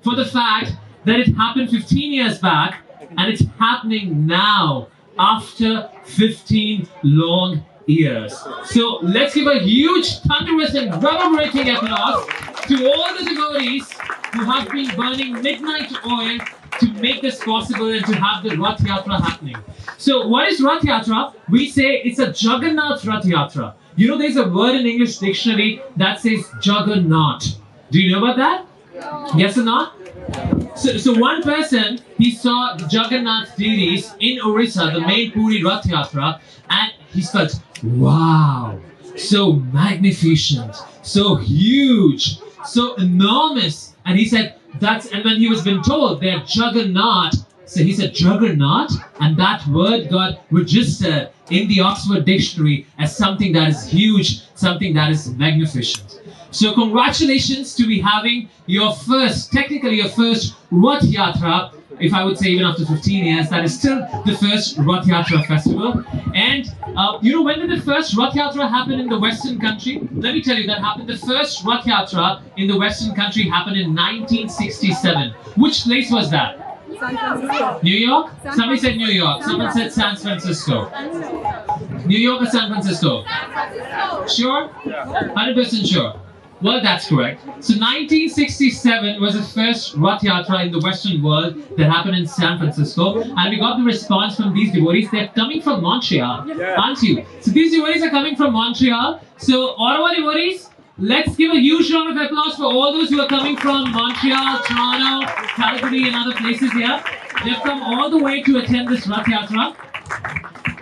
for the fact that it happened 15 years back and it's happening now after 15 long years. So let's give a huge, thunderous and reverberating applause to all the devotees who have been burning midnight oil to make this possible and to have the Ratha Yatra happening. So what is Ratha Yatra? We say it's a Jagannath Ratha Yatra. You know, there's a word in English dictionary that says Jagannath. Do you know about that? Yes or not? So one person, he saw the Jagannath deities in Orissa, the main Puri Ratha Yatra, and he felt, wow, so magnificent, so huge, so enormous. And he said, and when he was been told they're Jagannath, so he said Jagannath, and that word got registered in the Oxford Dictionary as something that is huge, something that is magnificent. So congratulations to be having your first, technically your first Ratha Yatra, if I would say even after 15 years, that is still the first Ratha Yatra festival. And you know, when did the first Ratha Yatra happen in the Western country? Let me tell you, that happened, the first Ratha Yatra in the Western country happened in 1967. Which place was that? San Francisco. New York? Somebody said New York. Someone said San Francisco. New York or San Francisco? Sure? 100% sure. Well, that's correct. So 1967 was the first Ratha Yatra in the Western world that happened in San Francisco. And we got the response from these devotees. They're coming from Montreal, aren't you? So these devotees are coming from Montreal. So Ottawa devotees, let's give a huge round of applause for all those who are coming from Montreal, Toronto, Calgary and other places here. They've come all the way to attend this Ratha Yatra.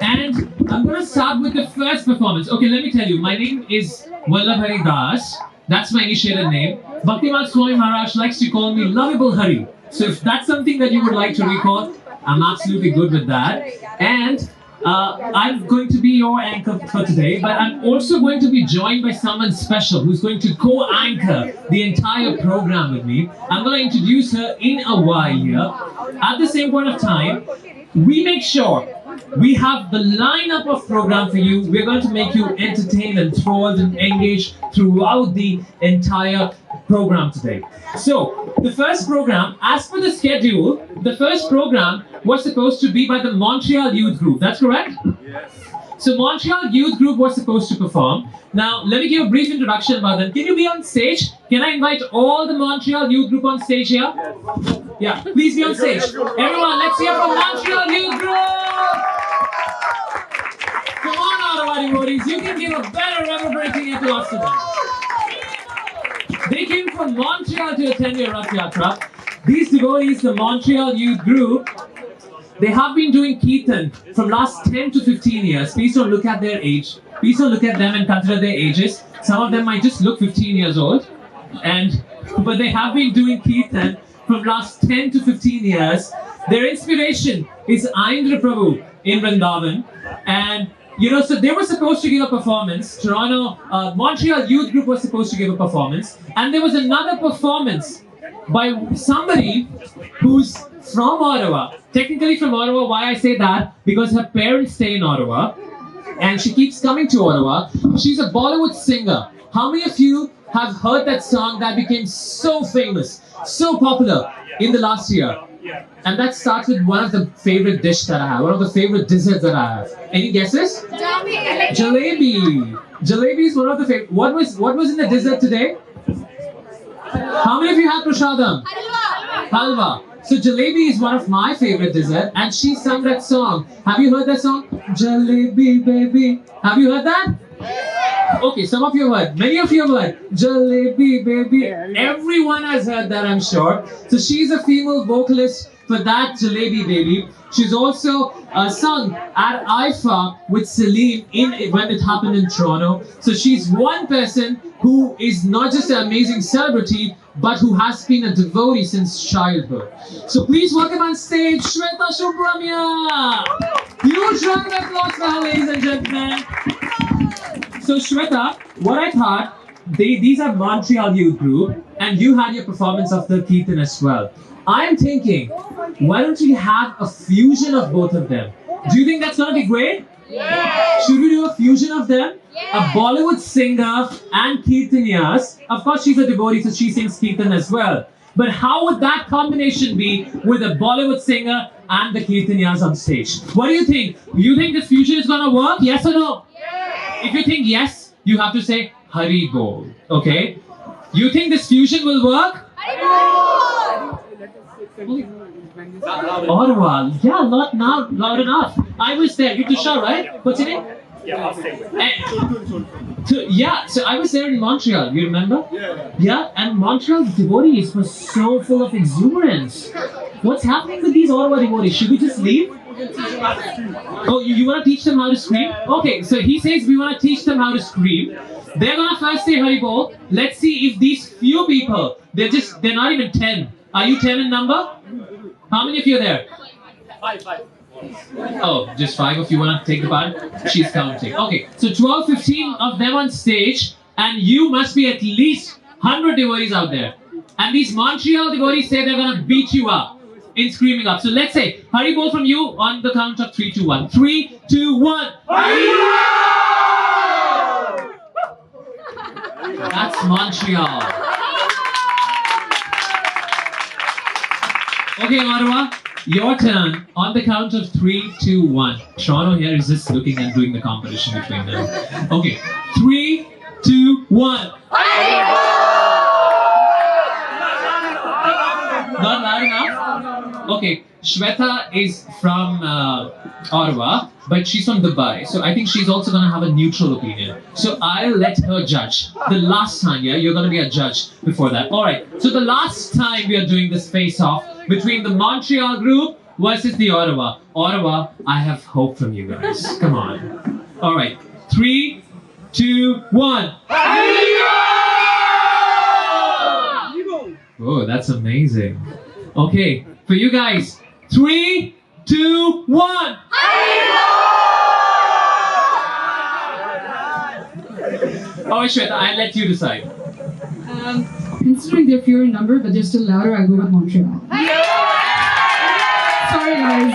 And I'm going to start with the first performance. Okay, let me tell you, my name is Vallabhari Das. That's my initiated name. Bhaktiman Swami Maharaj likes to call me Lovable Hari. So if that's something that you would like to recall, I'm absolutely good with that. And I'm going to be your anchor for today, but I'm also going to be joined by someone special who's going to co-anchor the entire program with me. I'm going to introduce her in a while here. At the same point of time, we make sure we have the lineup of program for you. We're going to make you entertained, enthralled and engaged throughout the entire program today. So, the first program, as per the schedule, the first program was supposed to be by the Montreal Youth Group. That's correct? Yes. So, Montreal Youth Group was supposed to perform. Now, let me give a brief introduction about them. Can you be on stage? Can I invite all the Montreal Youth Group on stage here? Yeah, please be on stage. Everyone, let's hear from Montreal Youth Group! Come on, Ottawa devotees, you can give a better reverberating applause to them. They came from Montreal to attend your Ratha Yatra. These devotees, the Montreal Youth Group, they have been doing Kirtan from last 10 to 15 years. Please don't look at their age. Please don't look at them and consider their ages. Some of them might just look 15 years old. But they have been doing Kirtan from last 10 to 15 years. Their inspiration is Prabhu in Vrindavan. And you know, so they were supposed to give a performance. Montreal Youth Group was supposed to give a performance. And there was another performance by somebody who's from Ottawa. Technically from Ottawa. Why I say that? Because her parents stay in Ottawa. And she keeps coming to Ottawa. She's a Bollywood singer. How many of you have heard that song that became so famous, so popular in the last year? And that starts with one of the favorite dishes that I have, one of the favorite desserts that I have. Any guesses? Jalebi. Jalebi is one of the favorite. What was in the dessert today? How many of you had prasadam? Halwa. So jalebi is one of my favorite dessert, and she sung that song. Have you heard that song? Jalebi baby. Have you heard that? Okay, some of you have heard. Many of you have heard. Jalebi baby. Everyone has heard that, I'm sure. So she's a female vocalist for that Jalebi baby. She's also sung at IFA with Celine when it happened in Toronto. So she's one person who is not just an amazing celebrity, but who has been a devotee since childhood. So please welcome on stage Shweta Subramya. Huge round of applause for her, ladies and gentlemen. So Shweta, what I thought, these are Montreal Youth Group, and you had your performance of the Kirtan as well. I'm thinking, why don't we have a fusion of both of them? Do you think that's going to be great? Yes. Should we do a fusion of them? Yes. A Bollywood singer and Kirtaniyas. Of course, she's a devotee, so she sings Kirtan as well. But how would that combination be with a Bollywood singer and the Kirtanyas on stage? What do you think? You think this fusion is gonna work? Yes or no? Yes. If you think yes, you have to say Hari Bol. Okay? You think this fusion will work? Hari Bol! Ottawa. Yeah, not now, loud enough. I was there. You Tushar, right? What's your name? Yeah, I'll stay with Yeah, so I was there in Montreal, you remember? Yeah. Yeah, and Montreal's devotees were so full of exuberance. What's happening with these Ottawa devotees? Should we just leave? Oh, you want to teach them how to scream? Okay, so he says we want to teach them how to scream. They're going to first say Hari Bol. Let's see if these few people, they're not even 10. Are you 10 in number? How many of you are there? Five. Oh, just 5 of you want to take the part? She's counting. Okay, so 12, 15 of them on stage, and you must be at least 100 devotees out there. And these Montreal devotees say they're going to beat you up in screaming up. So let's say, Hari Bol from you on the count of 3, 2, 1. 3, 2, 1. Hari Bol! That's Montreal. Okay, Ottawa. Your turn on the count of 3, 2, 1. Toronto here is just looking and doing the competition between them. Okay, 3, 2, 1. Not loud enough? Okay, Shweta is from Ottawa, but she's from Dubai. So I think she's also going to have a neutral opinion. So I'll let her judge. The last time, yeah, you're going to be a judge before that. Alright, so the last time we are doing this face-off between the Montreal group versus the Ottawa. Ottawa, I have hope from you guys. Come on. Alright, 3, 2, 1. Oh, that's amazing. Okay, for you guys, 3, 2, 1. Alright, Shweta, I'll let you decide. Considering they're fewer in number, but they're still louder, I go with Montreal. Sorry guys,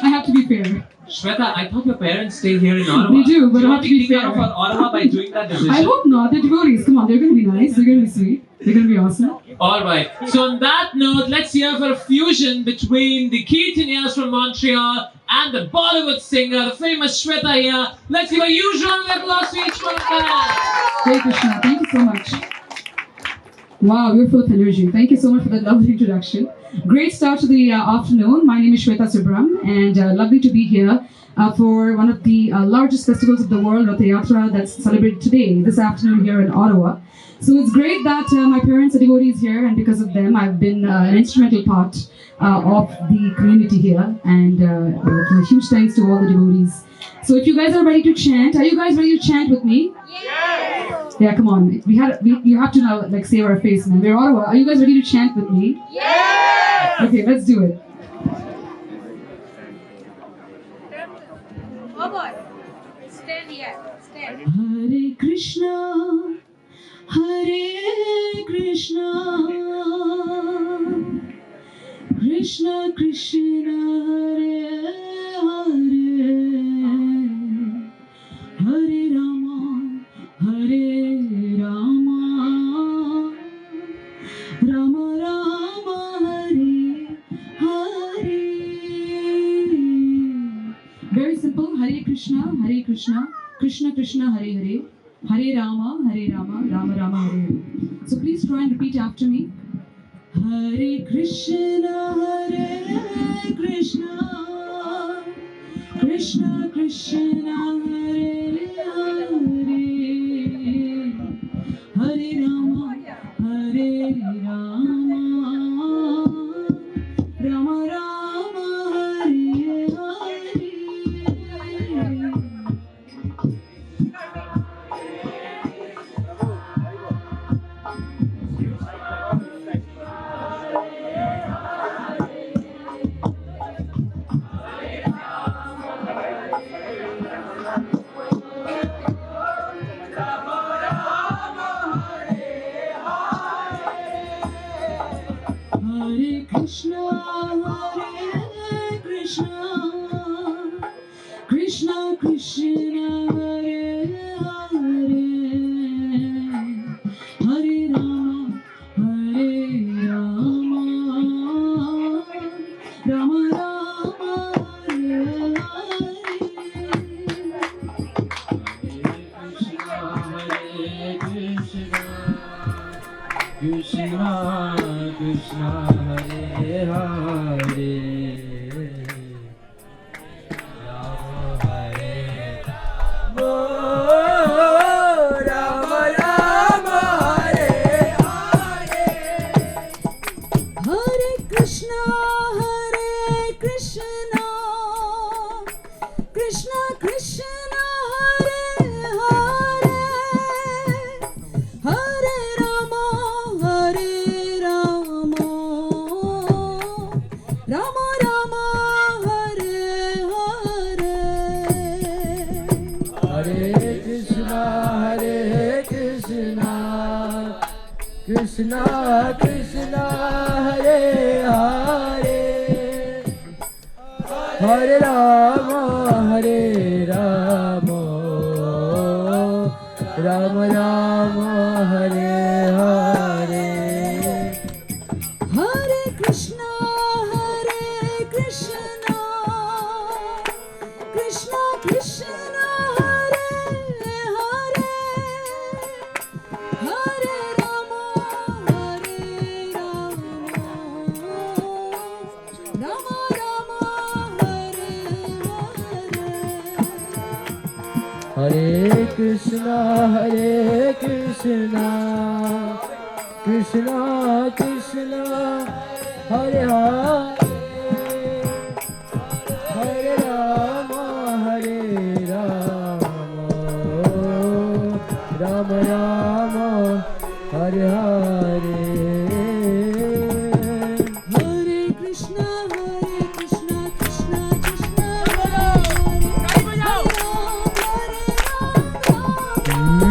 I have to be fair. Shweta, I thought your parents stay here in Ottawa. They do, but I have to be fair. Out of Ottawa by doing that decision. I hope not. They're devotees. Come on, they're going to be nice. They're going to be sweet. They're going to be awesome. Alright, so on that note, let's hear for a fusion between the Kirtanyas from Montreal and the Bollywood singer, the famous Shweta here. Let's give a huge round of applause to each one of them. Hey Krishna, thank you so much. Wow, you're full of energy. Thank you so much for that lovely introduction. Great start to the afternoon. My name is Shweta Subram, and lovely to be here for one of the largest festivals of the world, Ratha Yatra, that's celebrated today, this afternoon here in Ottawa. So it's great that my parents are devotees here, and because of them, I've been an instrumental part of the community here. And a huge thanks to all the devotees. So if you guys are ready to chant, are you guys ready to chant with me? Yes! Yeah, come on. You have to now like save our face, man. We're Ottawa. Are you guys ready to chant with me? Yes! Okay, let's do it. Oh boy. Stand here. Stand. Hare Krishna, Hare Krishna, Krishna Krishna, Hare Hare, Hare Rama, Hare Rama, Rama Rama, Hare Hare. Very simple. Hare Krishna, Krishna Krishna, Hare Hare, Hare Rama, Rama Rama, Hare Hare. So please try and repeat after me. Hare Krishna, Krishna Krishna, Hare Hare, Hare Rama, Rama Rama, Hare Hare. Krishna Krishna Hare Hare Hare Rama Hare Rama Rama Rama Hare Hare Hare Krishna Krishna Krishna Hare Hare Hare Rama Rama Rama Hare Hare Hare Krishna Krishna Krishna Hare Hare Hare Rama Rama Rama Hare Hare Hare Krishna Krishna Krishna Hare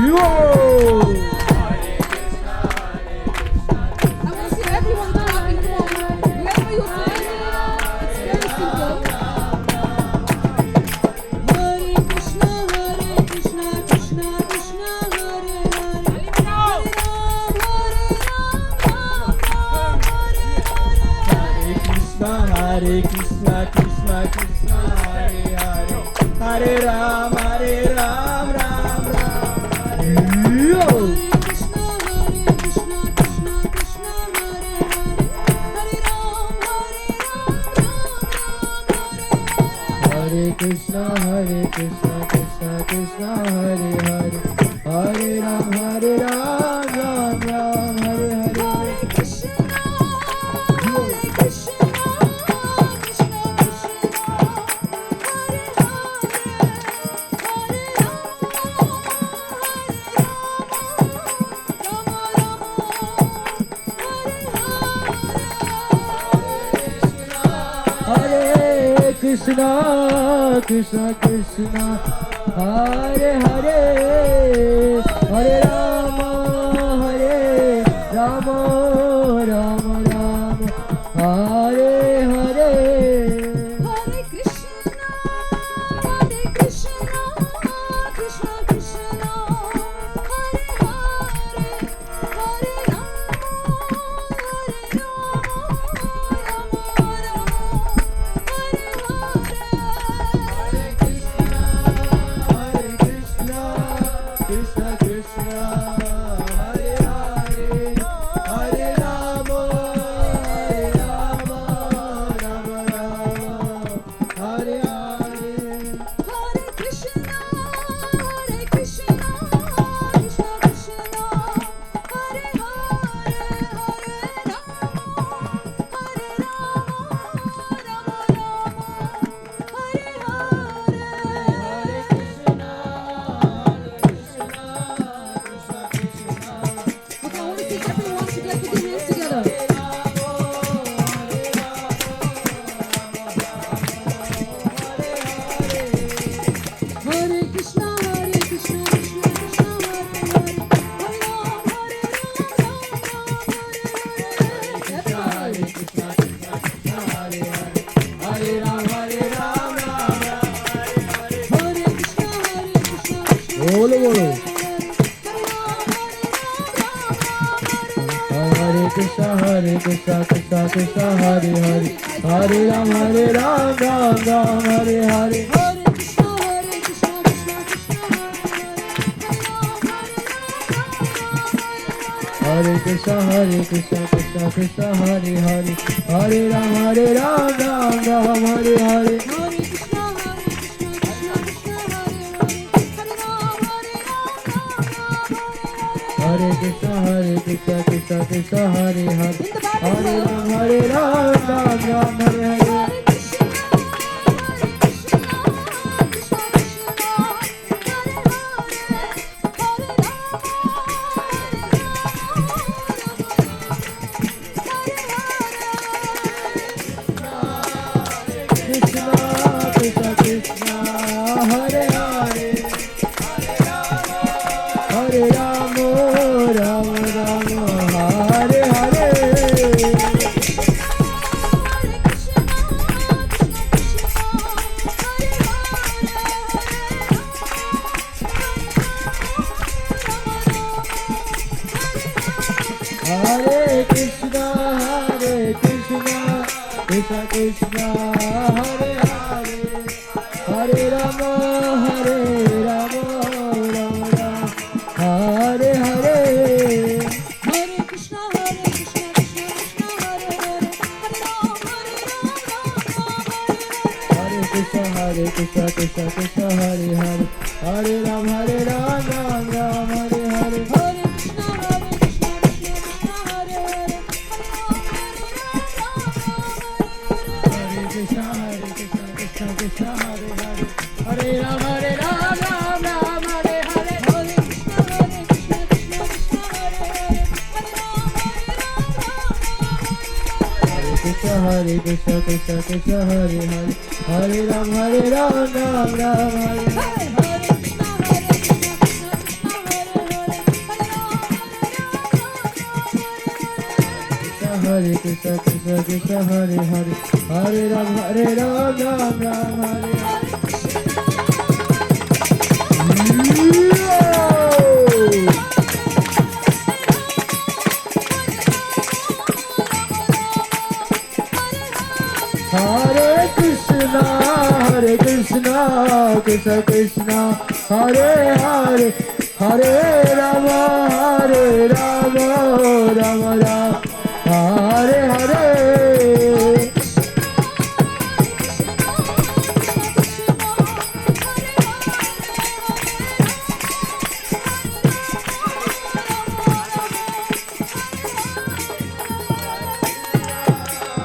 Yo! I want to see everyone clapping. Come on. Wherever you find it, it's very simple. Hare Krishna Krishna Krishna Hare Hare Hare Hare Krishna Krishna Krishna Hare Hare Hare Ram Ram Ram Ram Yo! Krishna Krishna Krishna Hare Hare Hare Krishna Krishna Krishna Hare Hare Hare Ram Ram Ram Hare Hare Krishna Krishna Krishna Hare Hare Hare Rama Rama Rama Hare Hare Hare Krishna Krishna Krishna Hare Hare Hare Krishna Krishna Hare Hare Hare Rama Rama Hare Hare Hare Krishna Krishna Krishna Hare Hare Hare Okay, I want to see everyone together. Put your hands together. Hare Krishna Krishna Krishna Hare Hare Hare Ram Hare Hare Ram Hare Ram Hare Krishna Bolo bolo Hare Krishna Krishna Krishna Hare Hare Hare Ram Ram Hare Hare Hare Krishna Krishna Hare Krishna Krishna Hare Hare Hare Ram Hare Hare Hare Krishna Krishna Hare Hare Hare Ram Hare Hare Hare Ram Ram Ram Hare Krishna, Krishna Krishna, Hare Hare, Hare Rama, Rama Rama, Hare Hare. Hare Krishna, Krishna Krishna, Hare Hare, Hare Rama, Hare Rama, Hare Krishna, Krishna Krishna, Hare Hare, Hare Ram, Ram Ram, Hare Hare. Hare Krishna, Krishna Krishna, Hare Hare, Hare Krishna, Krishna Krishna, Hare Hare, Hare Ram, Ram Ram, Hare Hare. Hare Krishna, Krishna Krishna, Hare Hare, Hare Krishna, Krishna Krishna, Hare Hare, Hare Ram, Ram Ram, Hare Hare.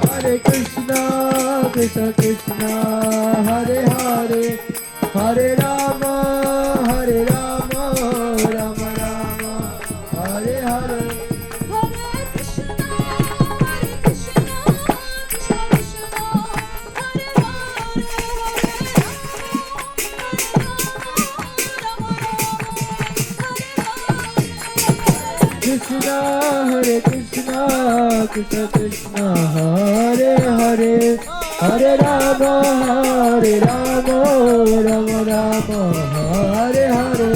Hare Krishna, Krishna Krishna, Hare Hare, Hare Ram, Ram Ram, Hare Hare. Hare Krishna, Krishna Krishna, Hare Hare, Hare Rama, Rama Rama, Hare Hare. Hare Krishna, Krishna Krishna, Hare Hare, Hare Rama, Rama Rama, Hare Hare. Krishna, Hare Krishna, Krishna Krishna, Hare Hare, Hare Rama, Rama Rama, Hare Hare.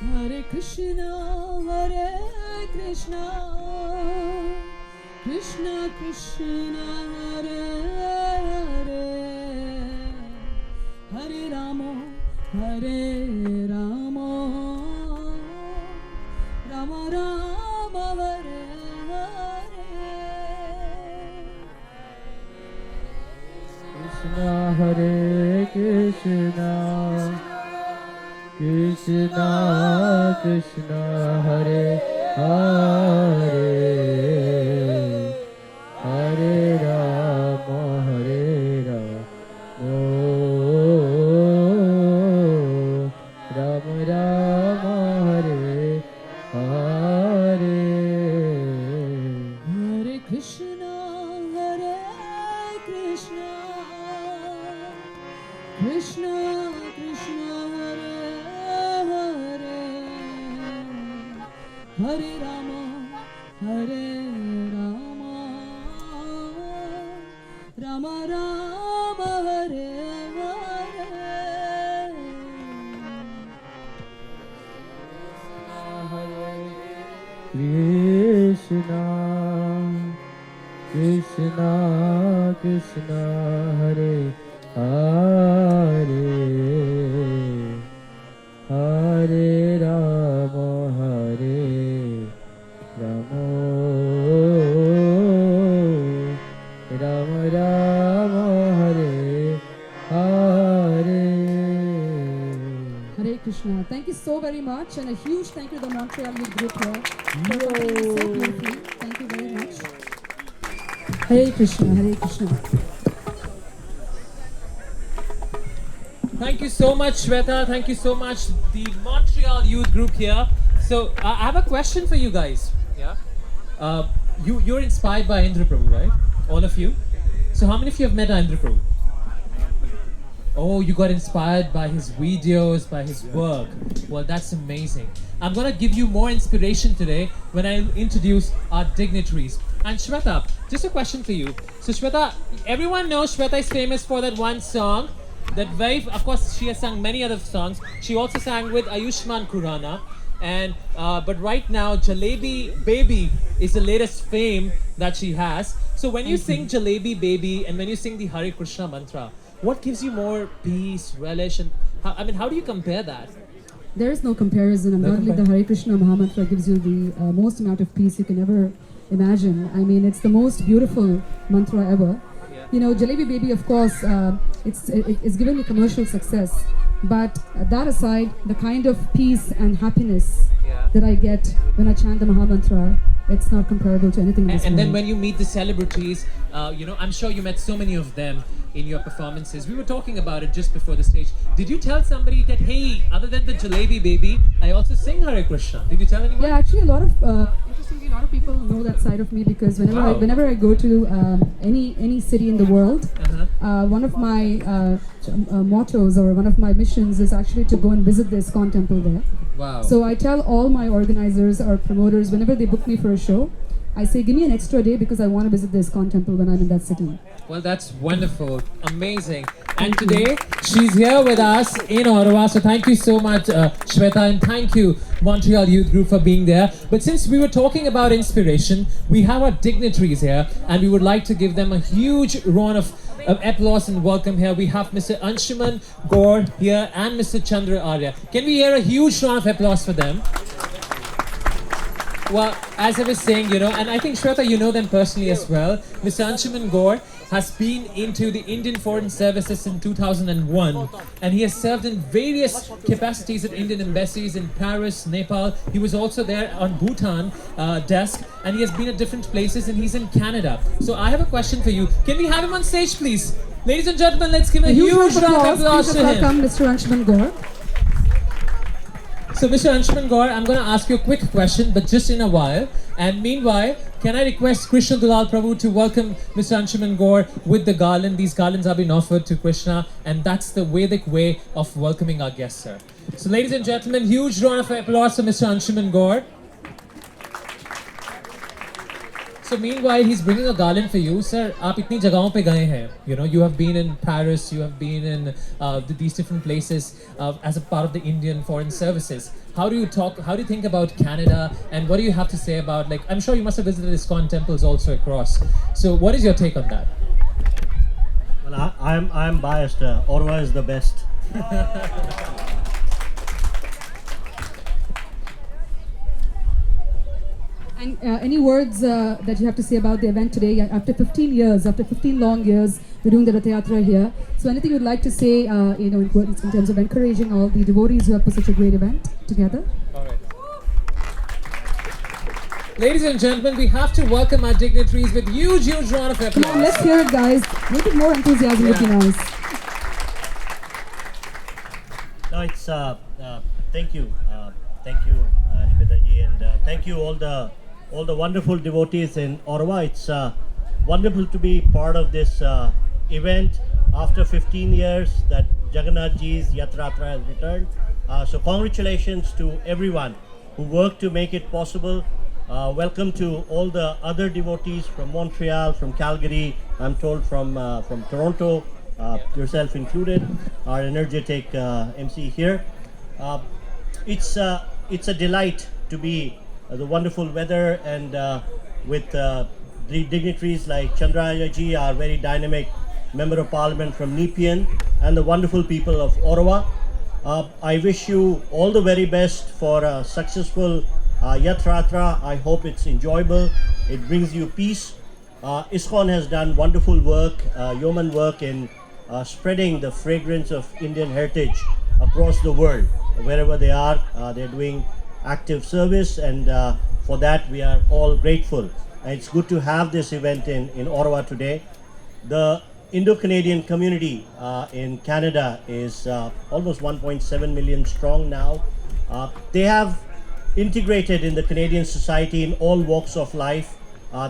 Hare Krishna, Krishna Krishna, Hare Hare, Hare Rama, Rama Rama, Hare Krishna, Hare Krishna, Krishna Krishna, Hare Hare, Hare Rama, Rama Rama, Hare Hare. Hare Krishna, Krishna Krishna, Hare Hare, Hare Rama, Rama Rama, Hare Hare. Krishna, Krishna Krishna, Hare Hare, Hare Rama, Rama Rama, Hare Hare. Hare Krishna. Thank you so very much, and a huge thank you to the Montreal youth group here for performing so beautifully. Thank you very much. Hare Krishna, Hare Krishna. Thank you so much, Shweta. Thank you so much, the Montreal youth group here. So I have a question for you guys. Yeah, you're inspired by Indra Prabhu, right? All of you. So how many of you have met Indra Prabhu? Oh, you got inspired by his videos, by his work. Well, that's amazing. I'm gonna give you more inspiration today when I introduce our dignitaries. And Shweta, just a question for you. So Shweta, everyone knows Shweta is famous for that one song. Of course, she has sung many other songs. She also sang with Ayushman Khurrana. And but right now, Jalebi Baby is the latest fame that she has. So when you sing Jalebi Baby and when you sing the Hare Krishna mantra, what gives you more peace, relish, and how do you compare that? There is no comparison. Undoubtedly, the Hare Krishna Mahamantra gives you the most amount of peace you can ever imagine. I mean, it's the most beautiful mantra ever. You know, Jalebi Baby, of course, it's given me commercial success. But that aside, the kind of peace and happiness that I get when I chant the Mahamantra, it's not comparable to anything in this And then world. when you meet the celebrities, I'm sure you met so many of them in your performances. We were talking about it just before the stage. Did you tell somebody that, hey, other than the Jalebi Baby, I also sing Hare Krishna? Did you tell anyone? Yeah, actually, interestingly, a lot of people know that side of me because whenever I go to any city in the world, one of my mottos or one of my missions is actually to go and visit the ISKCON temple there. Wow. So I tell all my organizers or promoters whenever they book me for a show, I say, give me an extra day because I want to visit the ISKCON temple when I'm in that city. Well, that's wonderful. Amazing. And today, she's here with us in Ottawa. So thank you so much, Shweta, and thank you, Montreal Youth Group, for being there. But since we were talking about inspiration, we have our dignitaries here, and we would like to give them a huge round of applause and welcome here. We have Mr. Anshuman Gaur here and Mr. Chandra Arya. Can we hear a huge round of applause for them? Well, as I was saying, and I think Shweta, you know them personally as well. Mr. Anshuman Gaur has been into the Indian Foreign Services in 2001, and he has served in various capacities at Indian embassies in Paris, Nepal. He was also there on Bhutan desk, and he has been at different places, and he's in Canada. So I have a question for you. Can we have him on stage, please? Ladies and gentlemen, let's give a huge round of applause to him. Welcome, Mr. Anshuman Gaur. So, Mr. Anshuman Gaur, I'm going to ask you a quick question, but just in a while. And meanwhile, can I request Krishna Dulal Prabhu to welcome Mr. Anshuman Gaur with the garland? These garlands have been offered to Krishna, and that's the Vedic way of welcoming our guests, sir. So, ladies and gentlemen, huge round of applause for Mr. Anshuman Gaur. So meanwhile, he's bringing a garland for you. Sir, आप इतनी जगहों पे गए हैं. You have been in Paris, you have been in these different places as a part of the Indian Foreign Services. How do you think about Canada, and what do you have to say about, I'm sure you must have visited ISKCON temples also across. So what is your take on that? Well, I'm biased. Ottawa is the best. And any words that you have to say about the event today? After 15 long years, we're doing the Ratha Yatra here. So anything you'd like to say, in terms of encouraging all the devotees who have put such a great event together? All right. Ladies and gentlemen, we have to welcome our dignitaries with huge round of applause. Come on, let's hear it, guys. Make it more enthusiasm would be nice. No, it's thank you, Shweta ji, and thank you all the wonderful devotees in Ottawa. It's wonderful to be part of this event after 15 years that Jagannath ji's Yatra has returned. So congratulations to everyone who worked to make it possible. Welcome to all the other devotees from Montreal, from Calgary, I'm told from Toronto, yourself included, our energetic MC here. It's a delight to be the wonderful weather and with the dignitaries like Chandraya ji, our very dynamic Member of Parliament from Nepean, and the wonderful people of Ottawa. I wish you all the very best for a successful Yatra. I hope it's enjoyable. It brings you peace. ISKCON has done wonderful work, yeoman work in spreading the fragrance of Indian heritage across the world. Wherever they are, they're doing active service, and for that we are all grateful. And it's good to have this event in Ottawa today. The Indo-Canadian community in Canada is almost 1.7 million strong now. They have integrated in the Canadian society in all walks of life.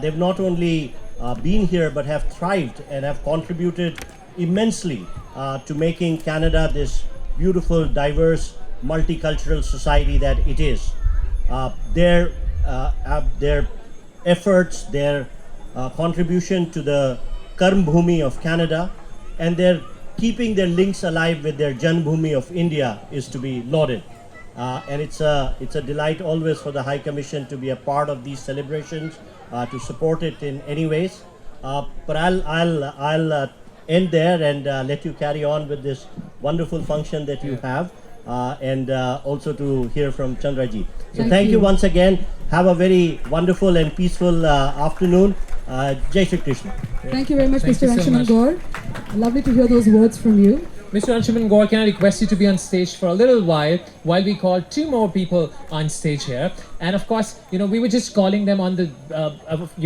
They've not only been here but have thrived and have contributed immensely to making Canada this beautiful, diverse, multicultural society that it is. Their efforts, their contribution to the Karm Bhumi of Canada, and their keeping their links alive with their Jan Bhumi of India is to be lauded. and it's a delight always for the High Commission to be a part of these celebrations, to support it in any ways. But I'll end there and let you carry on with this wonderful function that you have, and also to hear from Chandraji. So thank you once again. Have a very wonderful and peaceful afternoon. Jai Shri Krishna. Thank you very much, Thank Mr. you so Anshuman much. Gaur. Lovely to hear those words from you. Mr. Anshuman Gaur, can I request you to be on stage for a little while we call two more people on stage here. And of course, we were just calling them on the,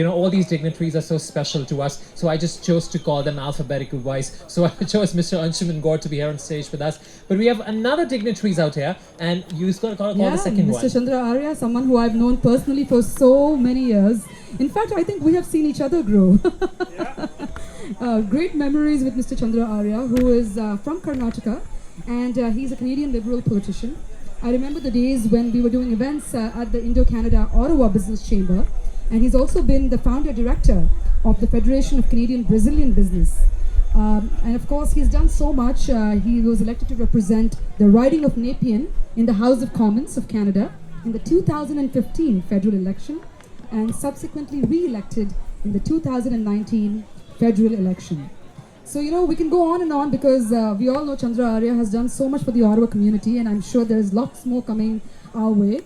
all these dignitaries are so special to us. So I just chose to call them alphabetical wise. So I chose Mr. Anshuman Gaur to be here on stage with us. But we have another dignitaries out here, and you just got to call the second Mr. one. Chandra Arya, someone who I've known personally for so many years. In fact, I think we have seen each other grow. Great memories with Mr. Chandra Arya, who is from Karnataka, and he's a Canadian Liberal politician. I remember the days when we were doing events at the Indo-Canada Ottawa Business Chamber, and he's also been the founder director of the Federation of Canadian Brazilian Business. And of course, he's done so much. He was elected to represent the riding of Nepean in the House of Commons of Canada in the 2015 federal election, and subsequently re-elected in the 2019 federal election. So, we can go on and on because we all know Chandra Arya has done so much for the Ottawa community, and I'm sure there's lots more coming our way.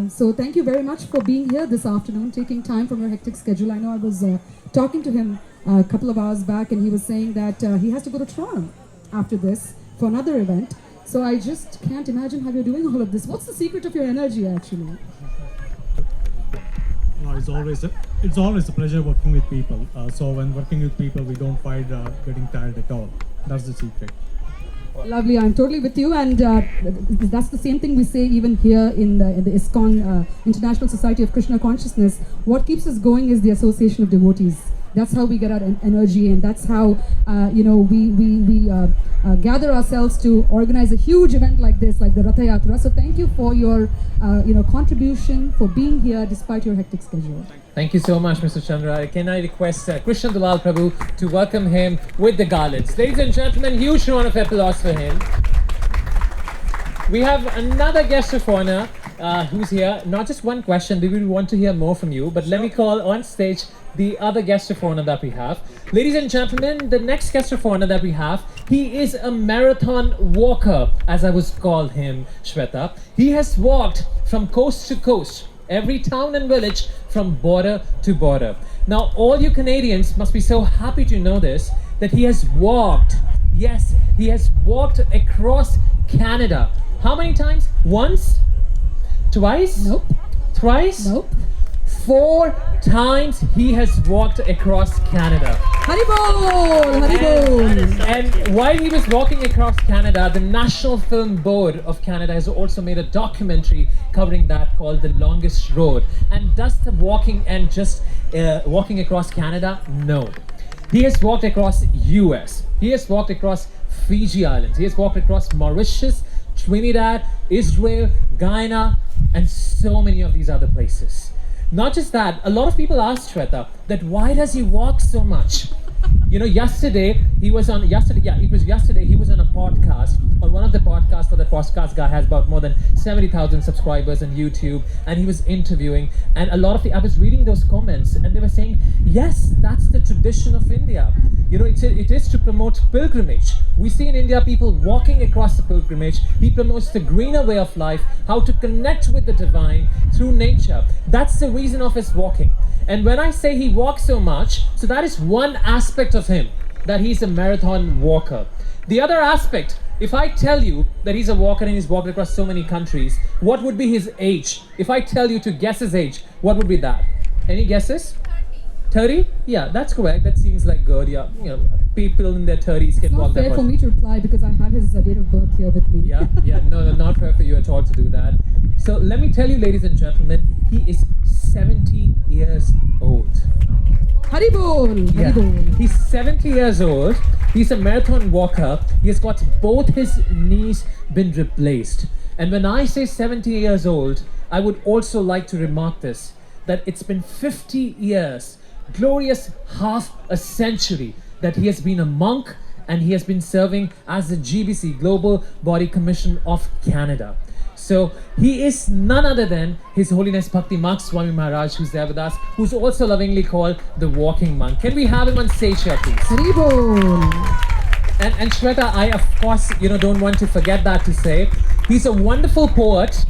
So thank you very much for being here this afternoon, taking time from your hectic schedule. I know I was talking to him a couple of hours back, and he was saying that he has to go to Toronto after this for another event. So I just can't imagine how you're doing all of this. What's the secret of your energy, actually? No, it's always a pleasure working with people. So when working with people, we don't find getting tired at all. That's the secret. Lovely, I'm totally with you, and that's the same thing we say even here in the ISKCON, International Society of Krishna Consciousness. What keeps us going is the association of devotees. That's how we get our energy, and that's how we gather ourselves to organize a huge event like this, like the Ratha Yatra. So thank you for your contribution, for being here despite your hectic schedule. Thank you so much, Mr. Chandra. Can I request Krishna Dulal Prabhu to welcome him with the garlands. Ladies and gentlemen, huge round of applause for him. We have another guest of honor who's here. Not just one question, we will want to hear more from you, but let me call on stage the other guest of honor that we have. Ladies and gentlemen, the next guest of honor that we have, he is a marathon walker, as I was called him, Shweta. He has walked from coast to coast, every town and village from border to border. Now, all you Canadians must be so happy to know this, that he has walked, yes, he has walked across Canada. How many times? Once? Twice? Nope. Thrice? Nope. 4 times he has walked across Canada. Haribol! Haribol! And while he was walking across Canada, the National Film Board of Canada has also made a documentary covering that called The Longest Road. And does the walking and just walking across Canada? No. He has walked across US. He has walked across Fiji Islands. He has walked across Mauritius, Trinidad, Israel, Guyana, and so many of these other places. Not just that, a lot of people ask Shweta that why does he walk so much? Yesterday he was on a podcast, on one of the podcasts, for the podcast guy has about more than 70,000 subscribers on YouTube, and he was interviewing, and a lot of I was reading those comments, and they were saying, yes, that's the tradition of India. It is to promote pilgrimage. We see in India people walking across the pilgrimage. He promotes the greener way of life, how to connect with the divine through nature. That's the reason of his walking. And when I say he walks so much, so that is one aspect of him, that he's a marathon walker. The other aspect, if I tell you that he's a walker and he's walked across so many countries, what would be his age? If I tell you to guess his age, what would be that? Any guesses? 30? Yeah, that's correct. That seems like good. Yeah, people in their 30s can walk that much. It's not fair for me to reply because I have his date of birth here with me. Yeah, no, not fair for you at all to do that. So let me tell you, ladies and gentlemen, he is 70 years old. Haribol! Yeah. Haribol! He's 70 years old. He's a marathon walker. He has got both his knees been replaced. And when I say 70 years old, I would also like to remark this, that it's been 50 years, glorious half a century, that he has been a monk and he has been serving as the GBC, Global Body Commission of Canada. So he is none other than His Holiness Bhakti Mark Swami Maharaj, who's there with us, who's also lovingly called the Walking Monk. Can we have him on stage here, please? Haribol. And Shweta, I of course, don't want to forget that to say, he's a wonderful poet.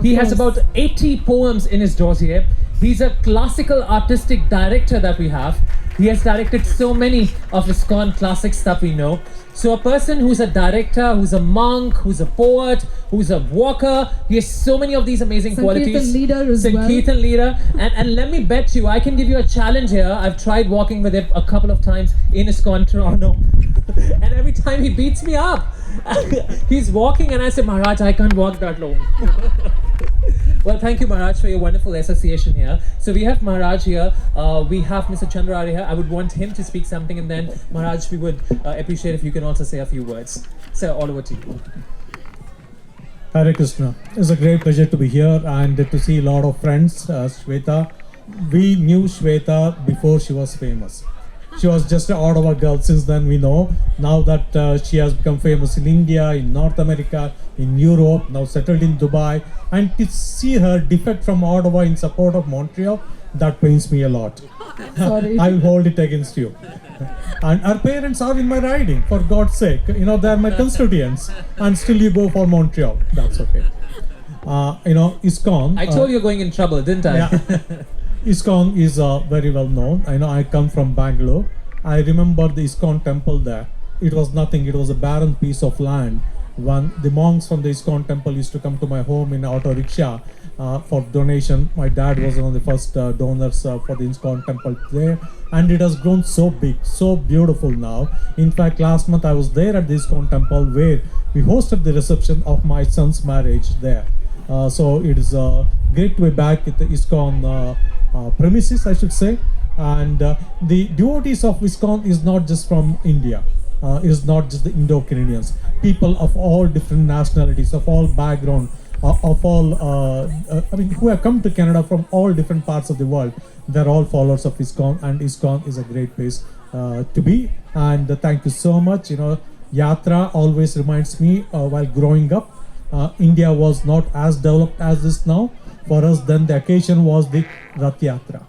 He has about 80 poems in his dossier. He's a classical artistic director that we have. He has directed so many of ISKCON classics that we know. So a person who's a director, who's a monk, who's a poet, who's a walker, he has so many of these amazing qualities. Sankirtan leader as well. Sankirtan leader. And let me bet you, I can give you a challenge here. I've tried walking with him a couple of times in ISKCON Toronto. And every time he beats me up. He's walking and I say, Maharaj, I can't walk that long. Well, thank you, Maharaj, for your wonderful association here. So we have Maharaj here. We have Mr. Chandraari here. I would want him to speak something, and then Maharaj, we would appreciate if you can also say a few words. So all over to you. Hare Krishna. It's a great pleasure to be here and to see a lot of friends. Shweta, we knew Shweta before she was famous. She was just an Ottawa girl. Since then we know. Now that she has become famous in India, in North America, in Europe, now settled in Dubai, and to see her defect from Ottawa in support of Montreal, that pains me a lot. Sorry. I will hold it against you. And her parents are in my riding, for God's sake. They are my constituents, and still you go for Montreal. That's okay. ISKCON. I told you you're going in trouble, didn't I? Yeah. ISKCON is very well known. I come from Bangalore. I remember the ISKCON temple there. It was nothing. It was a barren piece of land. When the monks from the ISKCON temple used to come to my home in auto rickshaw for donation. My dad was one of the first donors for the ISKCON temple there, and it has grown so big, so beautiful now. In fact, last month I was there at the ISKCON temple where we hosted the reception of my son's marriage there. So it is great to be back at the ISKCON premises, I should say. And the devotees of ISKCON is not just from India. Is not just the Indo-Canadians. People of all different nationalities, of all background, of all, who have come to Canada from all different parts of the world. They're all followers of ISKCON, and ISKCON is a great place to be. And thank you so much. Yatra always reminds me while growing up, India was not as developed as this now. For us, then the occasion was the Ratha Yatra.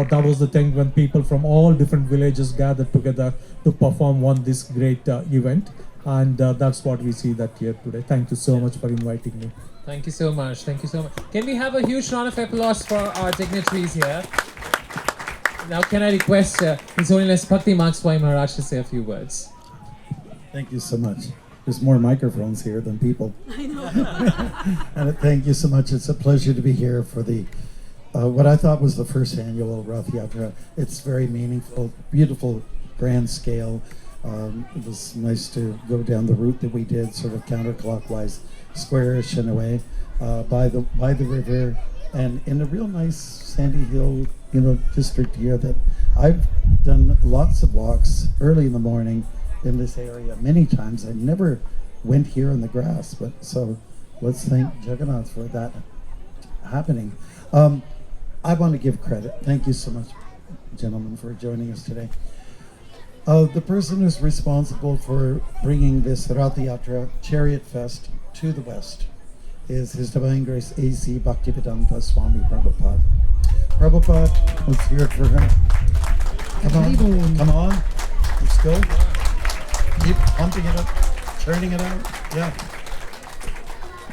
That was the thing when people from all different villages gathered together to perform this great event. And that's what we see that here today. Thank you so much for inviting me. Thank you so much. Thank you so much. Can we have a huge round of applause for our dignitaries here? Now, can I request His Holiness Bhakti Mark Swami Maharaj to say a few words? Thank you so much. There's more microphones here than people. I know. And thank you so much. It's a pleasure to be here for the what I thought was the first annual Ratha Yatra. It's very meaningful, beautiful, grand scale. It was nice to go down the route that we did, sort of counterclockwise, squarish in a way, by the river, and in a real nice sandy hill, district here. That I've done lots of walks early in the morning in this area many times. I never went here in the grass, but so let's thank Jagannath for that happening. I want to give credit. Thank you so much, gentlemen, for joining us today. The person who's responsible for bringing this Ratha Yatra Chariot Fest to the West is His Divine Grace A.C. Bhaktivedanta Swami Prabhupada. Prabhupada, let's hear it for him. Come on, let's go. Keep pumping it up, churning it out, yeah.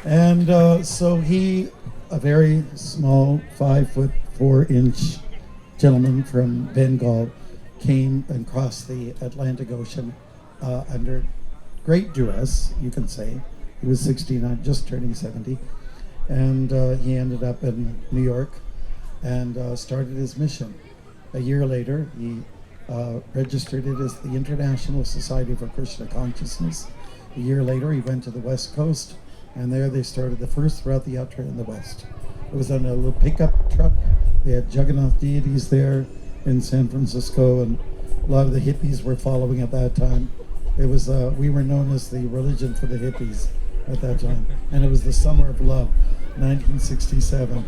And so he, a very small 5'4" gentleman from Bengal, came and crossed the Atlantic Ocean under great duress, you can say. He was 69, just turning 70. And he ended up in New York and started his mission. A year later, he registered it as the International Society for Krishna Consciousness. A year later, he went to the West Coast, and there they started the first Ratha Yatra in the West. It was on a little pickup truck. They had Jagannath deities there in San Francisco, and a lot of the hippies were following at that time. It was we were known as the religion for the hippies at that time, and it was the Summer of Love, 1967.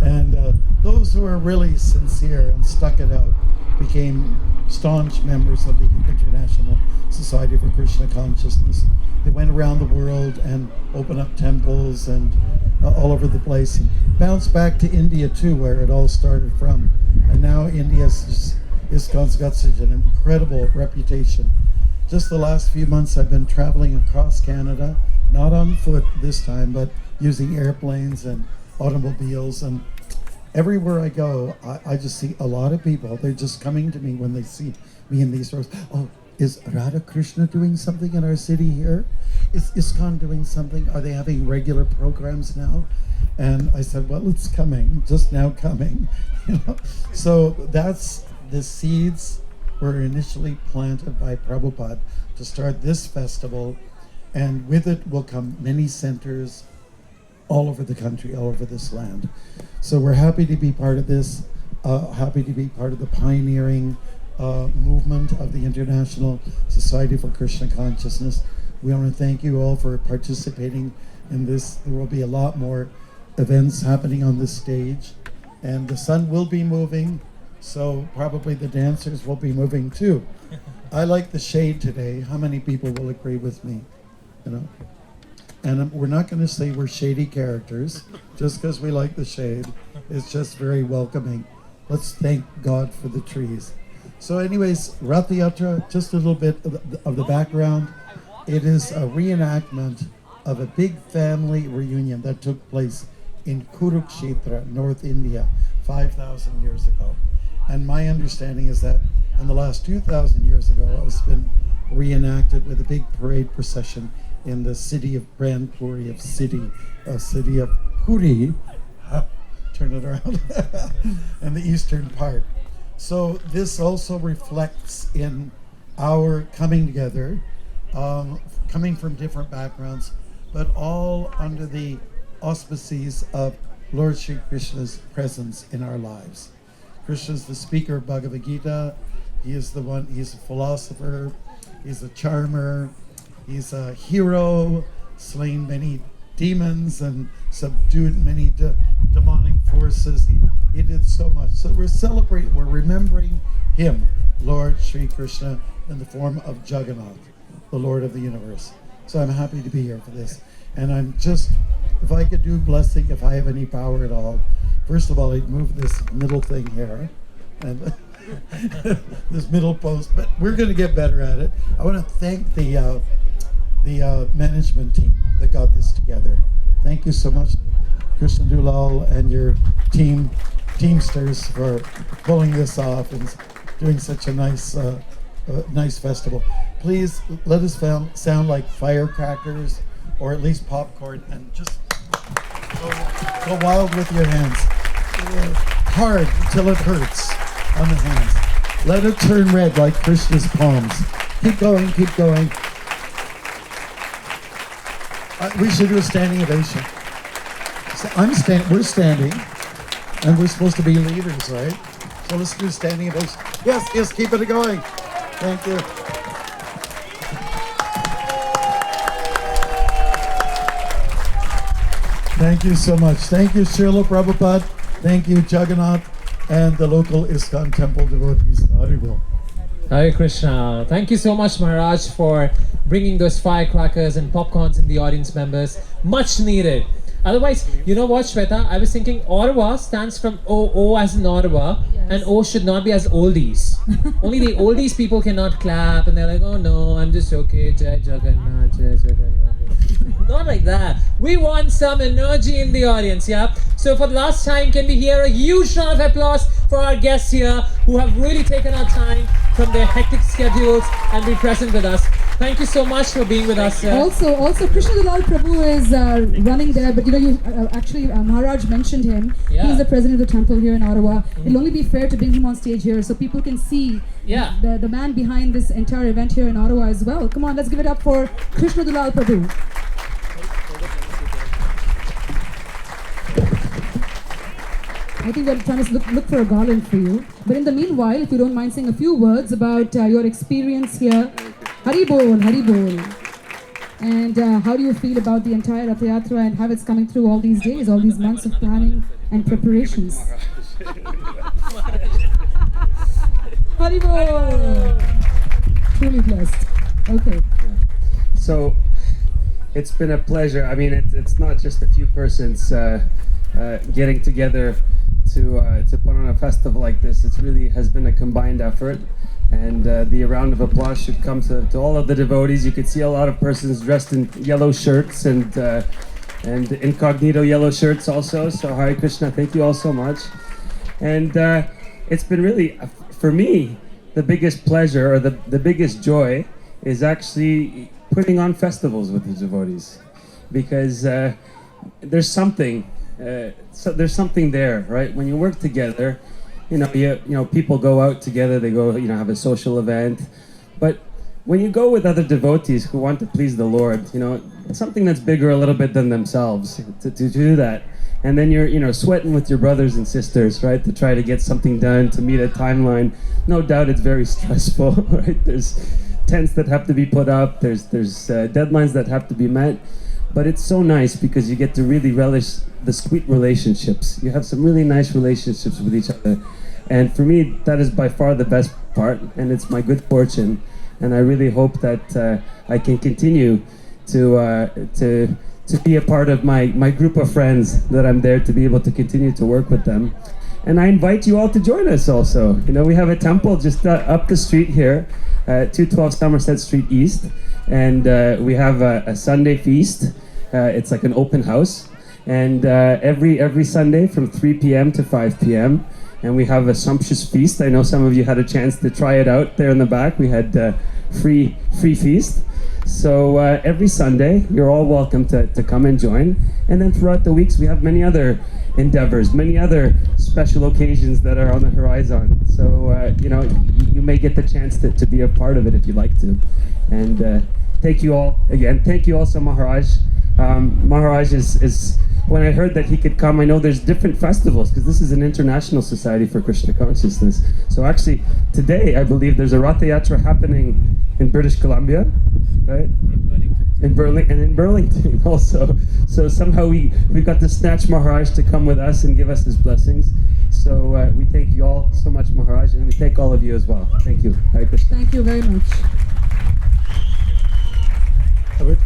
And those who were really sincere and stuck it out became staunch members of the International Society for Krishna Consciousness. They went around the world and opened up temples and all over the place, and bounced back to India too, where it all started from. And now India's ISKCON's got such an incredible reputation. Just the last few months I've been traveling across Canada, not on foot this time, but using airplanes and automobiles, and everywhere I go, I just see a lot of people. They're just coming to me when they see me in these stores. Oh, is Radha Krishna doing something in our city here? Is ISKCON doing something? Are they having regular programs now? And I said, well, it's coming, just now coming. You know? So that's the seeds were initially planted by Prabhupada to start this festival, and with it will come many centers all over the country, all over this land. So we're happy to be part of this, happy to be part of the pioneering movement of the International Society for Krishna Consciousness. We want to thank you all for participating in this. There will be a lot more events happening on this stage, and the sun will be moving, so probably the dancers will be moving too. I like the shade today. How many people will agree with me? You know, and we're not going to say we're shady characters just because we like the shade. It's just very welcoming. Let's thank God for the trees. So anyways, Ratha Yatra, just a little bit of the background. It is a reenactment of a big family reunion that took place in Kurukshetra, North India, 5,000 years ago. And my understanding is that in the last 2,000 years ago, it's been reenacted with a big parade procession in the city of Grand Puri of city of Puri, turn it around, in the eastern part. So this also reflects in our coming together, coming from different backgrounds, but all under the auspices of Lord Shri Krishna's presence in our lives. Krishna is the speaker of Bhagavad Gita. He is the one, he's a philosopher, he's a charmer, he's a hero, slain many demons and subdued many demonic forces. He did so much. So we're remembering him, Lord Shri Krishna, in the form of Jagannath, the Lord of the universe. So I'm happy to be here for this. And I'm just, if I could do blessing, if I have any power at all, first of all, I'd move this middle thing here, and this middle post, but we're going to get better at it. I want to thank the management team that got this together. Thank you so much, Krishna Dulal and your teamsters, for pulling this off and doing such a nice festival. Please let us sound like firecrackers, or at least popcorn, and just go wild with your hands. Hard till it hurts on the hands. Let it turn red like Krishna's palms. Keep going, keep going. We should do a standing ovation. So we're standing, and we're supposed to be leaders, right? So let's do a standing ovation. Yes, keep it going. Thank you. Thank you so much. Thank you, Srila Prabhupada. Thank you, Jagannath, and the local ISKCON temple devotees. Haribol. Hare Krishna. Thank you so much, Maharaj, for bringing those firecrackers and popcorns in the audience members. Much needed. Otherwise, you know what, Shweta? I was thinking Ottawa stands from O as in Ottawa, and O should not be as oldies. Only the oldies people cannot clap, and they're like, oh no, I'm just okay. Jai Jagannath, Jai Jagannath. Not like that. We want some energy in the audience, yeah? So for the last time, can we hear a huge round of applause for our guests here who have really taken our time from their hectic schedules and be present with us. Thank you so much for being with us. Also, Krishna Dulal Prabhu is running there, but actually Maharaj mentioned him. Yeah. He's the president of the temple here in Ottawa. It'll only be fair to bring him on stage here so people can see the man behind this entire event here in Ottawa as well. Come on, let's give it up for Krishna Dulal Prabhu. I think we're trying to look for a garland for you. But in the meanwhile, if you don't mind saying a few words about your experience here. Hari Bol, Hari Bol. And how do you feel about the entire Ratha Yatra and how it's coming through all these days, all these months of planning and preparations? Haribol! Truly blessed. Okay. So it's been a pleasure. I mean, it's not just a few persons getting together to put on a festival like this. It really has been a combined effort, and the round of applause should come to all of the devotees. You can see a lot of persons dressed in yellow shirts and incognito yellow shirts also. So Hare Krishna, thank you all so much. And it's been really, for me, the biggest pleasure or the biggest joy is actually putting on festivals with the devotees, because there's something there, right? When you work together, you know, people go out together, they go, have a social event, but when you go with other devotees who want to please the Lord, it's something that's bigger a little bit than themselves to do that. And then you're sweating with your brothers and sisters, right, to try to get something done, to meet a timeline. No doubt it's very stressful, right? There's tents that have to be put up, there's deadlines that have to be met, but it's so nice because you get to really relish the sweet relationships. You have some really nice relationships with each other, and for me that is by far the best part, and it's my good fortune, and I really hope that I can continue to be a part of my group of friends, that I'm there to be able to continue to work with them. And I invite you all to join us also. We have a temple just up the street here, 212 Somerset Street East, and we have a Sunday feast. It's like an open house, and every Sunday from 3 p.m. to 5 p.m. And we have a sumptuous feast. I know some of you had a chance to try it out there in the back. We had free feast. So every Sunday, you're all welcome to come and join. And then throughout the weeks, we have many other endeavors, many other special occasions that are on the horizon. So, you may get the chance to be a part of it if you'd like to. And thank you all again. Thank you also, Maharaj. Maharaj is when I heard that he could come, I know there's different festivals, because this is an international society for Krishna consciousness. So actually, today, I believe there's a Ratha Yatra happening in British Columbia, right? In Burlington also. So somehow we got to snatch Maharaj to come with us and give us his blessings. So we thank you all so much, Maharaj, and we thank all of you as well. Thank you. Hare Krishna. Thank you very much.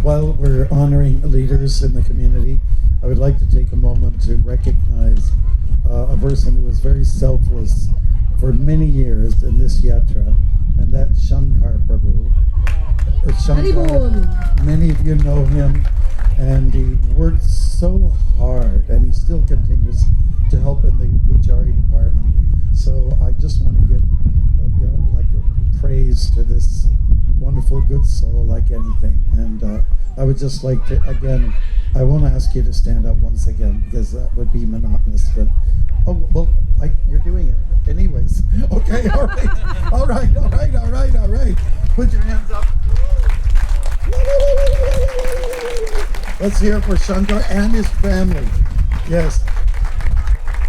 While we're honoring leaders in the community, I would like to take a moment to recognize a person who was very selfless for many years in this yatra, and that's Shankar Prabhu. Shankar, many of you know him, and he worked so hard, and he still continues to help in the Pujari department. So I just want to give praise to this wonderful good soul like anything. And I would just like to, again, I won't ask you to stand up once again because that would be monotonous, but you're doing it anyways. Okay, all right. Put your hands up. Let's hear it for Shankar and his family. Yes.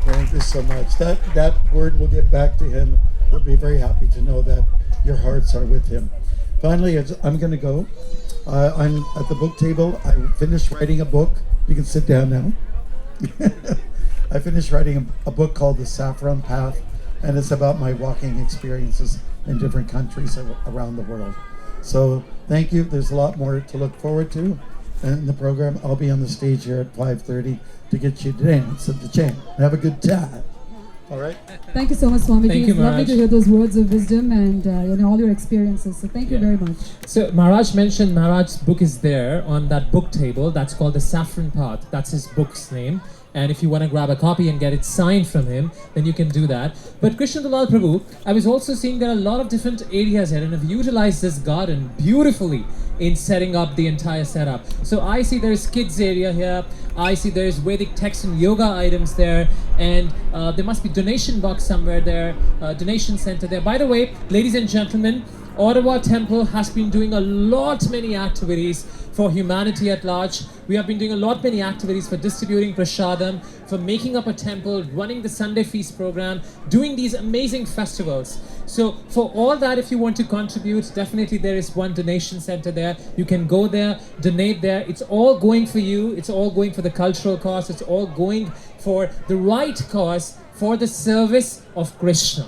Thank you so much. That word will get back to him. We'll be very happy to know that your hearts are with him. Finally, I'm going to go. I'm at the book table. I finished writing a book. You can sit down now. I finished writing a book called The Saffron Path, and it's about my walking experiences in different countries around the world. So thank you. There's a lot more to look forward to in the program. I'll be on the stage here at 5:30 to get you to dance at the chant. Have a good time. All right. Thank you so much, Swamiji. Thank you, it's lovely Maharaj. to hear those words of wisdom and all your experiences. So thank you very much. So Maharaj mentioned Maharaj's book is there on that book table. That's called The Saffron Path. That's his book's name. And if you want to grab a copy and get it signed from him, then you can do that. But Krishna Dulal Prabhu, I was also seeing there are a lot of different areas here and have utilized this garden beautifully in setting up the entire setup. So I see there's kids area here. I see there's Vedic text and yoga items there. And there must be donation box somewhere there, donation center there. By the way, ladies and gentlemen, Ottawa Temple has been doing many activities for humanity at large. We have been doing many activities for distributing prasadam, for making up a temple, running the Sunday feast program, doing these amazing festivals. So for all that, if you want to contribute, definitely there is one donation center there. You can go there, donate there. It's all going for you. It's all going for the cultural cause. It's all going for the right cause, for the service of Krishna.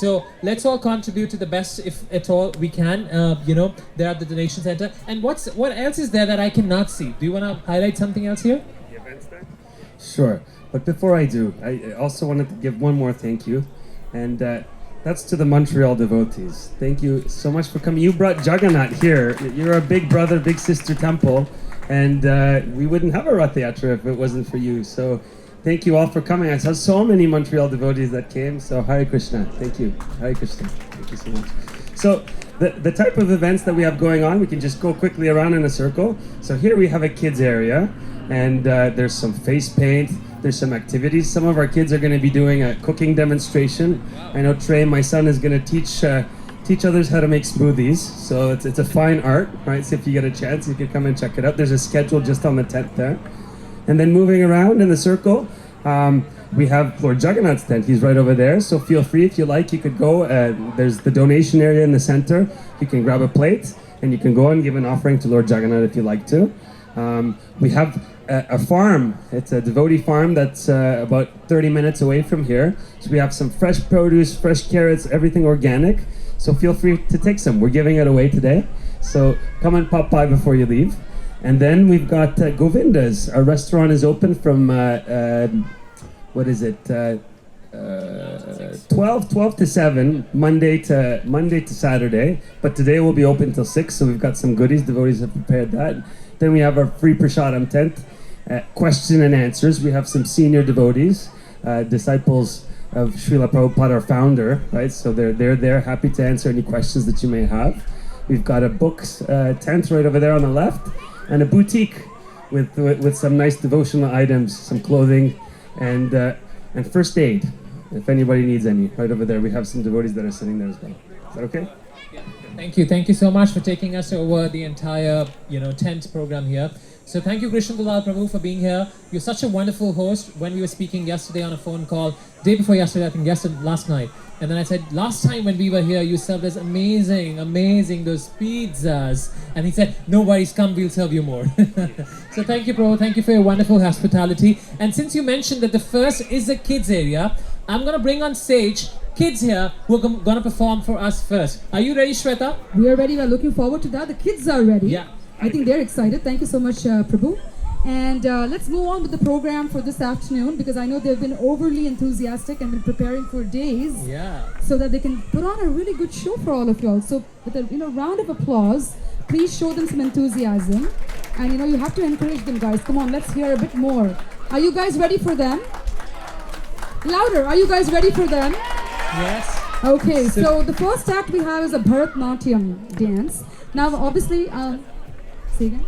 So let's all contribute to the best, if at all we can. They're at the donation center. And what else is there that I cannot see? Do you want to highlight something else here? The events there? Sure. But before I do, I also wanted to give one more thank you. And that's to the Montreal devotees. Thank you so much for coming. You brought Jagannath here. You're a big brother, big sister temple. And we wouldn't have a Ratha Yatra if it wasn't for you. So thank you all for coming. I saw so many Montreal devotees that came. So Hare Krishna. Thank you. Hare Krishna. Thank you so much. So the type of events that we have going on, we can just go quickly around in a circle. So here we have a kids area. And there's some face paint. There's some activities. Some of our kids are going to be doing a cooking demonstration. I know Trey, my son, is going to teach others how to make smoothies. So it's a fine art, right? So if you get a chance, you can come and check it out. There's a schedule just on the tent there. And then moving around in the circle, we have Lord Jagannath's tent. He's right over there. So feel free, if you like, you could go. There's the donation area in the center. You can grab a plate and you can go and give an offering to Lord Jagannath if you like to. We have a farm. It's a devotee farm that's about 30 minutes away from here. So we have some fresh produce, fresh carrots, everything organic. So feel free to take some. We're giving it away today. So come and pop by before you leave. And then we've got Govinda's. Our restaurant is open from, 12 to 7, Monday to Saturday. But today we'll be open till 6, so we've got some goodies. Devotees have prepared that. Then we have our free prasadam tent, question and answers. We have some senior devotees, disciples of Srila Prabhupada, our founder, right? So they're there, happy to answer any questions that you may have. We've got a books tent right over there on the left, and a boutique with some nice devotional items, some clothing, and first aid, if anybody needs any. Right over there, we have some devotees that are sitting there as well. Is that okay? Thank you. Thank you so much for taking us over the entire, tent program here. So thank you, Krishna Dulal Prabhu, for being here. You're such a wonderful host. When we were speaking yesterday on a phone call, day before yesterday, I think last night. And then I said, last time when we were here, you served us amazing, those pizzas. And he said, no worries, come, we'll serve you more. So thank you, Prabhu. Thank you for your wonderful hospitality. And since you mentioned that the first is the kids area, I'm going to bring on stage kids here who are going to perform for us first. Are you ready, Shweta? We are ready. We're looking forward to that. The kids are ready. Yeah. I think they're excited. Thank you so much, Prabhu. And let's move on with the program for this afternoon, because I know they've been overly enthusiastic and been preparing for days. Yeah. So that they can put on a really good show for all of y'all. So with a round of applause, please show them some enthusiasm. And you have to encourage them, guys. Come on, let's hear a bit more. Are you guys ready for them? Louder. Are you guys ready for them? Yes. Okay, so the first act we have is a Bharatnatyam dance. Now, obviously, say again?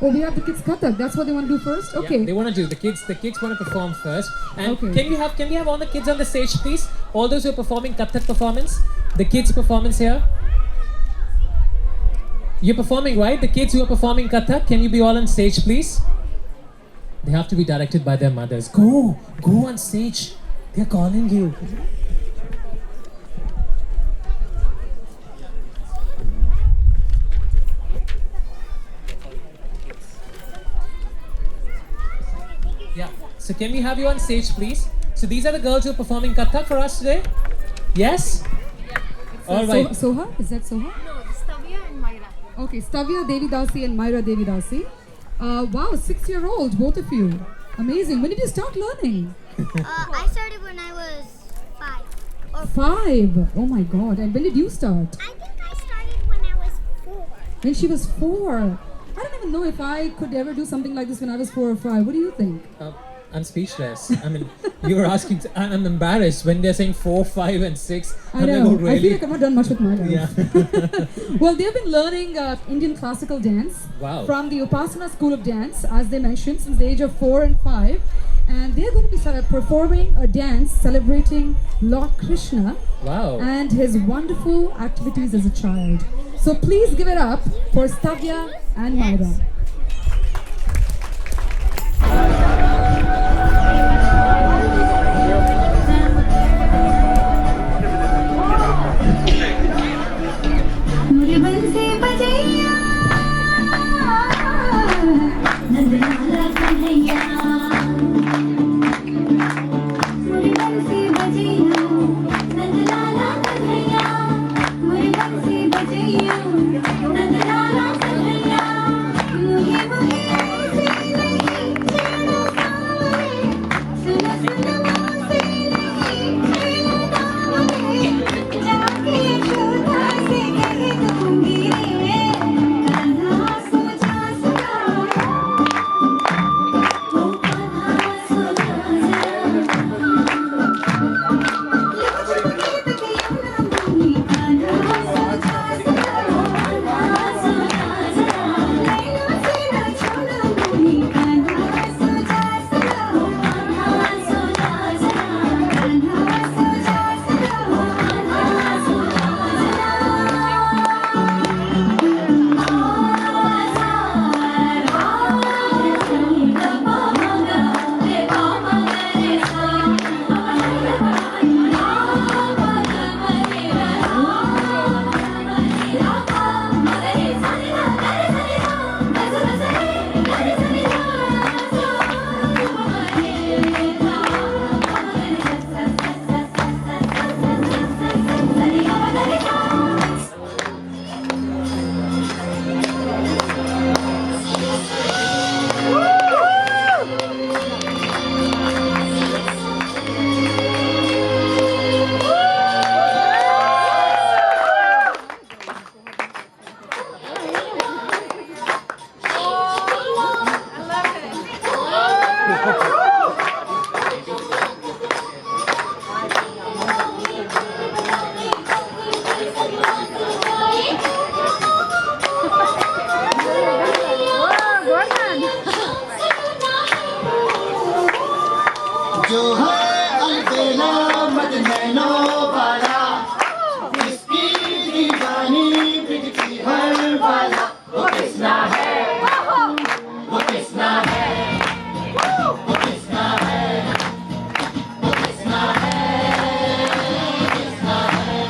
Oh, we have the kids Kathak. That's what they want to do first? Okay. Yeah, they want to do. The kids want to perform first. And Okay. can we have all the kids on the stage, please? All those who are performing Kathak performance. The kids performance here. You're performing, right? The kids who are performing Kathak, can you be all on stage, please? They have to be directed by their mothers. Go on stage. They're calling you. Yeah. So can we have you on stage, please? So these are the girls who are performing Kathak for us today. Yes. All right. Soha? Is that Soha? No, Stavya and Myra. Okay, Stavya Devi Dasi and Myra Devi Dasi. Wow, 6-year-old, both of you. Amazing. When did you start learning? I started when I was 5. 5. Oh my God. And when did you start? I think I started when I was 4. When she was 4. I don't even know if I could ever do something like this when I was 4 or 5. What do you think? I'm speechless. I mean, you were asking. I'm embarrassed when they're saying 4, 5, and 6. I know. Like, oh, really? I feel like I've not done much with my life. Yeah. Well, they've been learning Indian classical dance from the Upasana School of Dance, as they mentioned, since the age of 4 and 5. And they're going to be performing a dance celebrating Lord Krishna and his wonderful activities as a child. So please give it up for Stavya and Myra. Nandlala जो है अलबेला मद nano वाला, जिसकी दीवानी bridge की हर वाला, वो कृष्णा है, वो कृष्णा है, वो कृष्णा है, वो कृष्णा है, कृष्णा है।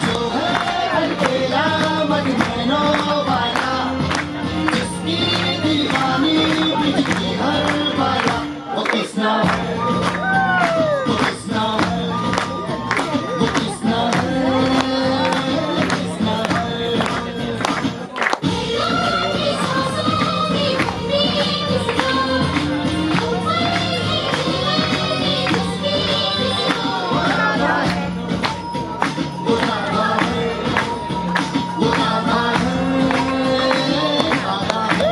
जो है अलबेला मद नैनो वाला, जिसकी दीवानी ब्रिज की हर वाला, वो कृष्णा है, वो कृष्णा है, वो कृष्णा है, कृष्णा है। वो राधा है, वो राधा है, राधा है।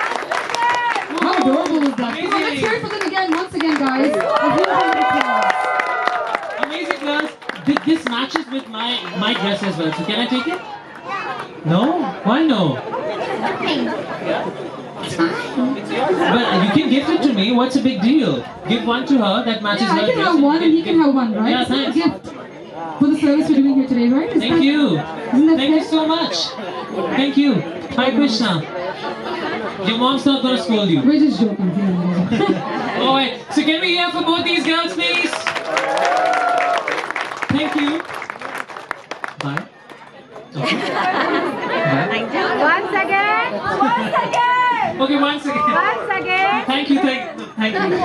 How adorable is that? Come on, let's hear it for them again, once again, guys. A huge round of applause. Amazing girls. This matches with my dress as well. So can I take it? No? Why no? Well, you can gift it to me. What's a big deal? Give one to her that matches Yeah, her I can dress. have one and he can have one, right? Yeah, It's not a thanks. gift for the service we're doing here today, right? Is Thank that- you. Isn't that Thank you fair? so much. Thank you. Hi Krishna. Your mom's not gonna scold you. We're just joking. Yeah. Alright, so can we hear for both these girls, please? Thank you. Bye. Okay. Bye. Once again. Once again. Okay, once again. Once again. Thank you, thank you.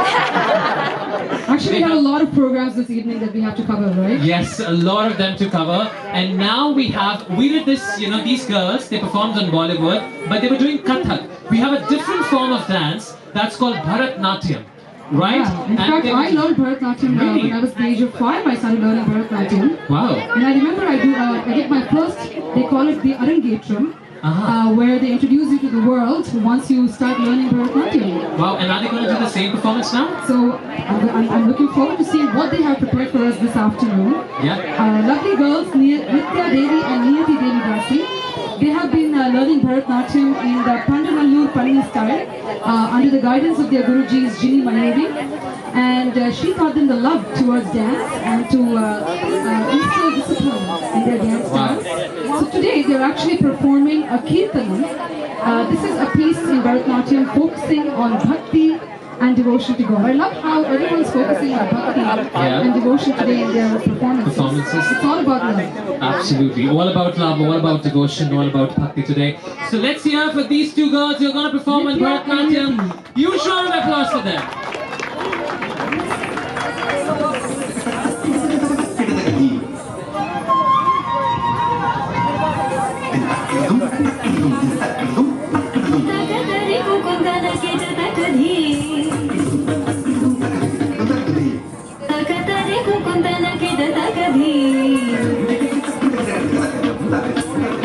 Actually, we have a lot of programs this evening that we have to cover, right? Yes, a lot of them to cover. And now we did this, these girls, they performed on Bollywood, but they were doing Kathak. We have a different form of dance that's called Bharatnatyam, right? Yeah. In And fact, they- I learned Bharatnatyam Really? when I was the age of 5. I started learning Bharatnatyam. Wow. And I remember I did my first, they call it the Arangetram, where they introduce you to the world once you start learning Bharatnatyam. Wow, and are they going to do the same performance now? So I'm looking forward to seeing what they have prepared for us this afternoon. Yeah. Lovely girls, Nitya, Devi and Niyati Devi Dasi. They have been learning Bharatnatyam in the Pandanallur Panni style under the guidance of their Guruji's Jini Mayuri. And she taught them the love towards dance and to instill discipline in their dance style. So today they're actually performing a Kirtan. This is a piece in Bharatnatyam focusing on bhakti and devotion to God. I love how everyone's focusing on bhakti and devotion today in their performances. It's all about love. Absolutely. All about love, all about devotion, all about bhakti today. So let's hear for these two girls who are going to perform on Nitya and Bharatnatyam. Niyati. Huge round of applause for them.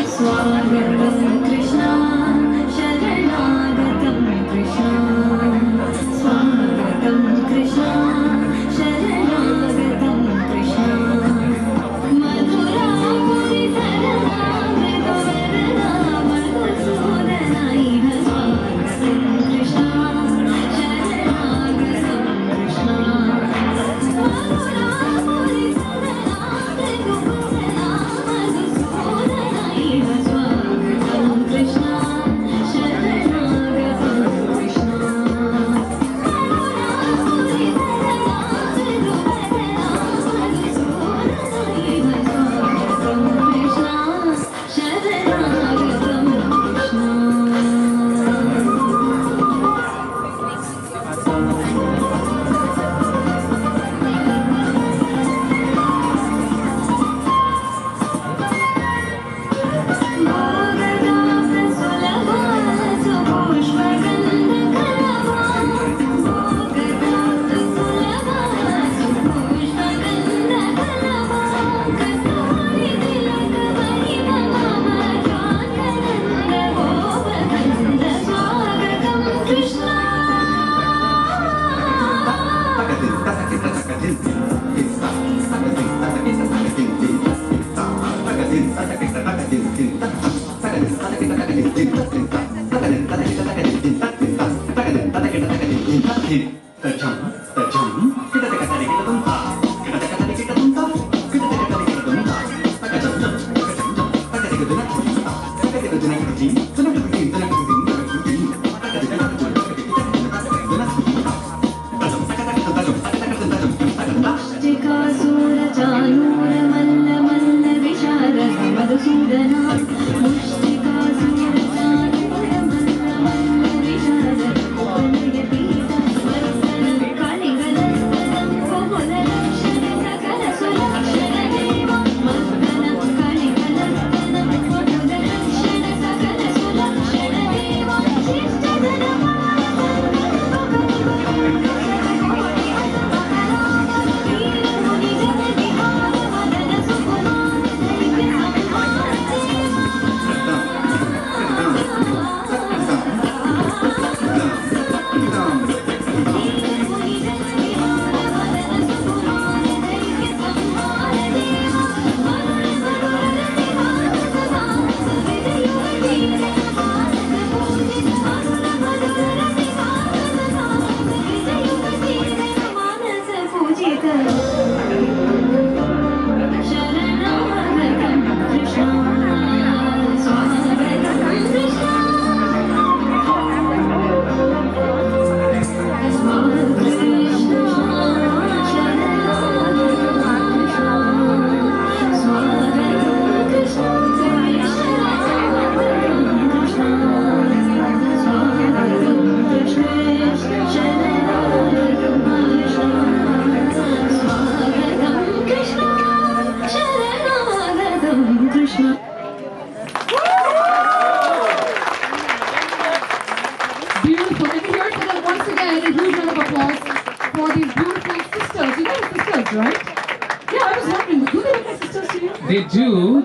Swagatam Krishna, Sharanagatam Krishna, Swagatam Krishna, Sharanagatam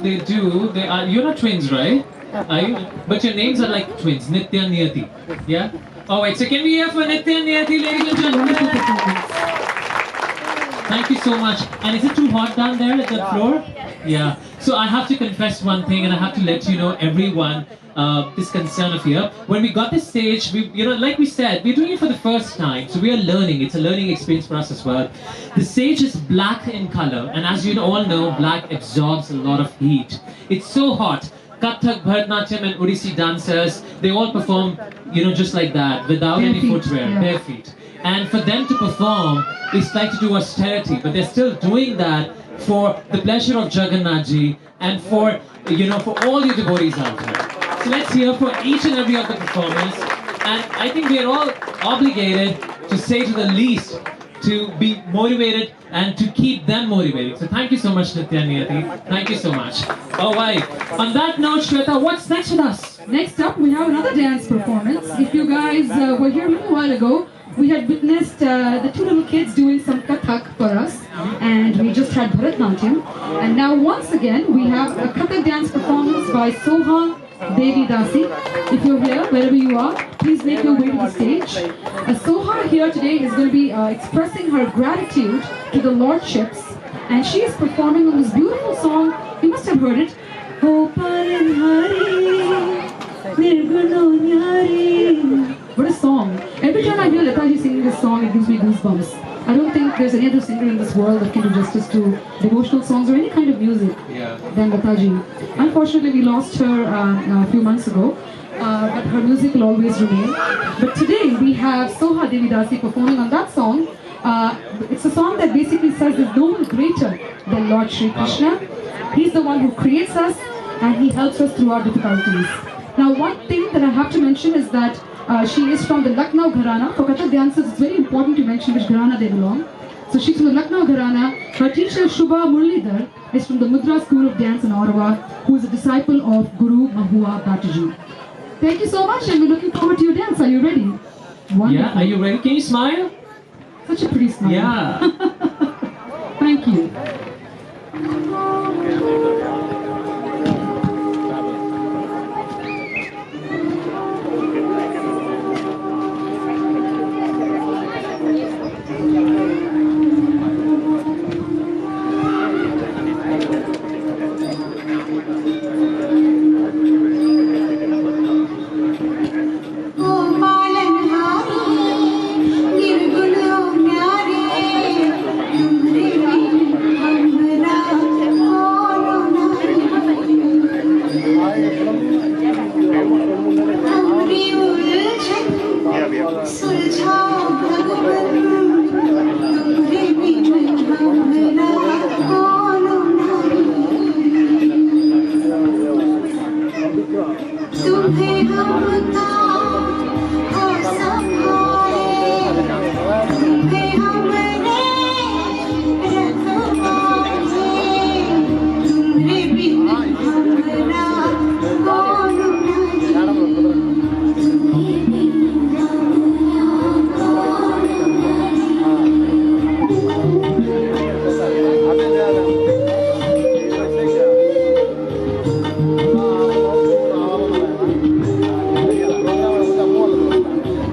They do. They are. You're not twins, right? Are you? But your names are like twins, Nitya, Niyati. Yeah. All right. So can we hear for Nitya, Niyati, ladies and gentlemen? Thank you so much. And is it too hot down there at the floor? Yeah. So I have to confess one thing, and I have to let you know, everyone, this concern of here. When we got the stage, like we said, we're doing it for the first time, so we are learning. It's a learning experience for us as well. The stage is black in color, and as you all know, black absorbs a lot of heat. It's so hot. Kathak, Bharatnatyam, and Odissi dancers, they all perform, just like that, without any footwear, bare feet. And for them to perform, it's like to do austerity, but they're still doing that for the pleasure of Jagannath Ji and for all your devotees out there. So let's hear for each and every of the performers. And I think we are all obligated to say to the least, to be motivated and to keep them motivated. So thank you so much, Nitya, Niyati. Thank you so much. All right. On that note, Shweta, what's next with us? Next up, we have another dance performance. If you guys were here a little while ago, we had witnessed the two little kids doing some Kathak for us, and we just had Bharatnatyam. And now once again, we have a Kathak dance performance by Soha, Devi, Dasi. If you're here, wherever you are, please make your way to the stage. Soha here today is going to be expressing her gratitude to the lordships, and she is performing on this beautiful song. You must have heard it. What a song. Every time I hear Lataji singing this song, it gives me goosebumps. I don't think there's any other singer in this world that can do justice to devotional songs or any kind of music than Lataji. Unfortunately, we lost her a few months ago, but her music will always remain. But today, we have Soha Devi Dasi performing on that song. It's a song that basically says there's no one greater than Lord Shri Krishna. He's the one who creates us, and he helps us through our difficulties. Now, one thing that I have to mention is that she is from the Lucknow Gharana. For Kathak dancers, it's very important to mention which Gharana they belong. So she's from the Lucknow Gharana. Her teacher, Shubha Murlidhar, is from the Mudra School of Dance in Ottawa, who is a disciple of Guru Mahua Bhattaji. Thank you so much, and we're looking forward to your dance. Are you ready? Wonderful. Yeah, are you ready? Can you smile? Such a pretty smile. Yeah. Thank you. Oh, सुलझाओ भगवन तुम्हारे बिन हमरा कौन नहीं तुम्हें हम तो संभाले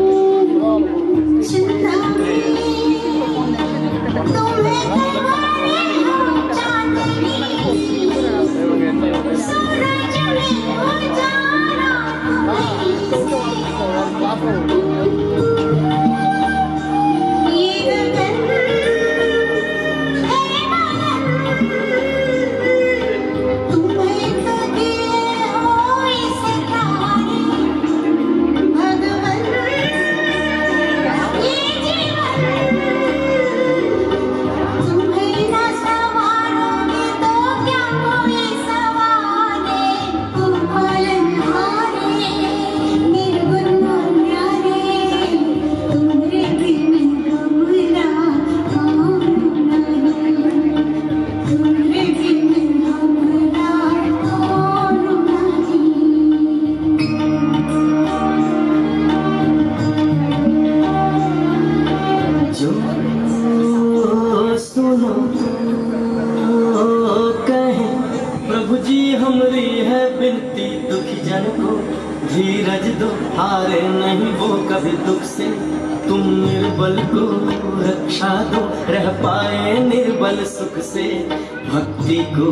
तुम्हें हमने रखवाए तुम्हारे बिन हमरा कौन धीरज दो हारे नहीं वो कभी दुख से तुम निर्बल को रक्षा दो रह पाए निर्बल सुख से भक्ति को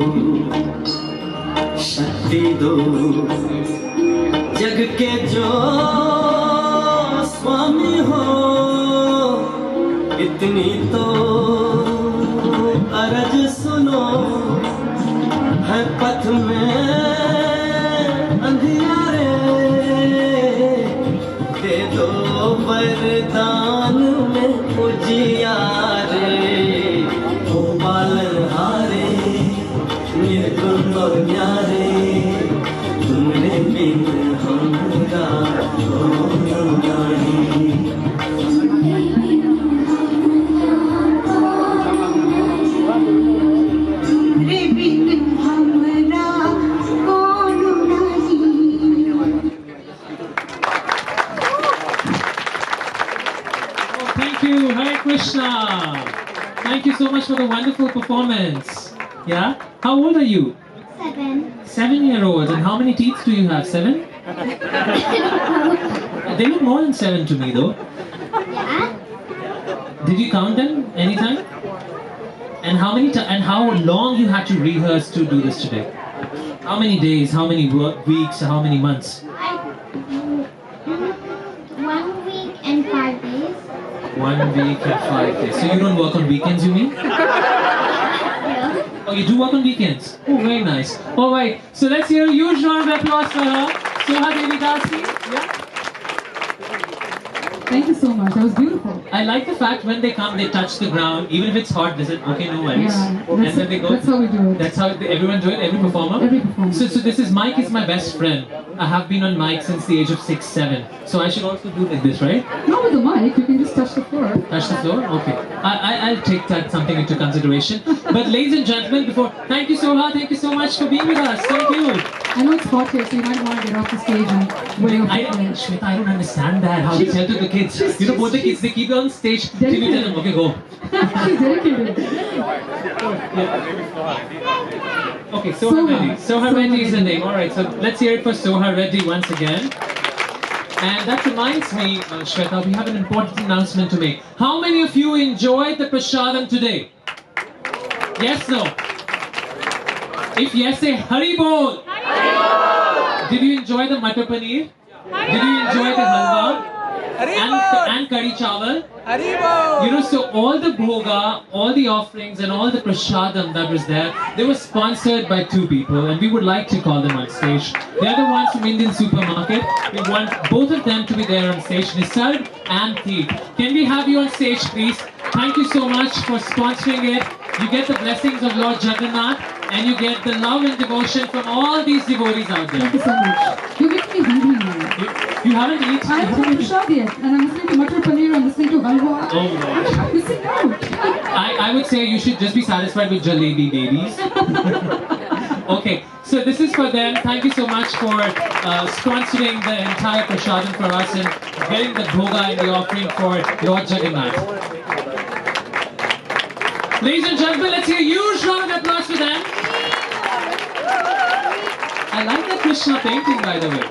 शक्ति दो जग के जो स्वामी हो इतनी तो अरज सुनो है पथ में अंधियारे दे दो वरदान में उजियारे हो पालनहारे निर्गुण और न्यारे तुमने बिन हमरा कौन जाने Krishna. Thank you so much for the wonderful performance. Yeah? How old are you? 7. 7-year-old. And how many teeth do you have? 7? They look more than 7 to me though. Yeah. Did you count them anytime? And how many and how long you had to rehearse to do this today? How many days? How many weeks? How many months? 1 week and 5 days. 1 week and 5 days. So you don't work on weekends, you mean? No. Oh, you do work on weekends? Oh, very nice. All right. So let's hear a huge round of applause for her. Soha Devi Dasi. Yeah. Thank you so much. That was beautiful. I like the fact when they come, they touch the ground. Even if it's hot, they say, okay, no worries. Yeah, And then they go. that's how we do it. That's how everyone do it. Every performer. Every performer. So this is Mike is my best friend. I have been on mic since the age of 6, 7. So I should also do like this, right? Not with the mic. You can just touch the floor. Touch the floor? Okay. I'll take that something into consideration. But ladies and gentlemen, thank you Soha, thank you so much for being with us. Thank you. I know it's hot here, so you might want to get off the stage and wear your footwear. Shweta, I don't understand that. How they tell to the kids. You know, both the kids, they keep you on stage till you tell them, okay, go. She's dedicated. Okay, Soha Reddy. Soha Reddy is the name. Alright, so let's hear it for Soha Reddy once again. And that reminds me, Shweta, we have an important announcement to make. How many of you enjoyed the prasadam today? Yes, no? If yes, say Hari Bol. Did you enjoy the Matar Paneer? Did you enjoy the halwa? And kadi chawal. You know, so all the bhoga, all the offerings and all the prasadam that was there, they were sponsored by two people and we would like to call them on stage. They're the ones from Indian Supermarket. We want both of them to be there on stage, Nisarg and Deep. Can we have you on stage, please? Thank you so much for sponsoring it. You get the blessings of Lord Jagannath and you get the love and devotion from all these devotees out there. Thank you so much. You're making me hungry now. You haven't eaten? I haven't had prasad yet, and I'm listening to Matar Paneer, I'm listening to Halwa. Oh Lord. I'm missing out. I would say you should just be satisfied with jalebi babies. Okay, so this is for them. Thank you so much for sponsoring the entire prasadam for us and getting the bhoga and the offering for Lord Jagannath. Ladies and gentlemen, let's hear a huge round of applause for them. I like that Krshna painting, by the way.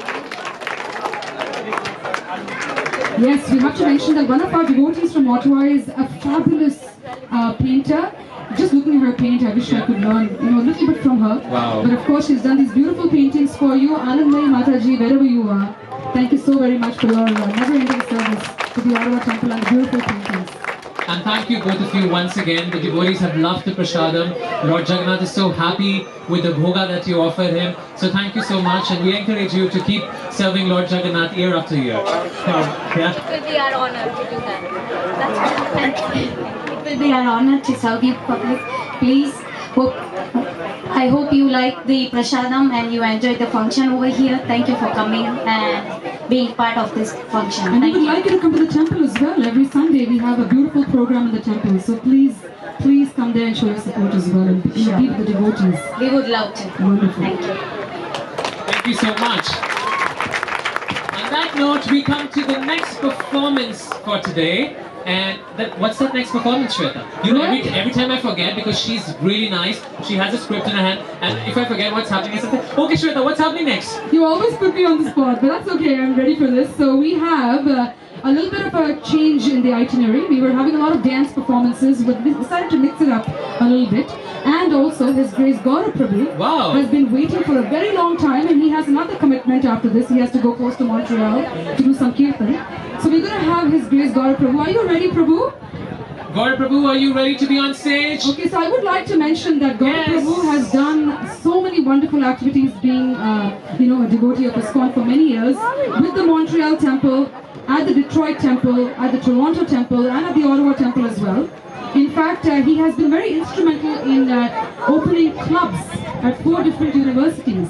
Yes, we have to mention that one of our devotees from Ottawa is a fabulous painter. Just looking at her paint, I wish I could learn, a little bit from her. Wow. But of course, she's done these beautiful paintings for you. Anandmay Mataji, wherever you are. Thank you so very much for your never-ending service to the Ottawa Temple and the beautiful paintings. And thank you both of you once again. The devotees have loved the prasadam. Lord Jagannath is so happy with the bhoga that you offered him. So thank you so much, and we encourage you to keep serving Lord Jagannath year after year. Yeah. It will be our honor to do that. That's It will be our honor to serve you public. Please, I hope you like the prasadam and you enjoyed the function over here. Thank you for coming and being part of this function. And we Thank would you. like you to come to the temple as well. Every Sunday we have a beautiful program in the temple. So please come there and show your support as well and be with the devotees. We would love to. Wonderful. Thank you. Thank you so much. On that note, we come to the next performance for today. And what's that next performance, Shweta? You know, every time I forget, because she's really nice, she has a script in her hand, and if I forget what's happening, I say, okay Shweta, what's happening next? You always put me on the spot, but that's okay, I'm ready for this. So we have a little bit of a change in the itinerary. We were having a lot of dance performances, but we decided to mix it up a little bit. And also, His Grace Gaura Prabhu has been waiting for a very long time, and he has another commitment after this. He has to go close to Montreal to do some Kirtan. So we're going to have His Grace Gaura Prabhu. Are you ready, Prabhu? Gaura Prabhu, are you ready to be on stage? Okay, so I would like to mention that Gaura Prabhu has done so many wonderful activities, being a devotee of ISKCON for many years, with the Montreal Temple, at the Detroit Temple, at the Toronto Temple, and at the Ottawa Temple as well. In fact, he has been very instrumental in opening clubs at 4 different universities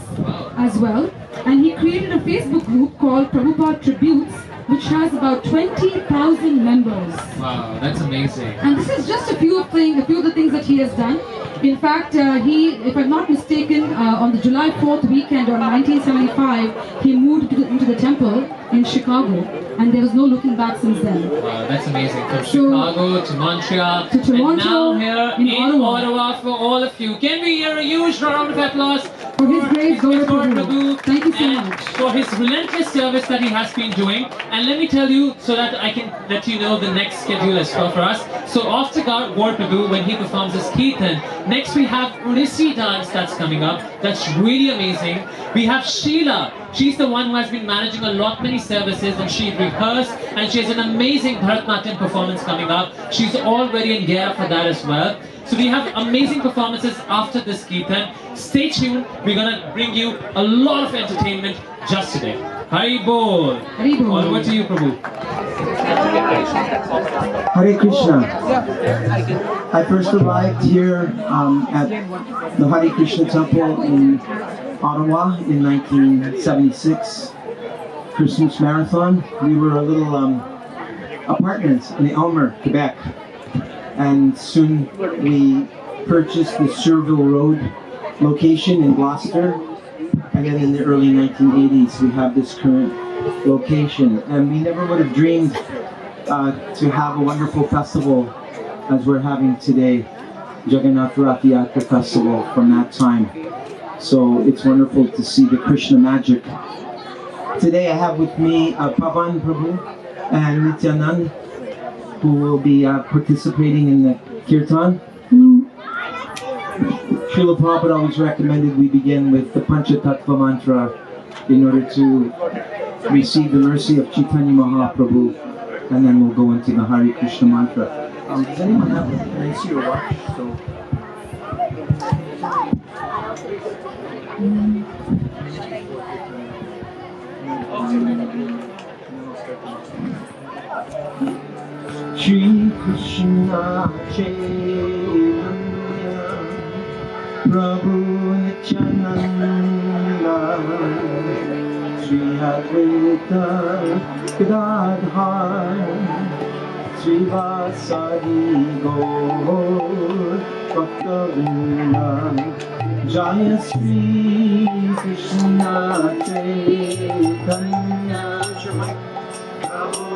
as well. And he created a Facebook group called Prabhupada Tributes, which has about 20,000 members. Wow, that's amazing. And this is just a few of the things that he has done. In fact, he, if I'm not mistaken, on the July 4th weekend of 1975, he moved into the temple in Chicago, and there was no looking back since then. Wow, that's amazing. From Chicago to Montreal, to Toronto, and now here in Ottawa for all of you. Can we hear a huge round of applause for His Grace Gaura Prabhu? Thank you so much. For his relentless service that he has been doing. And let me tell you, so that I can let you know the next schedule as well for us. So after Gaura Prabhu, when he performs his Kirtan, next we have Odissi dance that's coming up. That's really amazing. We have Sheela. She's the one who has been managing many services, and she rehearsed, and she has an amazing Bharatnatyam performance coming up. She's already in gear for that as well. So we have amazing performances after this Kirtan. Stay tuned. We're gonna bring you a lot of entertainment just today. Hari Bol. Hari Bol. All over to you, Prabhu. Hare Krishna. I first arrived here at the Hare Krishna Temple in Ottawa in 1976, Christmas Marathon. We were a little apartments in Elmer, Quebec, and soon we purchased the Surville Road location in Gloucester, and then in the early 1980s we have this current location, and we never would have dreamed to have a wonderful festival as we're having today, Jagannath Ratha Yatra Festival from that time. So it's wonderful to see the Krishna magic. Today I have with me Pavan Prabhu and Nitya, who will be participating in the Kirtan. Srila Prabhupada always recommended we begin with the Panchatattva mantra in order to receive the mercy of Chaitanya Mahaprabhu. and then we'll go into the Hare Krishna mantra. Does anyone have a nice your watch? So. Shri Krishna Chaitanya Prabhu Nityananda Shri Advaita Gadadhar Srivasadi Gaur Bhaktavinda Jaya Shri Krishna Chaitanya Prabhu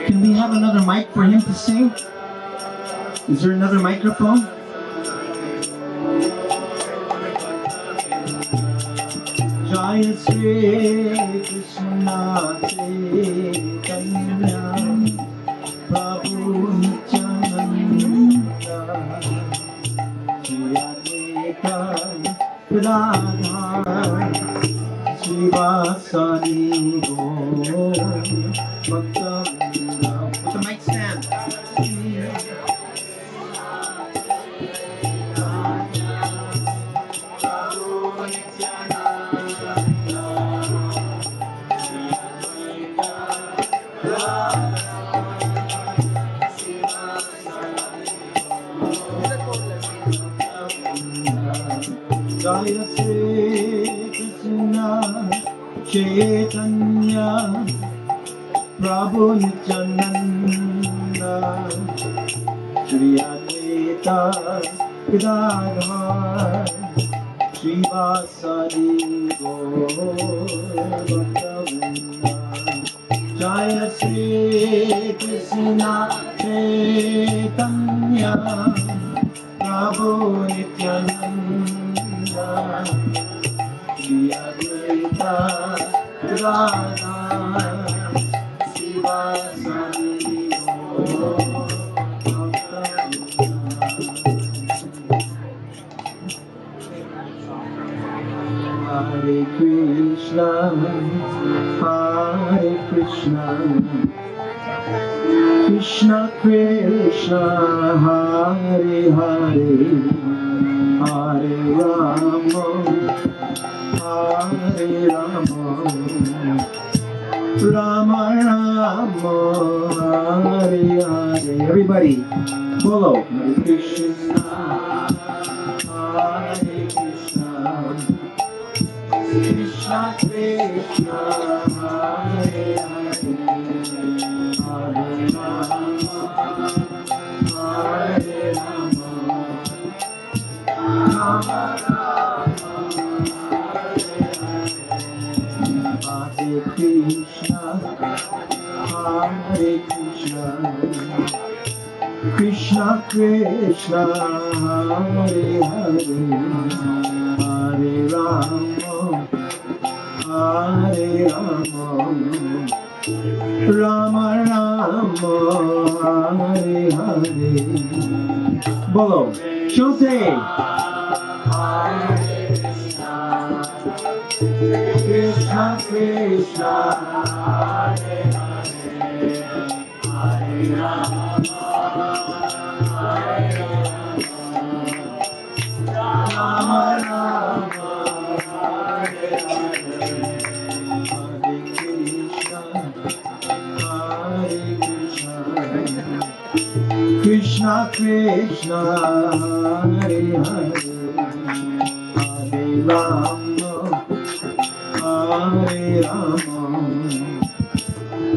Can we have another mic for him to sing? Is there another microphone? Jaya Shri Krishna Chaitanya Prabhu Nityananda Shri Advaita Gadadhar Srivasadi Gaur Bhaktavinda. With the mic stand. Jaya Shri Krishna Chaitanya Prabhu Nityananda Shri Advaita Gadadhar Srivasadi Gaur Bhaktavinda. Jaya Shri Krishna Chaitanya Prabhu Nityananda Shri Advaita Gadadhar Srivasadi Gaur Bhaktavinda. Hare Krishna Krishna Krishna Hare Hare Hare Rama Hare Rama Rama Rama Hare Hare. Everybody follow. Hare Krishna Hare Krishna Krishna Krishna Hare Hare Hare Rama Hare Rama Rama Rama Hare Krishna Hare Krishna Krishna Krishna Hare Hare Hare Rama Hare Rama Rama Rama Hare Hare. Bolo Shote Krishna Krishna Hare Hare Hare Rama Hare Rama Rama Hare Hare Hare Krishna Krishna Krishna Hare Hare Hare Rama Hare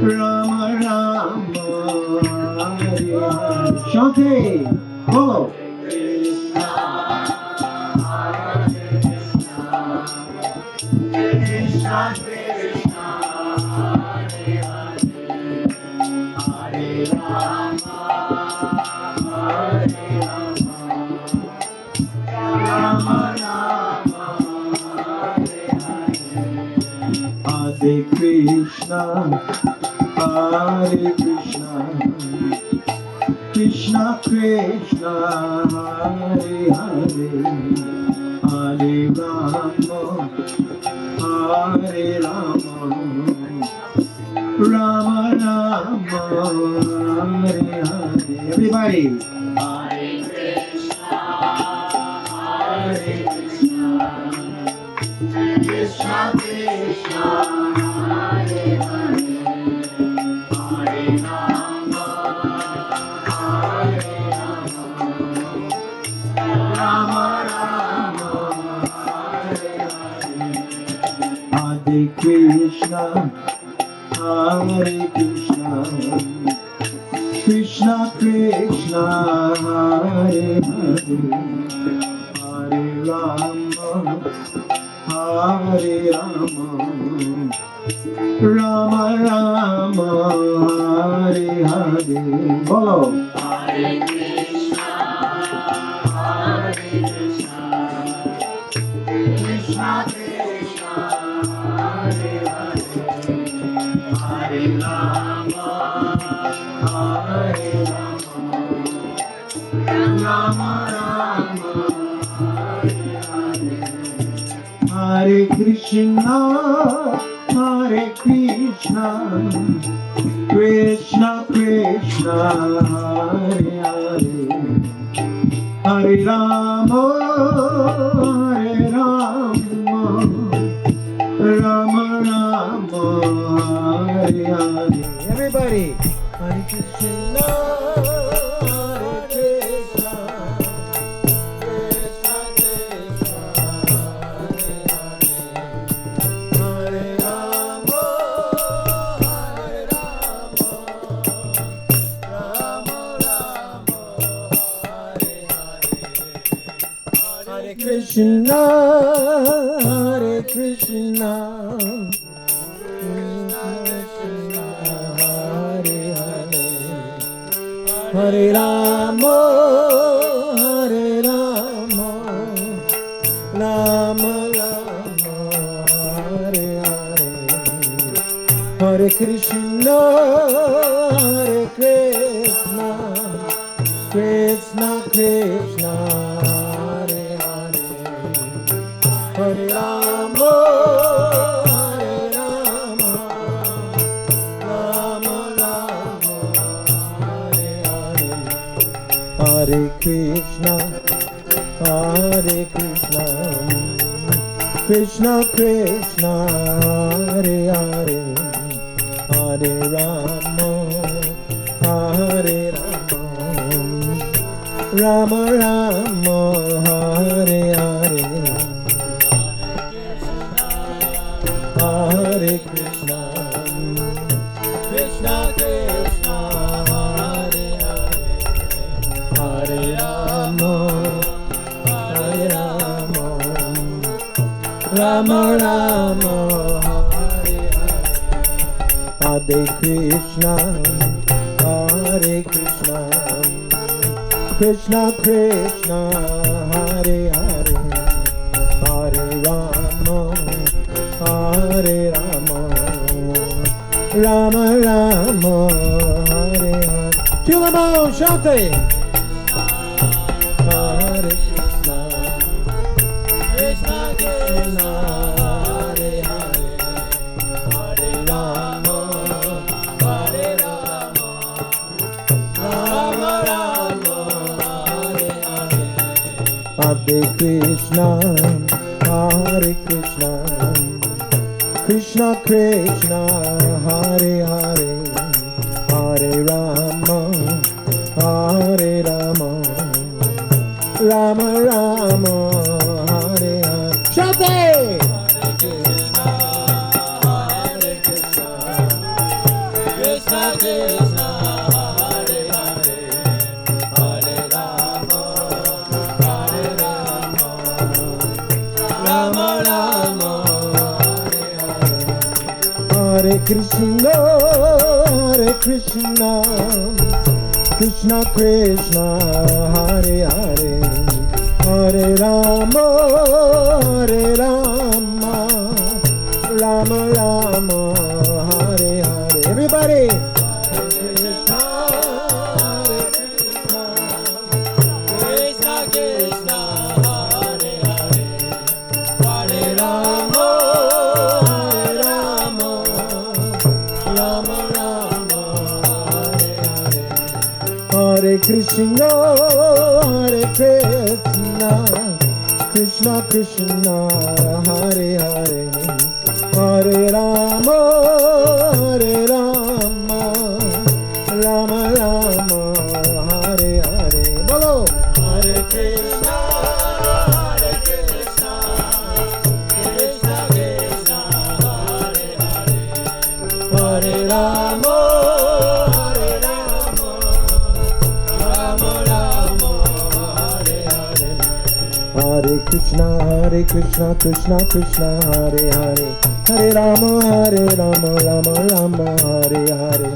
Rama Rama Rama Hare Hare. Shante, follow. Krishna Krishna Hare Hare Hare Rama Hare Rama Rama Rama Hare Hare Hare Krishna Hare Krishna Krishna Krishna Hare Hare Hare Rama Hare Rama, Rama Rama, Hare Hare. Everybody. Hare Krishna, Hare Krishna, Krishna Krishna, Hare Hare, Hare Rama, Hare Rama, Rama Rama, Hare Hare. Hare Krishna, Hare Krishna, Krishna Krishna, Hare Hare, Hare Rama, Hare Rama, Rama Rama, Hare Hare. Follow. Hare Krishna, Hare Krishna, Krishna Krishna, Hare Hare, Hare Rama, Hare Rama, Rama Rama, Hare Krishna, Hare Krishna, Krishna Krishna, Hare Hare, Hare Rama, Hare Rama, Rama Rama, Hare Hare. Everybody. Hare Krishna, Hare Krishna, Krishna Krishna, Hare Hare, Hare Rama, Hare Rama, Rama Rama, Hare Hare, Hare Krishna, Hare Krishna, Hare Rama, Hare Rama, Rama Rama, Hare Hare, Hare Krishna, Hare Krishna, Krishna Krishna, Hare Hare, Hare Rama, Hare Rama, Rama Rama, Hare Hare, Hare Krishna, Hare Krishna, Krishna Krishna, Hare Hare, Hare Rama, Hare Rama, Rama Rama, Hare Hare, Hare Krishna, Krishna Krishna, Hare Hare, Hare Rama, Hare Rama, Rama Rama, Hare Hare, Hare Krishna, Hare Krishna, Krishna Krishna, Hare Hare, Hare Rama, Hare Rama, Rama Rama, Hare Hare. Chulamo Shante. Hare Krishna, Krishna Krishna, Hare Hare, Hare Rama, Hare Rama, Rama Rama, Hare Hare, Hare Krishna, Hare Krishna, Krishna Krishna, Hare Hare, Hare Rama, Hare Rama, Rama Rama, Hare Hare. Shante! Hare Krishna, Hare Krishna, Krishna Krishna, Hare Hare, Hare Rama, Hare Rama, Rama Rama, Hare Hare, Hare Krishna, Hare Krishna, Krishna Krishna, Hare Hare, Hare Rama, Hare Rama, Rama Rama, Hare Hare. Everybody. Hare Krishna, Hare Krishna, Krishna Krishna, Hare Hare, Hare Rama, Hare Krishna, Hare Krishna, Krishna Krishna, Hare Hare, Hare Rama, Hare Rama, Rama Rama, Hare Hare. Bolo. Hare Krishna, Hare Krishna, Krishna Krishna, Hare Hare, Hare Rama, Hare Rama, Rama Rama, Hare Hare.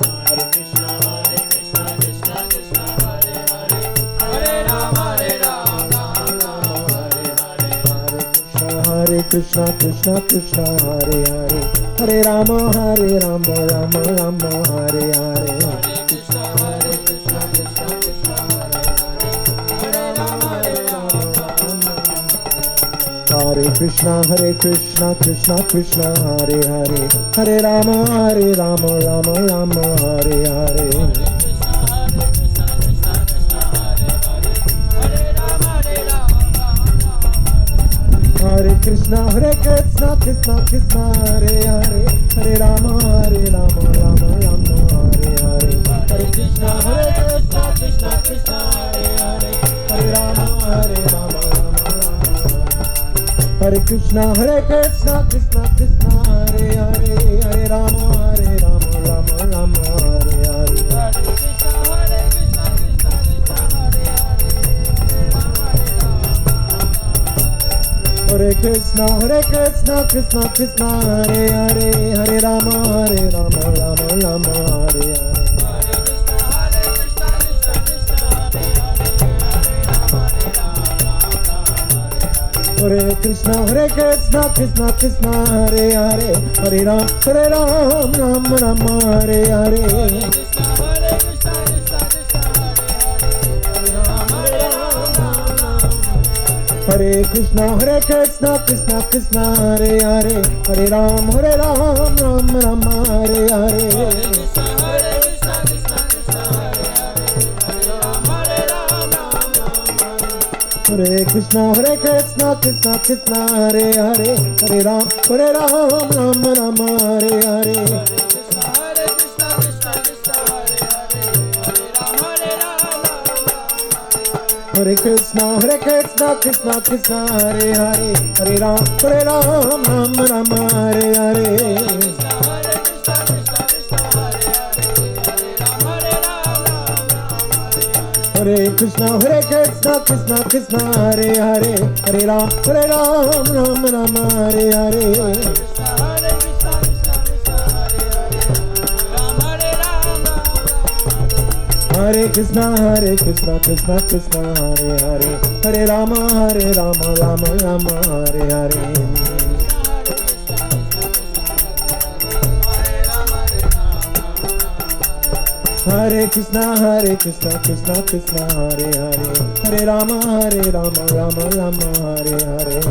Hare Krishna, Krishna Krishna, Hare Hare, Hare Rama, Rama Rama, Hare Hare. Hare Krishna, Krishna Krishna, Hare Hare, Hare Rama, Rama Rama, Hare Hare. Hare Krishna, Krishna Krishna, Hare Hare, Hare Rama, Rama Rama, Hare Hare. Hare Krishna, Krishna Krishna, Hare Hare, Hare Rama, Rama Rama. Hare Krishna, Krishna Krishna, Hare Hare, Hare Rama, Rama Rama, Hare Hare. Hare Krishna, Krishna Krishna, Hare Hare, Hare Rama, Rama Rama, Hare Hare. Hare Krishna, Krishna Krishna, Hare Hare, Hare Rama, Rama Rama. Hare Krishna, Krishna Krishna, Hare Hare, Hare Rama, Rama Rama, Hare Hare. Hare Krishna, Krishna Krishna, Hare Hare, Hare Rama, Rama Rama, Hare Hare. Hare Krishna, Krishna Krishna, Hare Hare, Hare Ram, Rama Rama, Hare Hare. Hare Krishna, Krishna Krishna, Hare Hare, Hare Ram, Rama Rama, Hare Hare. Hare Krishna, Krishna Krishna, Hare Hare, Hare Ram, Rama Rama, Hare Hare. Hare Krishna, Krishna Krishna, Hare Hare, Hare Ram, Rama Rama, Hare Hare. Hare Krishna, Krishna, Hare Hare, Hare Ram, Rama Rama, Hare Hare. Hare Krishna, Krishna Krishna, Hare Hare, Hare Rama, Rama Rama, Hare Hare. Hare Krishna, Krishna Krishna, Hare Hare, Hare Rama, Rama Rama, Hare Hare.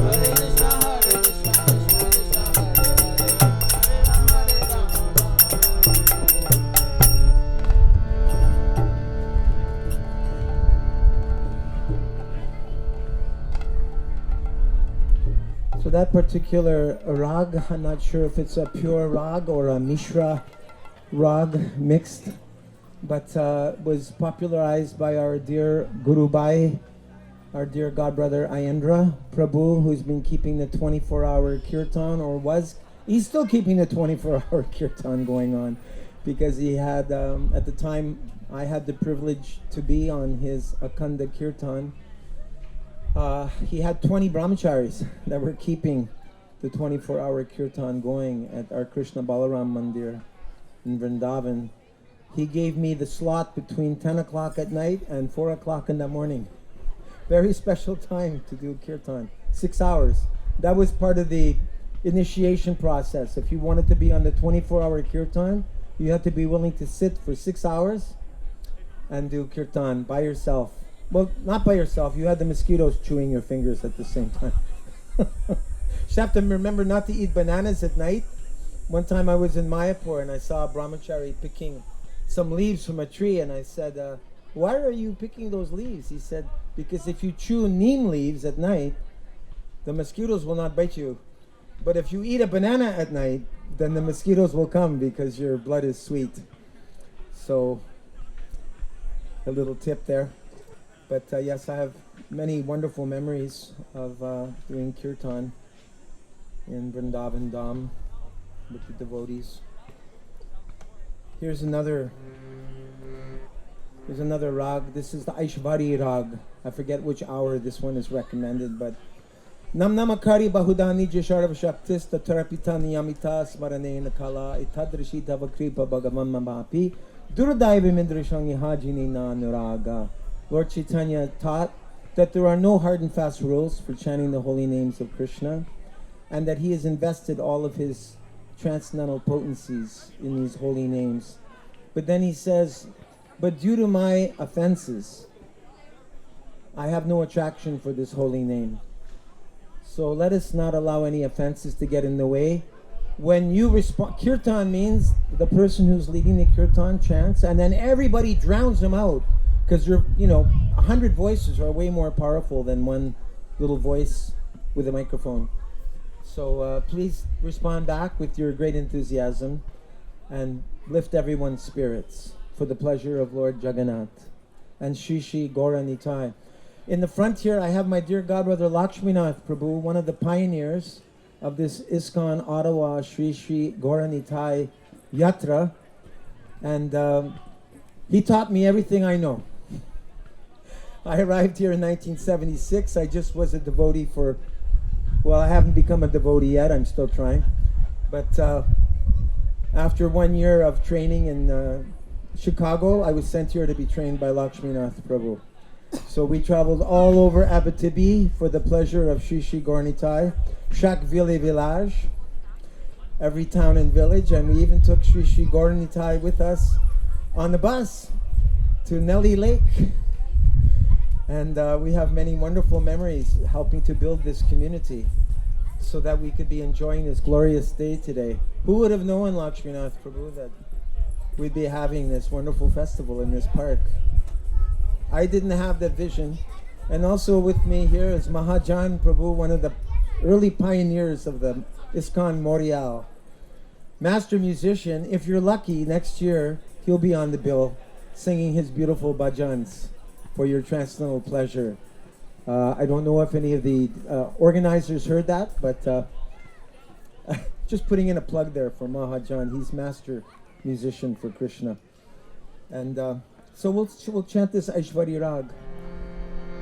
So that particular rag, I'm not sure if it's a pure rag or a Mishra rag mixed, but was popularized by our dear Guru Bhai, our dear godbrother Ayendra Prabhu, who's been keeping the 24-hour kirtan, he's still keeping the 24-hour kirtan going on, because he had, at the time, I had the privilege to be on his Akhanda kirtan. He had 20 brahmacharis that were keeping the 24-hour kirtan going at our Krishna Balaram Mandir in Vrindavan. He gave me the slot between 10 o'clock at night and 4 o'clock in the morning. Very special time to do kirtan, 6 hours. That was part of the initiation process. If you wanted to be on the 24-hour kirtan, you had to be willing to sit for 6 hours and do kirtan by yourself. Well, not by yourself. You had the mosquitoes chewing your fingers at the same time. You have to remember not to eat bananas at night. One time I was in Mayapur and I saw a brahmachari picking some leaves from a tree, and I said, why are you picking those leaves? He said, because if you chew neem leaves at night, the mosquitoes will not bite you. But if you eat a banana at night, then the mosquitoes will come because your blood is sweet. So, a little tip there. But yes, I have many wonderful memories of doing Kirtan in Vrindavan Dham with the devotees. Here's another rag. This is the Aishvari rag. I forget which hour this one is recommended, but Nam namakari bahudani jesharav shaktis tatarapita niyamita smarane nakala itadrishi davakripa bhagavan mamapi durudaiva mindrishangi hajini na nuraga. Lord Chaitanya taught that there are no hard and fast rules for chanting the holy names of Krishna, and that he has invested all of his transcendental potencies in these holy names. But then he says, but due to my offenses, I have no attraction for this holy name. So let us not allow any offenses to get in the way. When you respond, Kirtan means the person who's leading the Kirtan chants, and then everybody drowns them out. Because 100 voices are way more powerful than one little voice with a microphone. So please respond back with your great enthusiasm and lift everyone's spirits for the pleasure of Lord Jagannath and Shri Shri Gaura Nitai. In the front here, I have my dear godbrother Lakshminath Prabhu, one of the pioneers of this ISKCON Ottawa Shri Shri Gaura Nitai Yatra, and he taught me everything I know. I arrived here in 1976. I just was a devotee I haven't become a devotee yet. I'm still trying. But after 1 year of training in Chicago, I was sent here to be trained by Lakshminath Prabhu. So we traveled all over Abitibi for the pleasure of Shri Shri Gaura Nitai, chaque ville et village, every town and village, and we even took Shri Shri Gaura Nitai with us on the bus to Nelly Lake. And we have many wonderful memories helping to build this community so that we could be enjoying this glorious day today. Who would have known, Lakshminath Prabhu, that we'd be having this wonderful festival in this park? I didn't have that vision. And also with me here is Mahajan Prabhu, one of the early pioneers of the ISKCON Montreal. Master musician. If you're lucky, next year he'll be on the bill singing his beautiful bhajans for your transcendental pleasure. I don't know if any of the organizers heard that, but just putting in a plug there for Mahajan. He's master musician for Krishna. And so we'll chant this Aishvari Rag.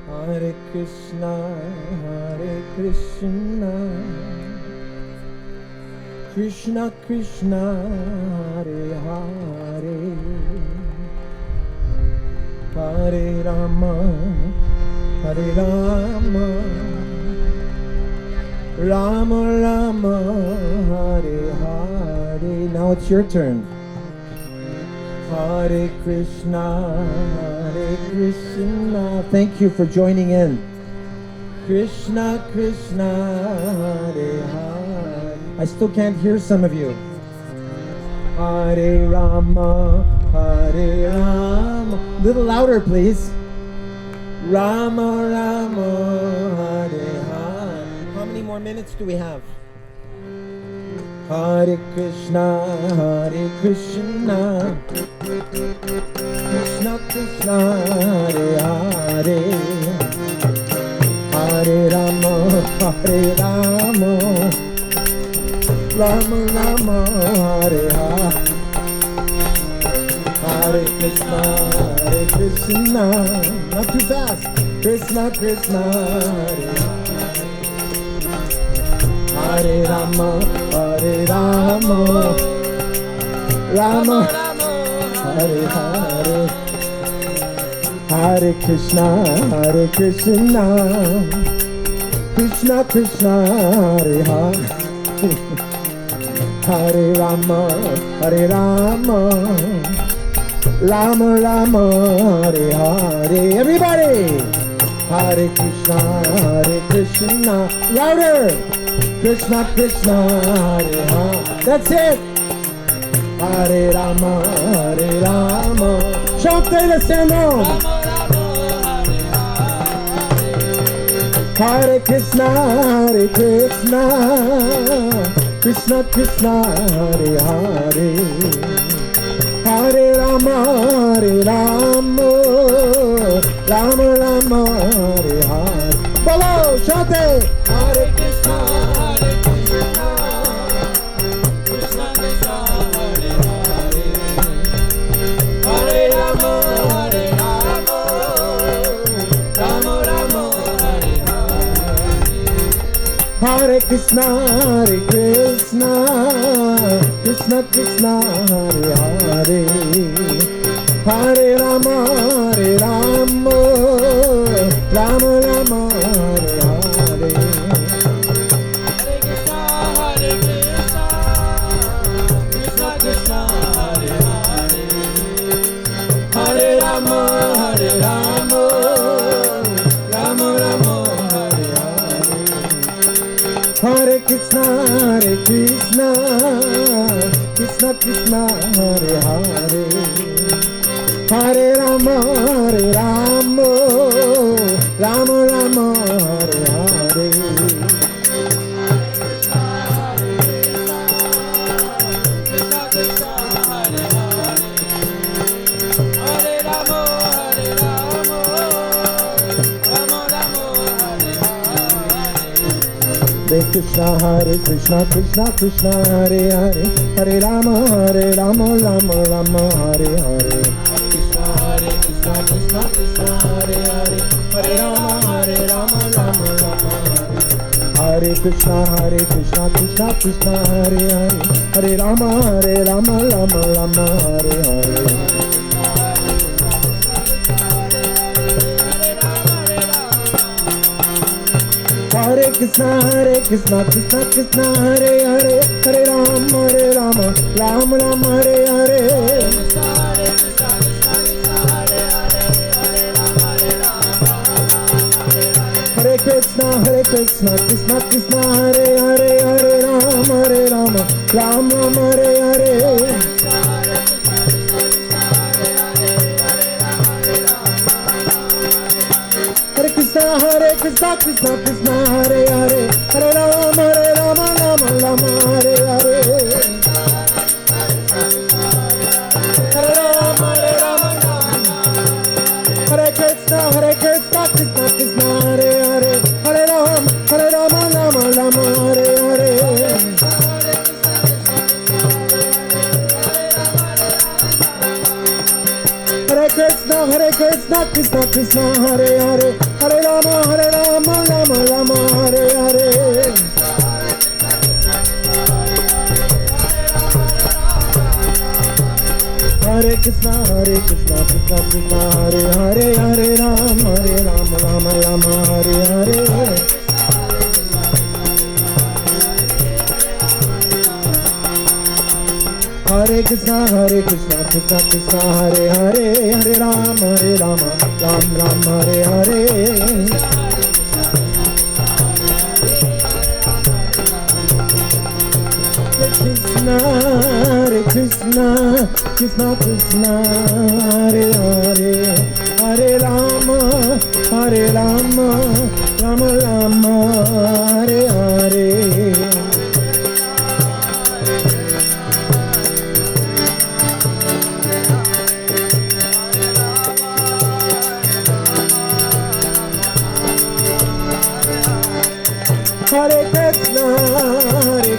Hare Krishna, Krishna Krishna, Hare Hare, Hare Rama, Hare Rama, Rama Rama, Hare Hare. Now it's your turn. Hare Krishna, Hare Krishna. Thank you for joining in. Krishna Krishna, Hare Hare. I still can't hear some of you. Hare Rama, Hare Rama. Little louder, please. Rama Rama, Hare Hare. How many more minutes do we have? Hare Krishna, Hare Krishna, Krishna Krishna, Hare Hare, Hare Rama, Hare Rama, Rama Rama, Hare Hare, Hare Krishna, Hare Krishna. Not too fast. Krishna Krishna, Hare Hare. Hare Rama, Hare Rama, Rama, Hare Hare, Hare Krishna, Hare Krishna, Krishna Krishna, Hare Hare, Hare Rama, Hare Rama, Rama Rama, Hare Hare. Everybody! Hare Krishna, Hare Krishna. Louder! Krishna Krishna, Hare Hare. That's it. Hare Rama, Hare Rama. Chantez le Saint-Nom. Hare Krishna, Hare Krishna, Krishna Krishna, Hare Hare, Hare Rama, Hare Rama, Rama Rama, Hare Hare. Bolo, chantez. Hare Krishna, Hare Krishna, Krishna Krishna, Hare Hare, Hare Rama, Hare Rama, Rama Rama, Hare Hare. Hare Krishna, Hare Krishna, Krishna Krishna, Hare Hare, Hare Rama, Hare Rama, Rama Rama, Hare Hare. Hare Krishna, Hare Krishna, Krishna Krishna, Hare Hare, Hare Rama, Hare Rama, Rama Rama, Hare Hare. Hare Krishna, Hare Krishna, Krishna Krishna, Hare Hare, Hare Rama, Hare Rama, Rama Rama, Hare Hare. Hare Krishna, Hare Krishna, Krishna Krishna, Hare Hare, Hare Rama, Rama Rama, Hare Hare. Krishna, Hare Krishna, Krishna Krishna, Hare Hare, Hare Rama, Rama Rama, Hare Krishna, Krishna Krishna, Hare Hare, Hare Rama, Rama Rama, Hare Hare. Hare Krishna, Krishna Krishna, Hare Hare, Hare Rama, Rama Rama, Hare Hare. Hare Krishna, Krishna Krishna, Hare Hare, Hare Rama, Rama Rama, Hare Hare. Hare Krishna, Krishna Krishna, Hare Hare, Hare Rama, Rama Rama, Hare Hare. Hare Rama, Rama Rama. Hare Krishna, Krishna Krishna, Hare Hare, Hare Rama, Rama Rama, Hare Hare. Hare Krishna, Krishna Krishna, Hare Hare, Hare Rama, Rama Rama, Hare Hare. Hare Krishna, Krishna Krishna, Hare Hare, Hare Rama, Rama Rama, Hare Hare. Hare Krishna, Krishna Krishna, Hare Hare, Hare Rama, Rama Rama, Hare Hare. Hare Krishna, Krishna Krishna, Hare Hare, Hare Rama, Rama Rama, Hare Hare. Hare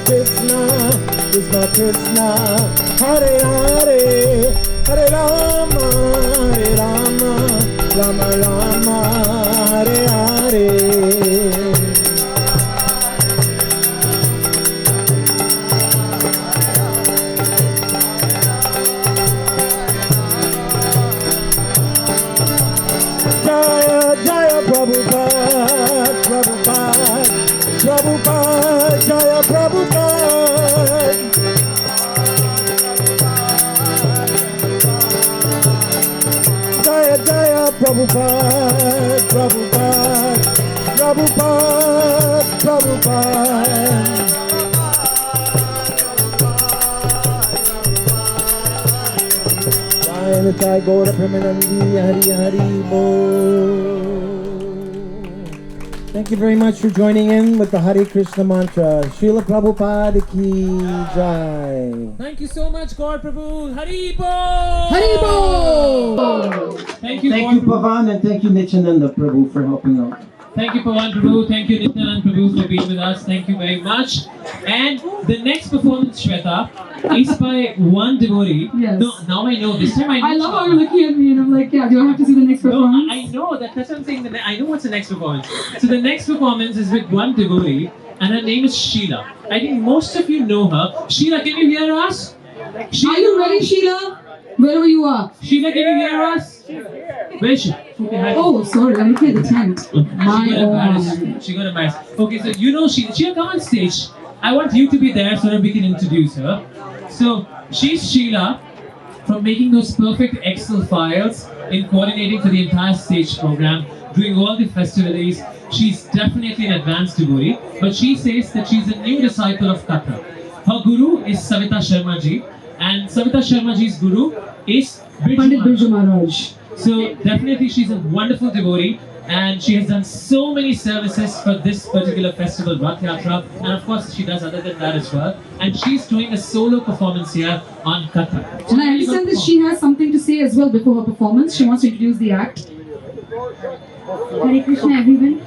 Krishna, Krishna Krishna, Hare Hare, Hare Rama, Rama Rama, Hare Hare. Jaya Jaya Prabhupada, Prabhupada, Prabhupada, Jaya Prabhupada. Jaya Jaya Prabhupada, Prabhupada, Prabhupada, Prabhupada. Pranachai Gaura Pramanandi Hari Hari Bo. Thank you very much for joining in with the Hare Krishna mantra. Srila Prabhupada ki jai. Thank you so much, Gaur Prabhu. Hari Bo! Hari Bo! Thank you, Thank you, Gaur Prabhu. Pavan, and thank you, Nityananda Prabhu, for helping out. Thank you, Pawan Prabhu. Thank you, Nitya Prabhu, for being with us. Thank you very much. And the next performance, Shweta, is by one devotee. Yes. No, now I know. This time I know. I love how you're looking at me and I'm like, yeah, do I have to see the next performance? No, I know. That's what I'm saying. I know what's the next performance. So the next performance is with one devotee, and her name is Sheela. I think most of you know her. Sheela, can you hear us? Sheela? Are you ready, Sheela? Wherever you are. Sheela, can you hear us? Where is she? Okay, oh, sorry, I'm looking at the tent. She got embarrassed. Okay, so you know Sheila, come on stage. I want you to be there so that we can introduce her. So she's Sheela from making those perfect Excel files in coordinating for the entire stage program, doing all the festivities. She's definitely an advanced devotee, but she says that she's a new disciple of Kathak. Her guru is Savita Sharma ji, and Savita Sharma ji's guru is Pandit Birju Maharaj. So definitely she's a wonderful devotee, and she has done so many services for this particular festival, Ratha Yatra, and of course she does other than that as well. And she's doing a solo performance here on Kathak. And I understand that she has something to say as well before her performance. She wants to introduce the act. Hare Krishna everyone.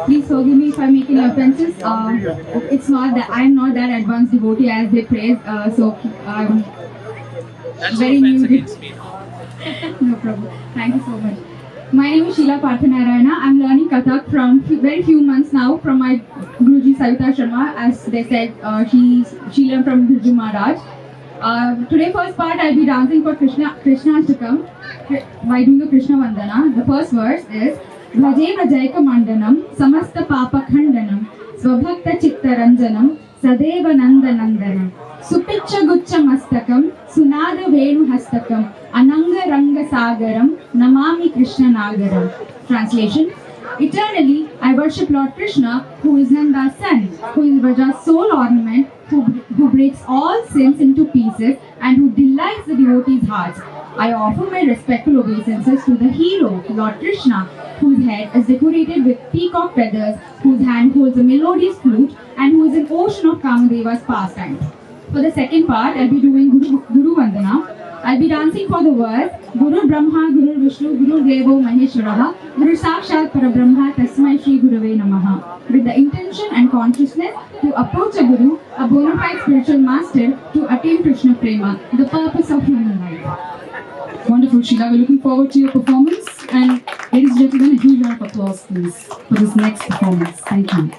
Please forgive me if I make any offenses. It's not that I'm not that advanced devotee as they praise. So I'm That's very no offense new. against me. No problem. Thank you so much. My name is Sheela Parthanarayana. I'm learning Kathak from very few months now from my Guruji Savita Sharma. As they said, she learned from Birju Maharaj. Today first part I'll be dancing for Krishnaashtakam by doing the Krishna Vandana. The first verse is Bhaje Bhajaika Mandanam Samasta Papa Khandanam Swabhakta Chitta Ranjanam Sadeva Nanda Nandanam Supicha Gucha Mastakam Sunada Venu Hastakam Ananga Ranga Sagaram Namami Krishna Nagaram. Translation: Eternally, I worship Lord Krishna, who is Nanda's son, who is Vraja's sole ornament, who breaks all sins into pieces, and who delights the devotees' hearts. I offer my respectful obeisances to the hero, Lord Krishna, whose head is decorated with peacock feathers, whose hand holds a melodious flute, and who is an ocean of Kamadeva's pastime. For the second part, I'll be doing Guru Vandana. I'll be dancing for the verse Guru Brahma, Guru Vishnu, Guru Devo Maheshwaraha, Guru Sakshat Parabrahma, Tasmai Shri Gurave Namaha. With the intention and consciousness to approach a Guru, a bona fide spiritual master, to attain Krishna Prema, the purpose of human life. Wonderful, Sheela. We're looking forward to your performance. And ladies and gentlemen, a huge round of applause, please, for this next performance. Thank you.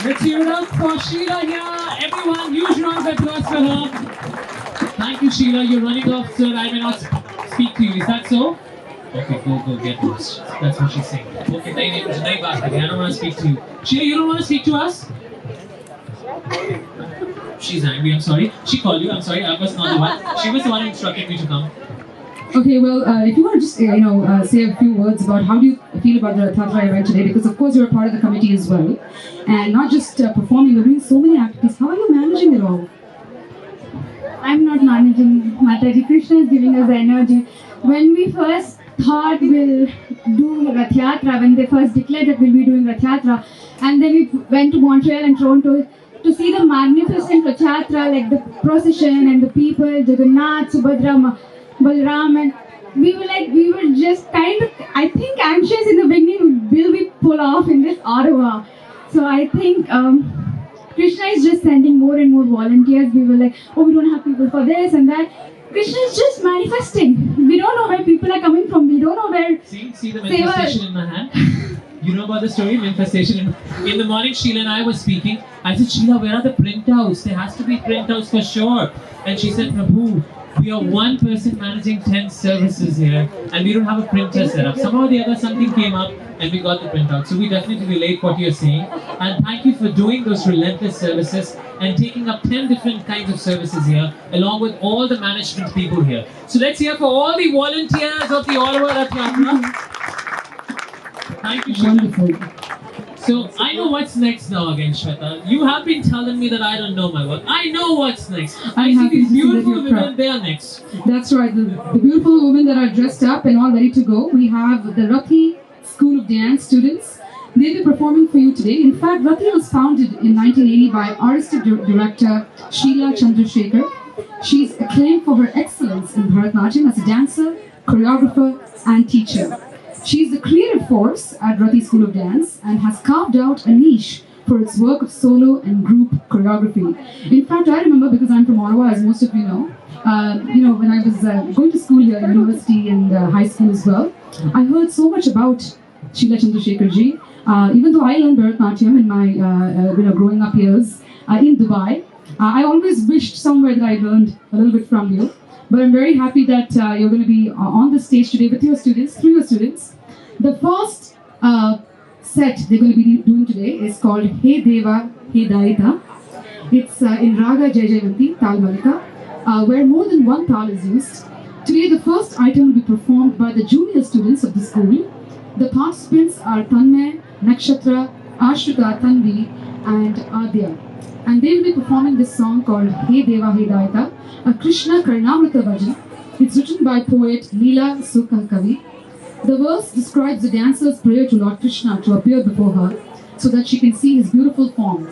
Let's hear it up for Sheela here. Everyone, huge round of applause for her. Thank you, Sheela. You're running off, sir. I may not speak to you. Is that so? Okay, go get lost. That's what she's saying. Okay, nahi baat kare. I don't want to speak to you. Sheela, you don't want to speak to us? She's angry. I'm sorry. She called you. I'm sorry. I was not the one. She was the one who instructed me to come. Okay, well, if you want to just, say a few words about how do you feel about the Ratha Yatra event today, because of course you're a part of the committee as well, and not just performing, you're doing so many activities. How are you managing it all? I'm not managing Mataji. Krishna is giving us the energy. When we first thought we'll do Rath Yatra, when they first declared that we'll be doing Rath Yatra, and then we went to Montreal and Toronto to see the magnificent Rath Yatra, like the procession and the people, Jagannath, Subhadra, Balram, and we were just kind of, I think, anxious in the beginning, will we pull off in this Ottawa? So I think Krishna is just sending more and more volunteers. We were like, oh, we don't have people for this and that. Krishna is just manifesting. We don't know where people are coming from. We don't know where. See the manifestation in my hand? You know about the story, manifestation. In the morning, Sheela and I were speaking. I said, Sheela, where are the printouts? There has to be printouts for sure. And she said, Prabhu, we are one person managing 10 services here, and we don't have a printer set up. Somehow or the other, something came up, and we got the printout. So we definitely relate what you're saying. And thank you for doing those relentless services and taking up 10 different kinds of services here, along with all the management people here. So let's hear for all the volunteers of the Ottawa Rath Yatra. Thank you, Sheela. Wonderful. So I know what's next now again, Shweta. You have been telling me that I don't know my work. I know what's next. I see these beautiful women, they are next. That's right, the beautiful women that are dressed up and all ready to go. We have the Rathi School of Dance students. They'll be performing for you today. In fact, Rathi was founded in 1980 by artistic director Sheela Chandrasekhar. She's acclaimed for her excellence in Bharatnatyam as a dancer, choreographer, and teacher. She's the creative force at Rathi School of Dance and has carved out a niche for its work of solo and group choreography. In fact, I remember, because I'm from Ottawa, as most of you know, when I was going to school here, university and high school as well, I heard so much about Sheela Chandrasekhar ji. Even though I learned Bharatnatyam in my growing up years in Dubai, I always wished somewhere that I learned a little bit from you. But I'm very happy that you're going to be on the stage today with your students, through your students. The first set they're going to be doing today is called Hey Deva, Hey Daita. It's in Raga Jai Jayanti, Tal Malika, where more than one tal is used. Today the first item will be performed by the junior students of the school. The participants are Tanmay, Nakshatra, Ashrita, Anvi, and Adya. And they will be performing this song called Hey Deva, Hey Daita, a Krishna Karnamrita bhajan. It's written by poet Leela Sukha Kavi. The verse describes the dancer's prayer to Lord Krishna to appear before her so that she can see his beautiful form.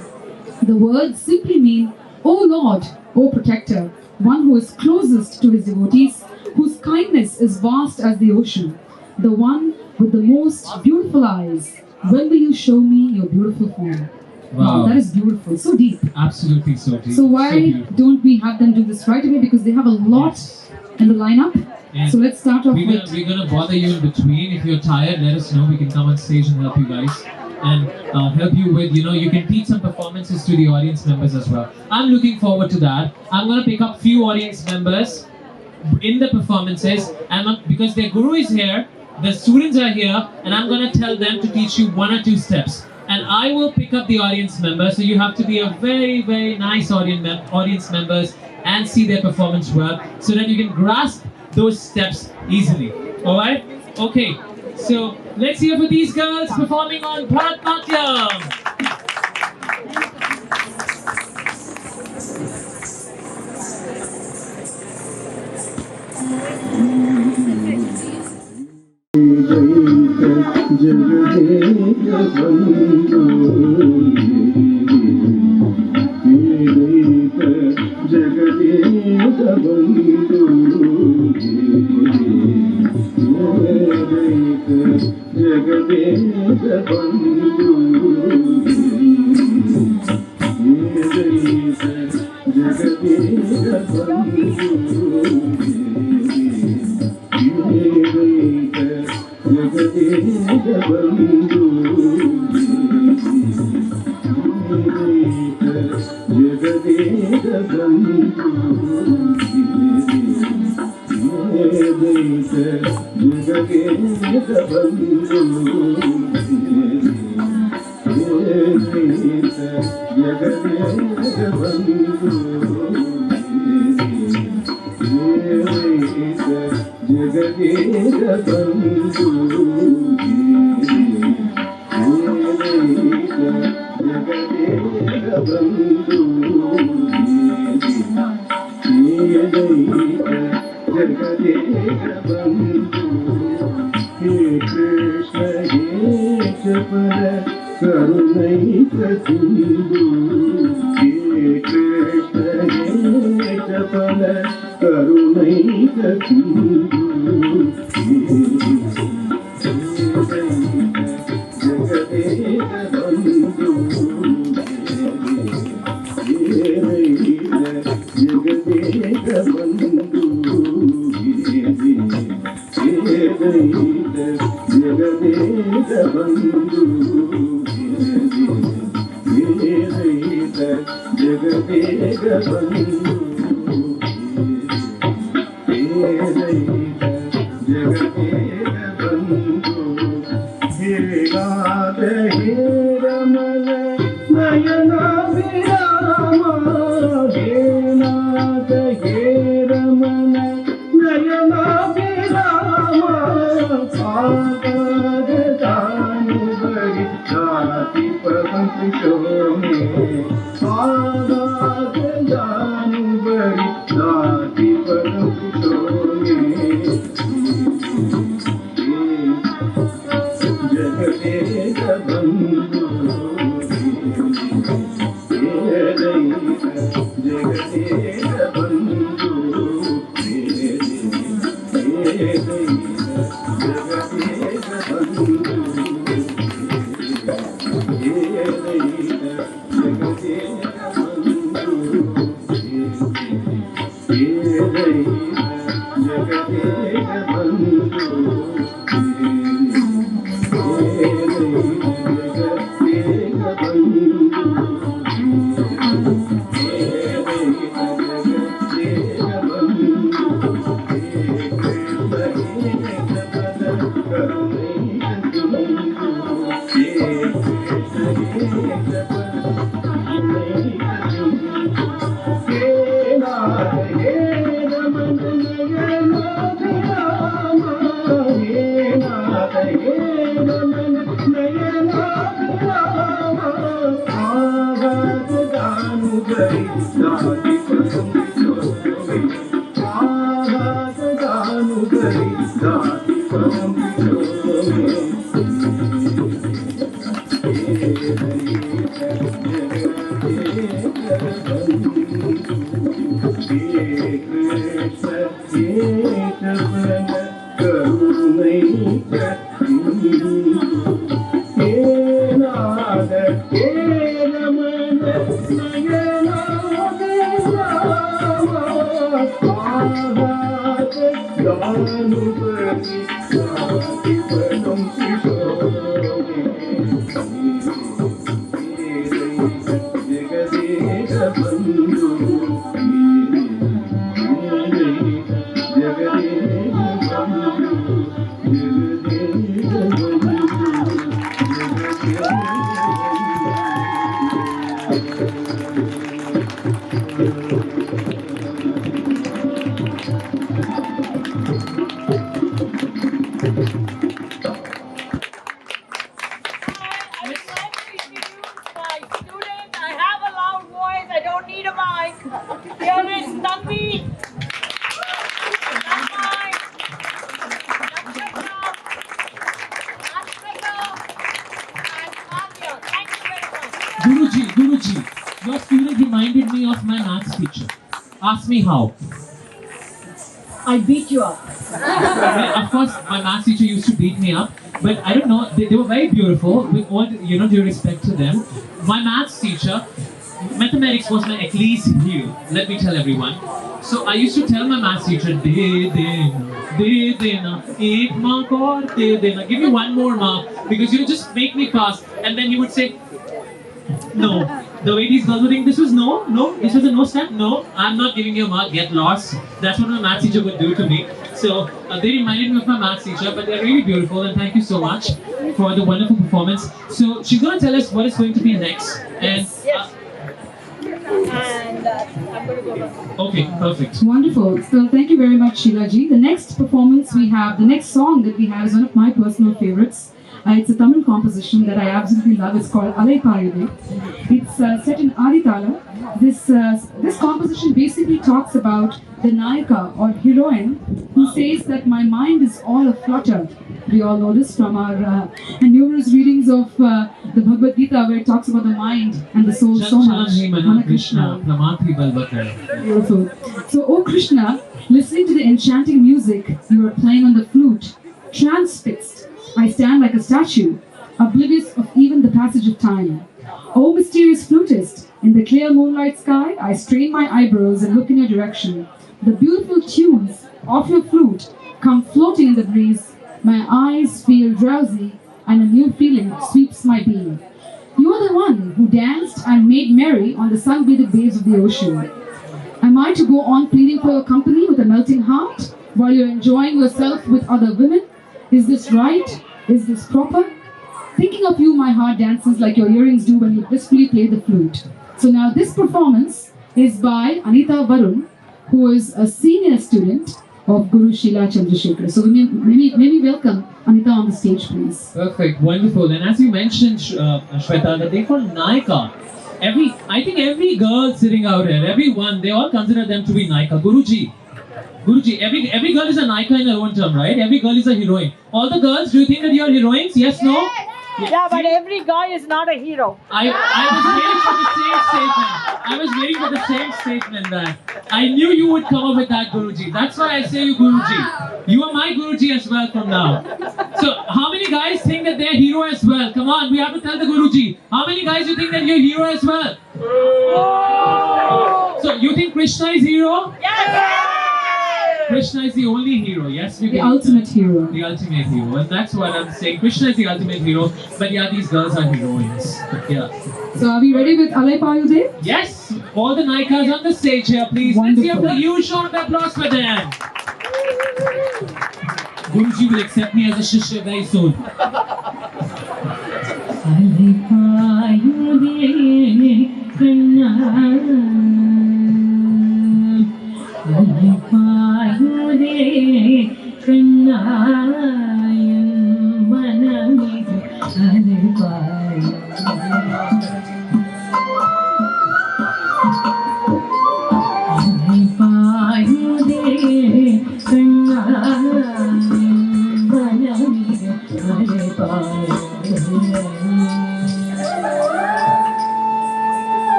The words simply mean, O Lord, O Protector, one who is closest to his devotees, whose kindness is vast as the ocean, the one with the most beautiful eyes, when will you show me your beautiful form? Wow, that is beautiful. So deep. Absolutely so deep. So why don't we have them do this right away? Because they have a lot in the lineup. And so let's start off with... We're gonna bother you in between. If you're tired, let us know. We can come on stage and help you guys. And help you with, you can teach some performances to the audience members as well. I'm looking forward to that. I'm gonna pick up few audience members in the performances. And because their guru is here, the students are here, and I'm gonna tell them to teach you 1 or 2 steps. And I will pick up the audience members, so you have to be a very, very nice audience members and see their performance well, so that you can grasp those steps easily. Alright? Okay, so let's hear for these girls performing on Bharatnatyam. Guruji, your student reminded me of my maths teacher. Ask me how. I beat you up. Of course, my maths teacher used to beat me up, but I don't know, they were very beautiful, with all, due respect to them. My maths teacher, mathematics was my Achilles heel, let me tell everyone. So I used to tell my maths teacher, de dena, 8 mark or de dena, give me one more mark, because just make me pass. And then he would say, no. The way these girls were doing, this was no, this was a no step, no, I'm not giving you a mark, get lost. That's what my maths teacher would do to me. So they reminded me of my maths teacher, but they're really beautiful, and thank you so much for the wonderful performance. So she's going to tell us what is going to be next. And I'm going to go. Okay, perfect. Wonderful. So thank you very much, Sheela ji. The next performance we have, the next song that we have is one of my personal favorites. It's a Tamil composition that I absolutely love. It's called Alai Payude. It's set in Aditala. This composition basically talks about the Nayika or heroine who says that my mind is all aflutter. We all know this from our numerous readings of the Bhagavad Gita, where it talks about the mind and the soul so much. Krishna, Beautiful. So, oh Krishna, listening to the enchanting music you are playing on the flute, transfixed, I stand like a statue, oblivious of even the passage of time. Oh mysterious flutist, in the clear moonlight sky, I strain my eyebrows and look in your direction. The beautiful tunes of your flute come floating in the breeze. My eyes feel drowsy and a new feeling sweeps my being. You are the one who danced and made merry on the sun-bathed waves of the ocean. Am I to go on pleading for your company with a melting heart while you're enjoying yourself with other women? Is this right? Is this proper? Thinking of you, my heart dances like your earrings do when you blissfully play the flute. So now this performance is by Anita Varun, who is a senior student of Guru Sheela Chandrasekhar. So may we welcome Anita on the stage, please. Perfect, wonderful. And as you mentioned, Shweta, that they call Nayika. I think every girl sitting out here, everyone, they all consider them to be Nayika. Guruji, every girl is a Nayika in her own term, right? Every girl is a heroine. All the girls, do you think that you are heroines? Yes, no? Yeah, but every guy is not a hero. I was waiting for the same statement that I knew you would come up with that, Guruji. That's why I say you Guruji. You are my Guruji as well from now. So, how many guys think that they're hero as well? Come on, we have to tell the Guruji. How many guys you think that you're hero as well? So, you think Krishna is hero? Yes! Krishna is the only hero, yes? The ultimate hero. The ultimate hero, and that's what I'm saying. Krishna is the ultimate hero, but yeah, these girls are heroines. Yeah. So are we ready with Alai Payude? Yes! All the Nayikas on the stage here, please. Wonderful. Let's give a huge round of applause for them. Guruji will accept me as a Shishya very soon. Alai Payude, Krishna. Alai Payude, Krishna, Manami, Alai Payude. Alai Payude, Krishna, Manami, Alai Payude.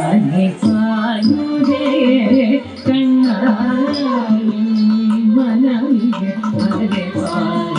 Alai Payude, Krishna, Manami, Alai Payude.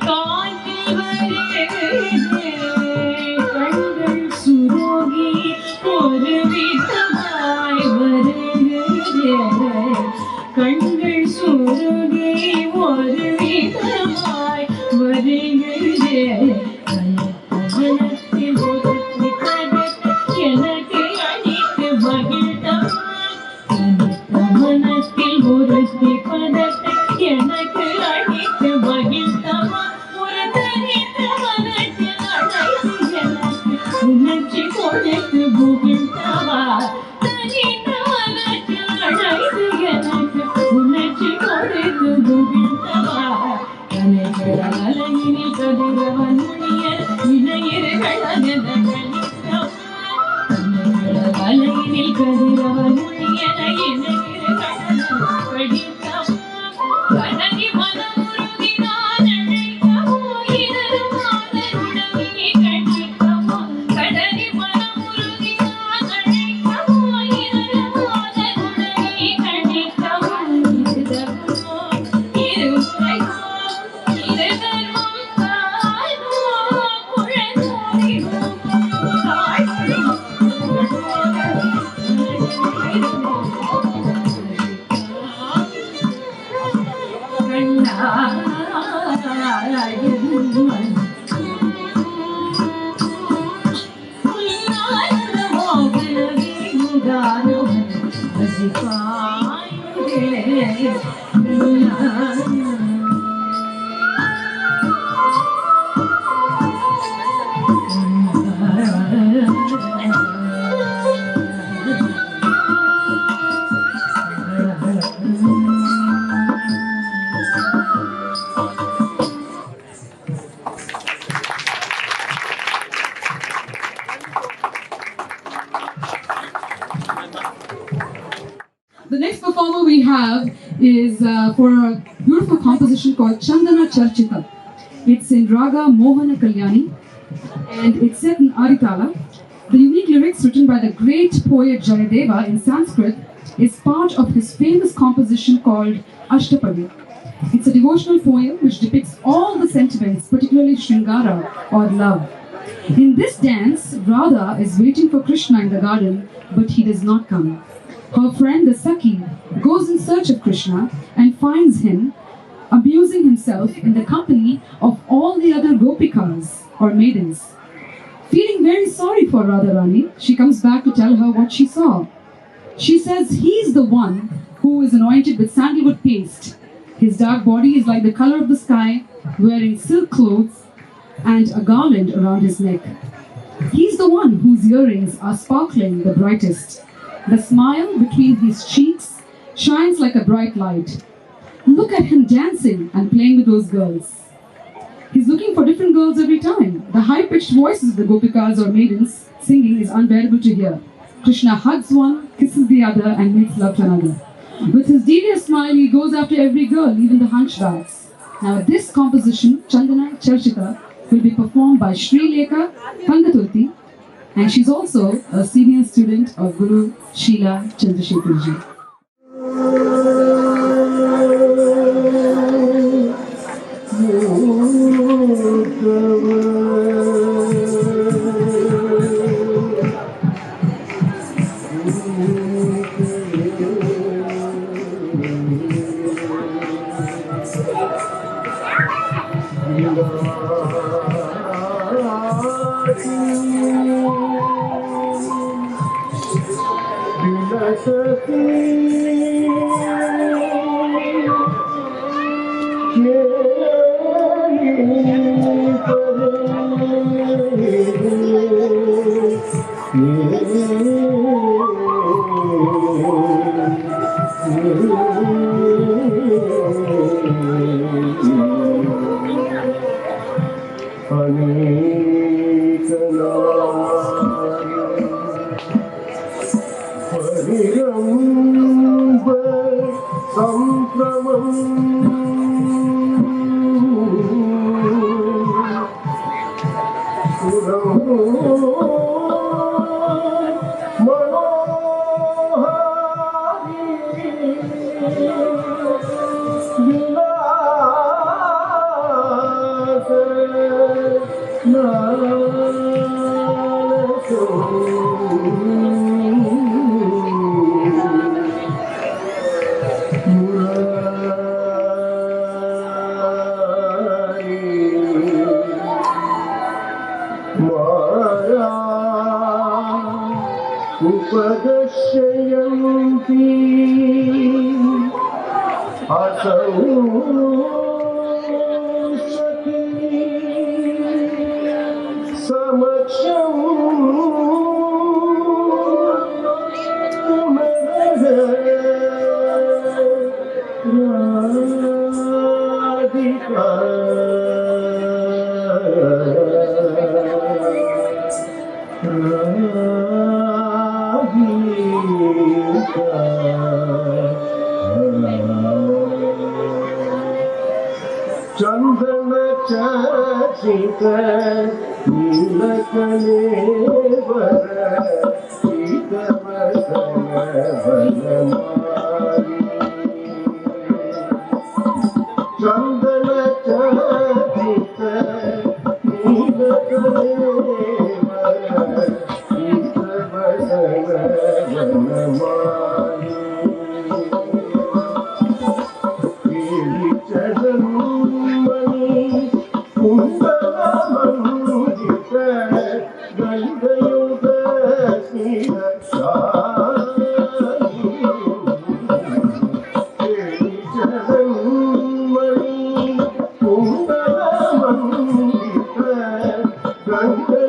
காற்றில் வரை The next performer we have is for a beautiful composition called Chandana Charchita. It's in Raga Mohana Kalyani and it's set in Aritala. The unique lyrics written by the great poet Jayadeva in Sanskrit is part of his famous composition called Ashtapadi. It's a devotional poem which depicts all the sentiments, particularly Shringara or love. In this dance, Radha is waiting for Krishna in the garden, but he does not come. Her friend, the Sakhi, goes in search of Krishna and finds him abusing himself in the company of all the other gopikas or maidens. Feeling very sorry for Radharani, she comes back to tell her what she saw. She says he's the one who is anointed with sandalwood paste. His dark body is like the color of the sky, wearing silk clothes and a garland around his neck. He's the one whose earrings are sparkling the brightest. The smile between his cheeks shines like a bright light. Look at him dancing and playing with those girls. He's looking for different girls every time. The high-pitched voices of the gopikas or maidens singing is unbearable to hear. Krishna hugs one, kisses the other, and makes love to another. With his devious smile, he goes after every girl, even the hunchbacks. Now, this composition, Chandana Charchita, will be performed by Shrilekha Tangaturti, and she's also a senior student of Guru Sheela Chandrasekharji. Hari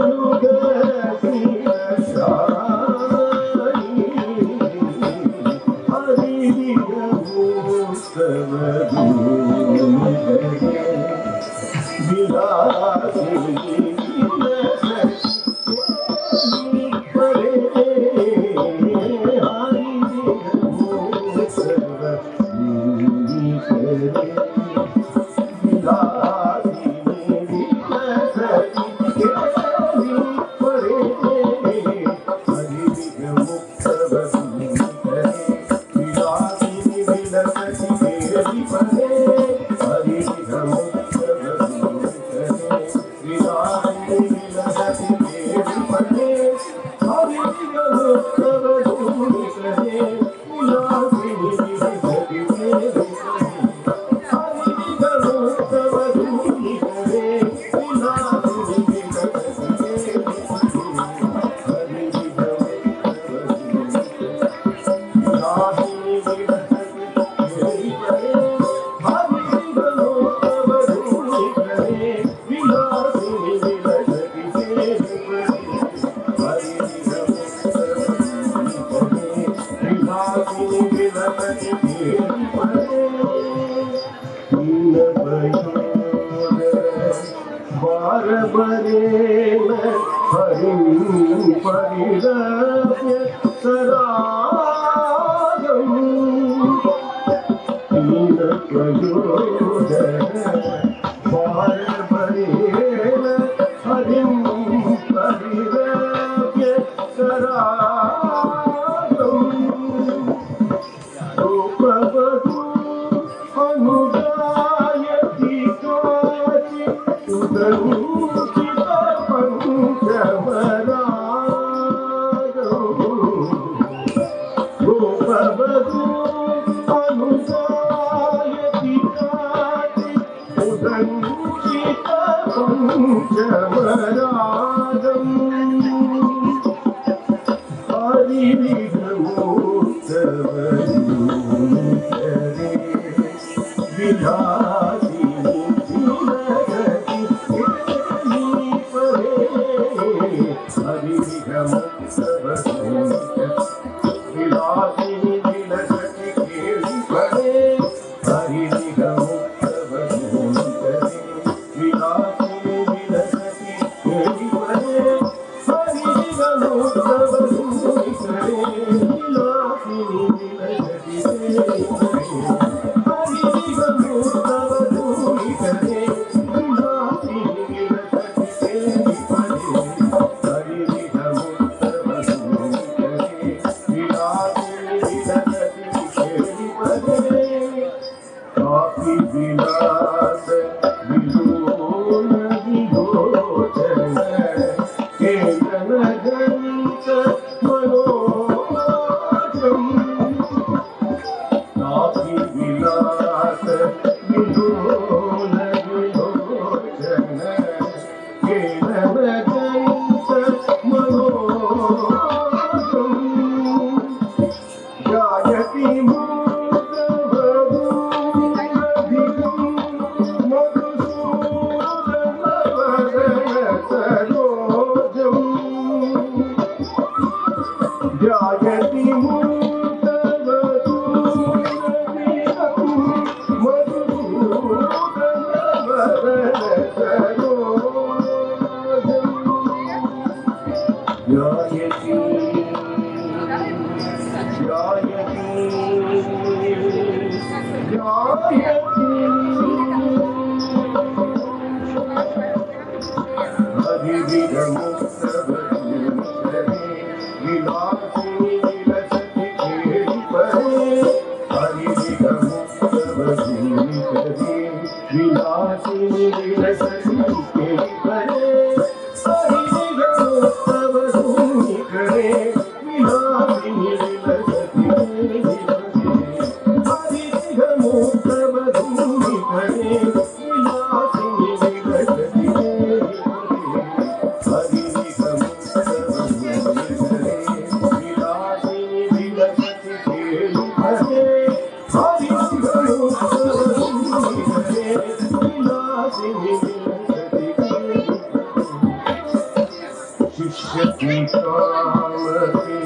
शिष्य की कामति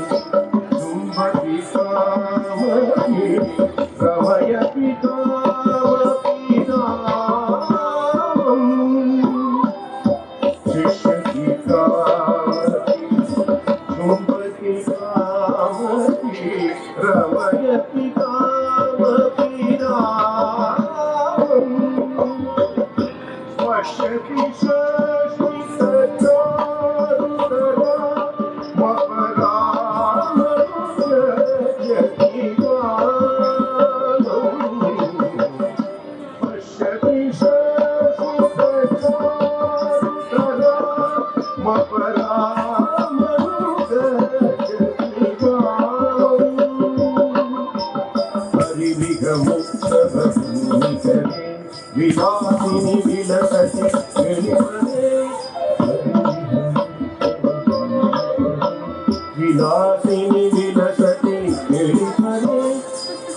चुंबकी कामति प्रभयति कामति नाम शिष्य की कामति चुंबकी कामति प्रभयति कामति नाम पश्यति Vilasini विलसति Vilasini विलसति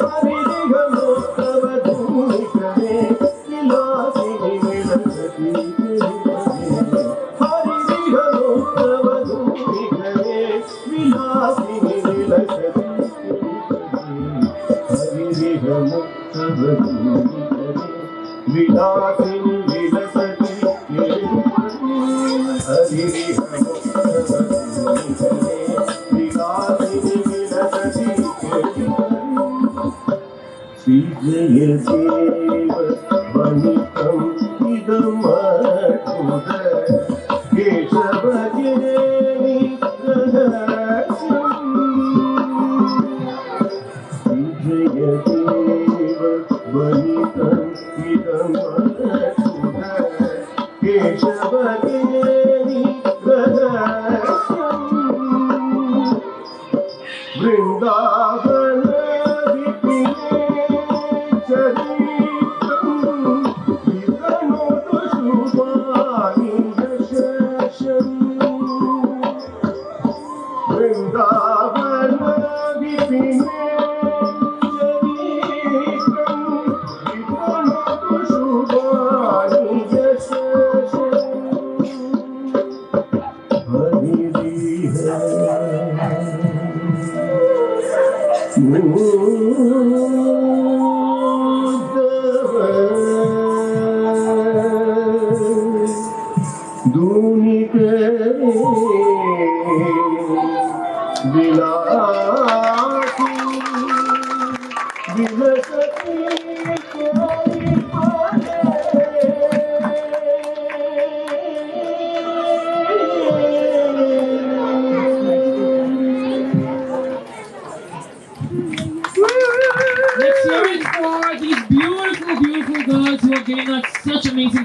हरिगमोत्तवधूनिकरे Vilasini विलसति हरिगमोत्तवधूनिकरे Vilasini विलसति हरिगमोत्तवधूनिकरे Vilasini विलसति Vilasini विलसति श्रीजयदेव वनितं इदमद्भुत केशवजेनि रहस्यम् श्रीजयदेव वनितं इदमद्भुत केशवजेनि रहस्यम् Vrindavan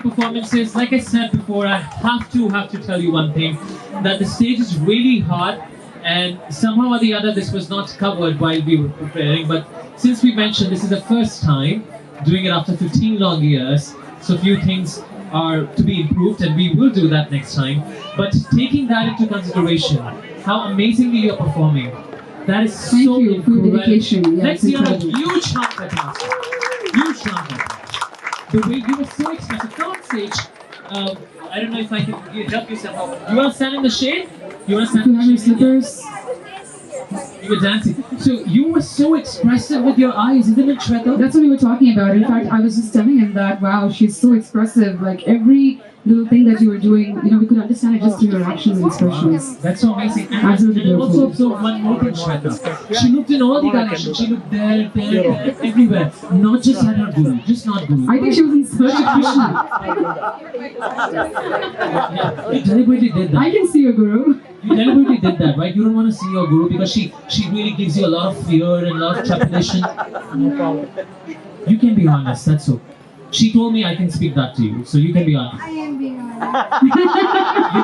Performances. Like I said before, I have to tell you one thing, that the stage is really hard, and somehow or the other this was not covered while we were preparing, but since we mentioned this is the first time doing it after 15 long years, so few things are to be improved and we will do that next time. But taking that into consideration, how amazingly you're performing, that is Thank so you for your incredible. dedication. Yeah, Let's it's hear a incredible. huge hand for Dasi. Huge hand for Dasi. The way you were so expressive. Come on stage. I don't know if I can help you somehow. You want to stand in the shade? You want to stand in the shade? Slippers. You were dancing. So you were so expressive with your eyes, isn't it, Shweta? That's what we were talking about. In fact, I was just telling him that, wow, she's so expressive. Like every little thing that you were doing, you know, we could understand it just through your actions and expressions. That's so amazing. And, Absolutely and beautiful. also one more thing, Shweta. She looked in all the directions. She looked there, everywhere. Not just at her guru. Just not guru. I think she was in search of Krishna. You deliberately did that. I can see your guru. You deliberately did that, right? You don't want to see your guru because she really gives you a lot of fear and a lot of trepidation. No problem. You can be honest, that's so. She told me I can speak that to you, so you can be honest. I am being honest. You're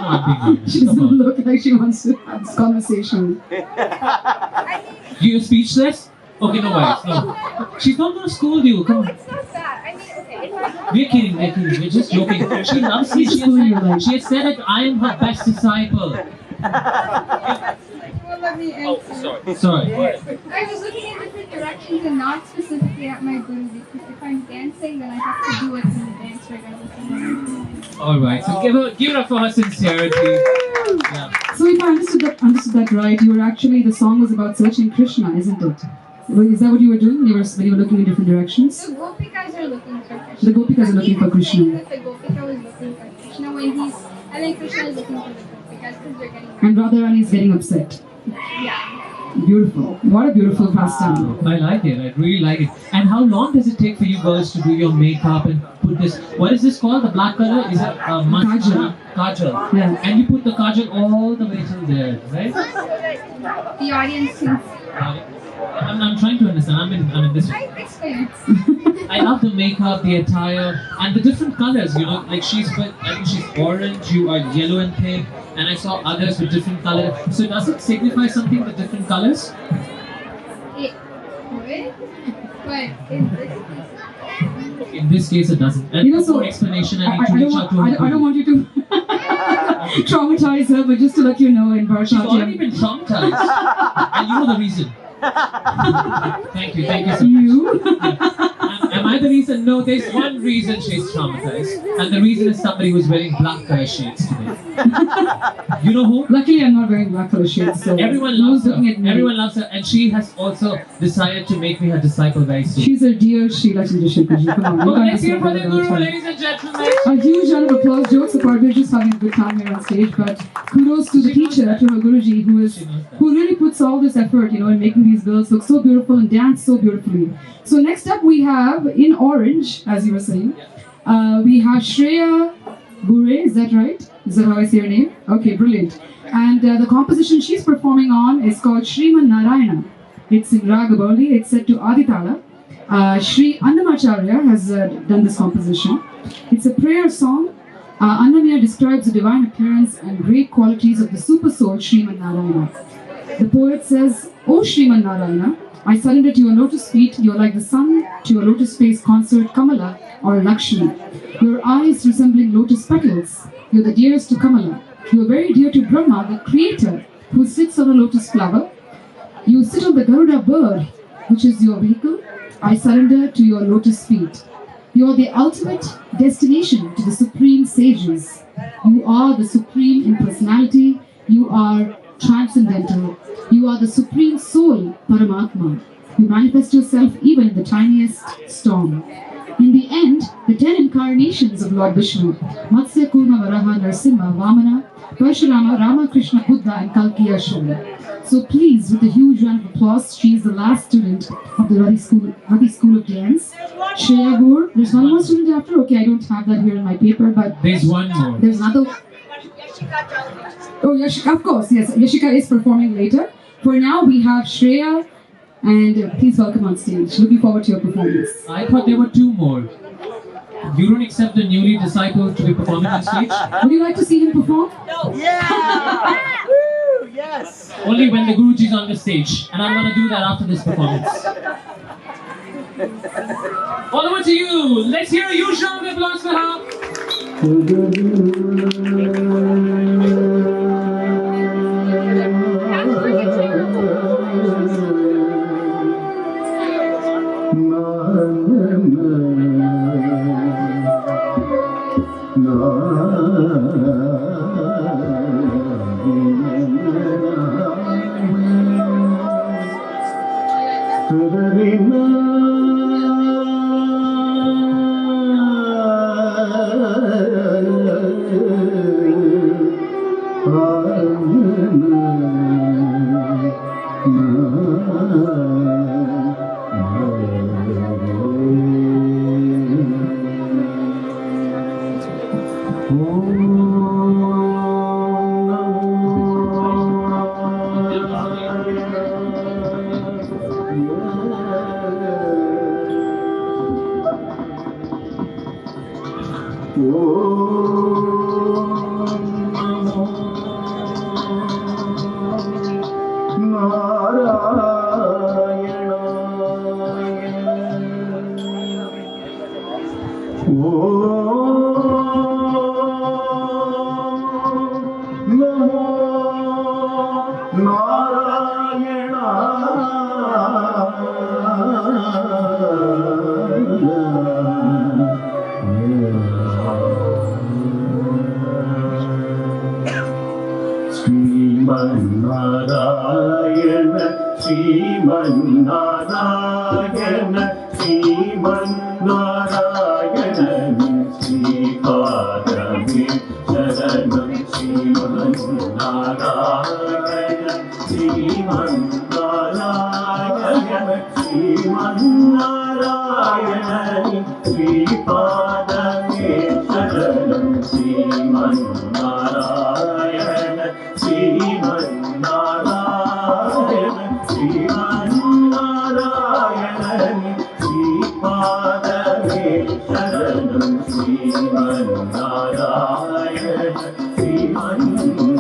not being honest. She doesn't look like she wants to have this conversation. You're speechless? Okay, no worries. No. She's not going to scold you. Come on. We're kidding. We're just joking. She loves me. She has said that I am her best disciple. Well, let me answer. Sorry. I was looking in different directions and not specifically at my guru, because if I'm dancing, then I have to do it in the dance regardless of what I'm doing. Alright, so give it up for her sincerity. So if I understood that right, you were actually, the song was about searching Krishna, isn't it? Is that what you were doing when you were looking in different directions? The Gopikas are looking for Krishna. The Gopikas are looking for Krishna. That the Gopika was looking for Krishna when he's, and then Krishna is looking for the Gopikas because they're getting married. And Radharani is getting upset. Yeah. Beautiful. What a beautiful pastime. I like it. I really like it. And how long does it take for you girls to do your makeup and put this? What is this called? The black color? Is it Kajal. Kajal. Yeah. And you put the kajal all the way till there, right? The audience thinks. I'm trying to understand. I'm in this. I love the makeup, the attire, and the different colors. You know, like I think she's orange. You are yellow and pink, and I saw others with different colors. So does it signify something? The different colors? It would, but In this case, it doesn't. And for more explanation, I need to reach out to her. I don't want you to traumatize her, but just to let you know, in Bharatnatyam. She's already been traumatized, and you know the reason. Thank you so much. Am I the reason? No, there's one reason she's traumatized, and the reason is somebody who's wearing black color shades today. You know who? Luckily, I'm not wearing black color shades, so everyone loves her. Everyone loves her, and she has also decided to make me her disciple very soon. She's a dear Sheela Chandrasekharji. Come on, Well, let's hear for the Guru, ladies and gentlemen. A huge round of applause. Jokes apart, we're just having a good time here on stage. But kudos to the teacher, to her Guruji, who really puts all this effort, you know, in making these girls look so beautiful and dance so beautifully. So next up, we have in orange, as you were saying, we have Shreya Gure. Is that right? Is that how I say her name? Okay, brilliant. And the composition she's performing on is called Sriman Narayana. It's in Ragabali. It's set to Aditala. Sri Annamacharya has done this composition. It's a prayer song. Annamya describes the divine appearance and great qualities of the super soul Sriman Narayana. The poet says, O Sriman Narayana, I surrender to your lotus feet. You are like the sun to your lotus face consort Kamala or Lakshmi. Your eyes resembling lotus petals. You are the dearest to Kamala. You are very dear to Brahma, the creator, who sits on a lotus flower. You sit on the Garuda bird, which is your vehicle. I surrender to your lotus feet. You are the ultimate destination to the supreme sages. You are the supreme in personality. You are transcendental. You are the supreme soul, Paramatma. You manifest yourself even in the tiniest storm. In the end, the 10 incarnations of Lord Vishnu, Matsya, Kurma, Varaha, Narsimha, Vamana, Parshurama, Rama, Krishna, Buddha, and Kalki are shown. So please, with a huge round of applause, she is the last student of the Rathi School of Dance. Shreya Gur, there's one more student after? Okay, I don't have that here in my paper, but there's one more. There's another. Oh, Yashika, of course, yes. Yashika is performing later. For now, we have Shreya, and please welcome on stage. Looking forward to your performance. I thought there were two more. You don't accept the newly disciple to be performing on stage? Would you like to see him perform? No. Yeah! Woo! Yes! Only when the Guruji is on the stage, and I'm going to do that after this performance. All over to you. Let's hear a huge round of applause for her. Sriman Narayana Sriman Narayana Sriman Narayana श्रीपादमे शरणं श्रीमन्नारायण श्रीमन्नारायण श्रीमन्नारायण श्रीपादमे शरणं श्रीमन्नारायण श्रीमन्नारायण श्रीमन्नारायण श्रीपादमे शरणं श्रीमन्नारायण श्रीमन्नारायण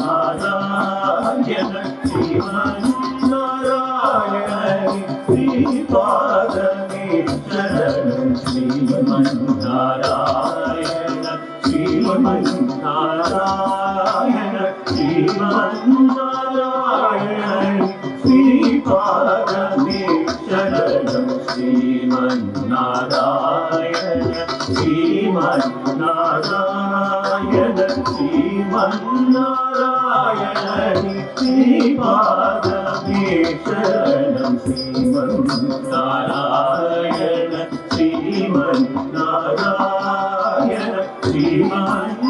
श्रीमन्नारायण श्रीपादमे शरणं श्रीमन्नारायण श्रीमन्नारायण श्रीमन्नारायण श्रीपादमे शरणं श्रीमन्नारायण श्रीमन्नारायण श्रीमन्नारायण श्रीपादमे शरणं श्रीमन्नारायण श्रीमन्नारायण श्रीमन्नारायण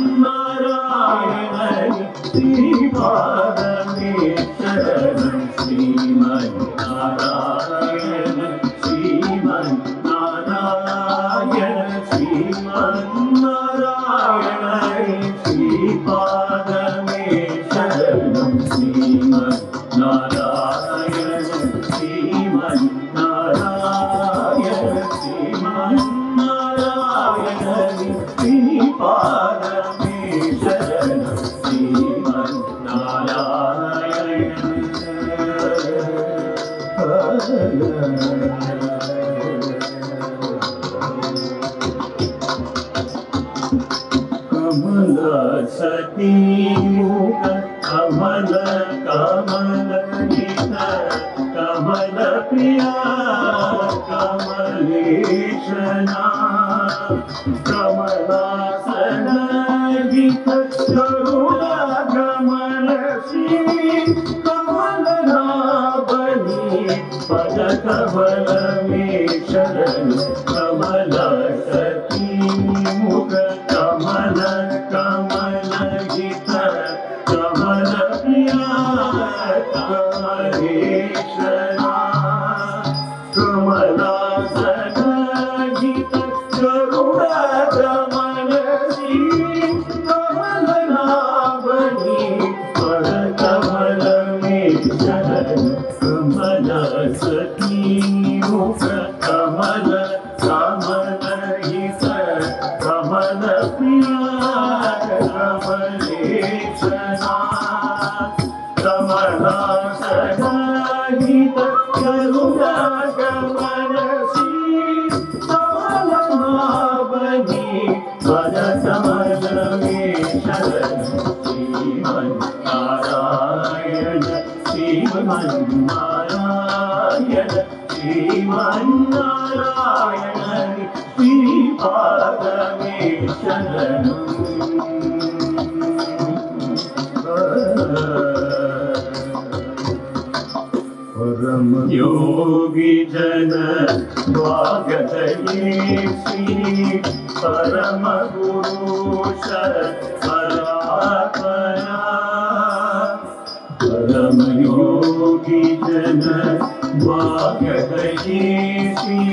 श्रीपादमे शरणं श्रीमन्नारायण श्रीमन्नारायण श्रीमन्नारायण श्रीपादमे शरणं श्रीमन्नारायण श्रीमन्नारायण श्रीमन्नारायण श्रीपादमे शरणं कमल सती मुख कमल कमल कमल प्रिया कमलेशना कमलासन गीत करुणा कमल श्री कमल नाभि पद कमल में शरण कमल सती मुख कमल कमल गीत कमल प्रिया कमलेशना कमलासन गीत करुणा कमल श्री कमल नाभि पद कमल में शरण कमल सती मुख कमल कमल गीत कमल प्रिया कमलेशना कमलासन गीत करुणा कमल श्री कमल नाभि पद कमल में शरण श्रीमन्नारायण श्रीमन्नारायण श्रीमन्नारायण श्रीपादमे शरणं परम योगी जन स्वागतये श्री परम पुरुष परात्परा परम योगी जन स्वागतये श्री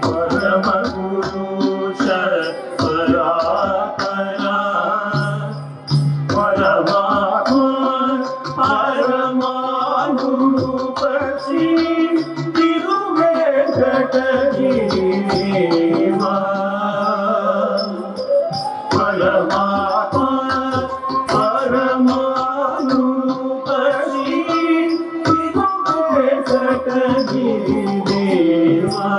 परम पुरुष परात्परा परमात्मा परमानुरूप श्री तिरुवेंकटगिरिदेवा परमात्मा परमानुरूप Shri तिरुवेंकटगिरिदेवा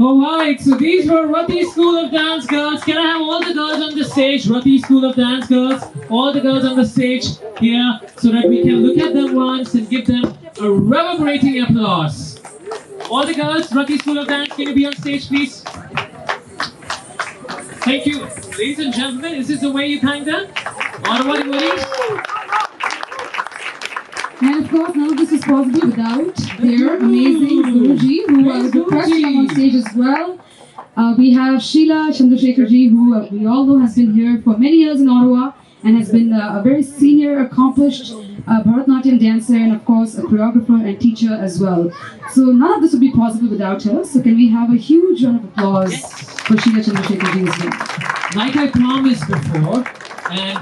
Alright, so these were Rathi School of Dance girls. Can I have all the girls on the stage? Rathi School of Dance girls. All the girls on the stage here so that we can look at them once and give them a reverberating applause. All the girls, Rathi School of Dance, can you be on stage please? Thank you. Ladies and gentlemen, is this the way you thank them? Ottawa devotees? And of course, none of this is possible without their amazing Guruji, who are requested to come on stage as well. We have Sheela Chandrasekharji, who we all know has been here for many years in Ottawa and has been a very senior, accomplished Bharatnatyam dancer and of course a choreographer and teacher as well. So none of this would be possible without her. So can we have a huge round of applause for Sheela Chandrasekharji as well. Like I promised before, and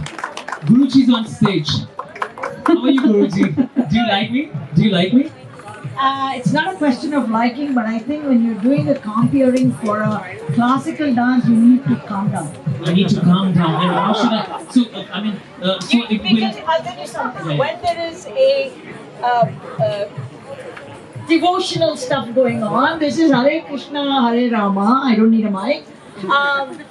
Guruji's on stage. How are you, Guruji? Do you like me? Do you like me? It's not a question of liking, but I think when you're doing a comparing for a classical dance, you need to calm down. I need to calm down. And how should I? So, I mean, so it Because will. I'll tell you something. Yeah. When there is a devotional stuff going on, this is Hare Krishna, Hare Rama. I don't need a mic. And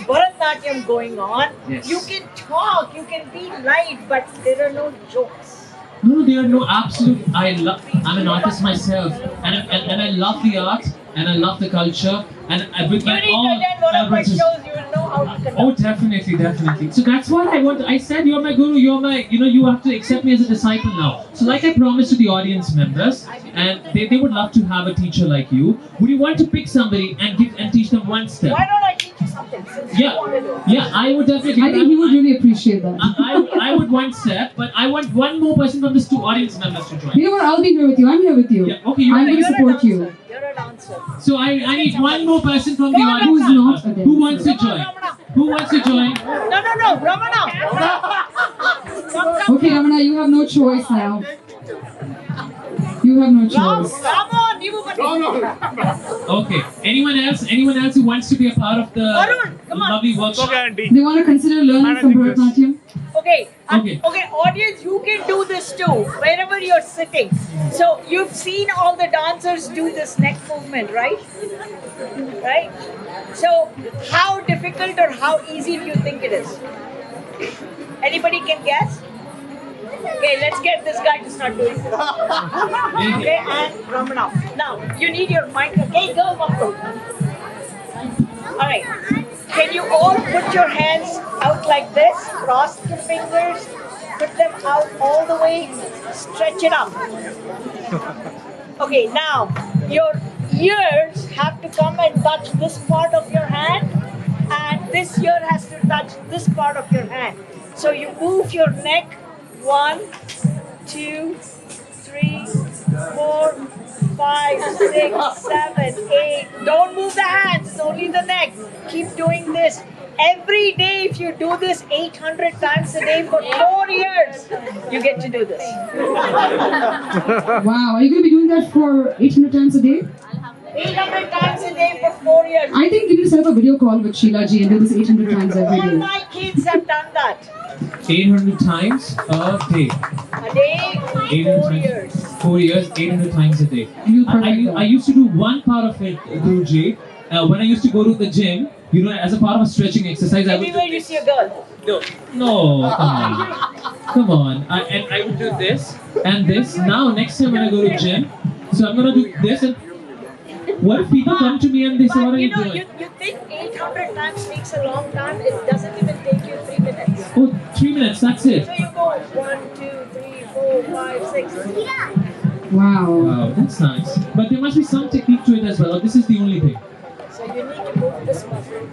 Bharatnatyam going on. Yes. You can talk, you can be light, but there are no jokes. No, there are no absolute. I'm an artist myself, and I love the art, and I love the culture, and with You my need to all. attend one of my shows, you will know how to conduct. Oh, definitely, definitely. So that's what I want. I said you're my guru. You're my. You have to accept me as a disciple now. So like I promised to the audience members, and they would love to have a teacher like you. Would you want to pick somebody and teach them one step? Why don't I teach you something? Since you want to do it? Yeah, I would definitely. I think he would really appreciate that. I would one step, but I want one more person from these two audience members to join. You know what? I'll be here with you. I'm here with you. Yeah, okay, I'm going to support you. You're a dancer. So I need one more person from the Come on, audience. Who's not a dancer? Who wants to join? Who wants to join? No, Ramana. Okay, Ramana, you have no choice now. You have no choice. Come on, you Okay. Anyone else? Anyone else who wants to be a part of the Varun, come on. lovely workshop? They want to consider learning from Bharatnatyam? Okay. Okay. Okay, audience, you can do this too, wherever you're sitting. So you've seen all the dancers do this neck movement, right? Right? So how difficult or how easy do you think it is? Anybody can guess? Okay, let's get this guy to start doing this. Okay, and Ramana. Now, you need your mic. Okay, go, Makko. Alright. Can you all put your hands out like this? Cross the fingers. Put them out all the way. Stretch it up. Okay, now your ears have to come and touch this part of your hand, and this ear has to touch this part of your hand. So you move your neck. 1, 2, 3, 4, 5, 6, 7, 8. Don't move the hands, it's only the neck. Keep doing this. Every day, if you do this 800 times a day for 4 years, you get to do this. Wow, are you going to be doing that for 800 times a day? 800 times a day for 4 years. I think you need to set up a video call with Sheela ji and do this 800 times every All day. my kids have done that. 800 times a day. A day, 4 years. 4 years, 800 times a day. I used to do one part of it, Guruji. When I used to go to the gym, you know, as a part of a stretching exercise, I would Everywhere you see a girl. No, come on. Come on. And I would do this and this. Now, next time when I go to gym, so I'm going to do this. And what if people come to me and they say, what are you doing? You think 800 times takes a long time? It doesn't even take you 3 minutes. Oh, 3 minutes, that's it. So you go 1, 2, 3, 4, 5, 6. Wow. Wow, that's nice. But there must be some technique to it as well. Or this is the only thing. So you need to move this muscle.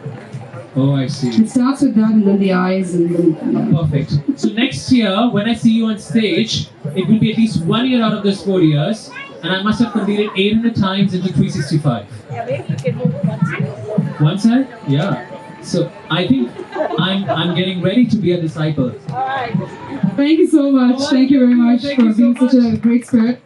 Oh, I see. It starts with that and then the eyes and then... Perfect. So next year, when I see you on stage, it will be at least 1 year out of those 4 years. And I must have completed 800 times into 365. Yeah, maybe you can move one side. One side? Yeah. So I think I'm getting ready to be a disciple. Alright. Thank you so much. Thank you very much Thank for you so being such a great spirit.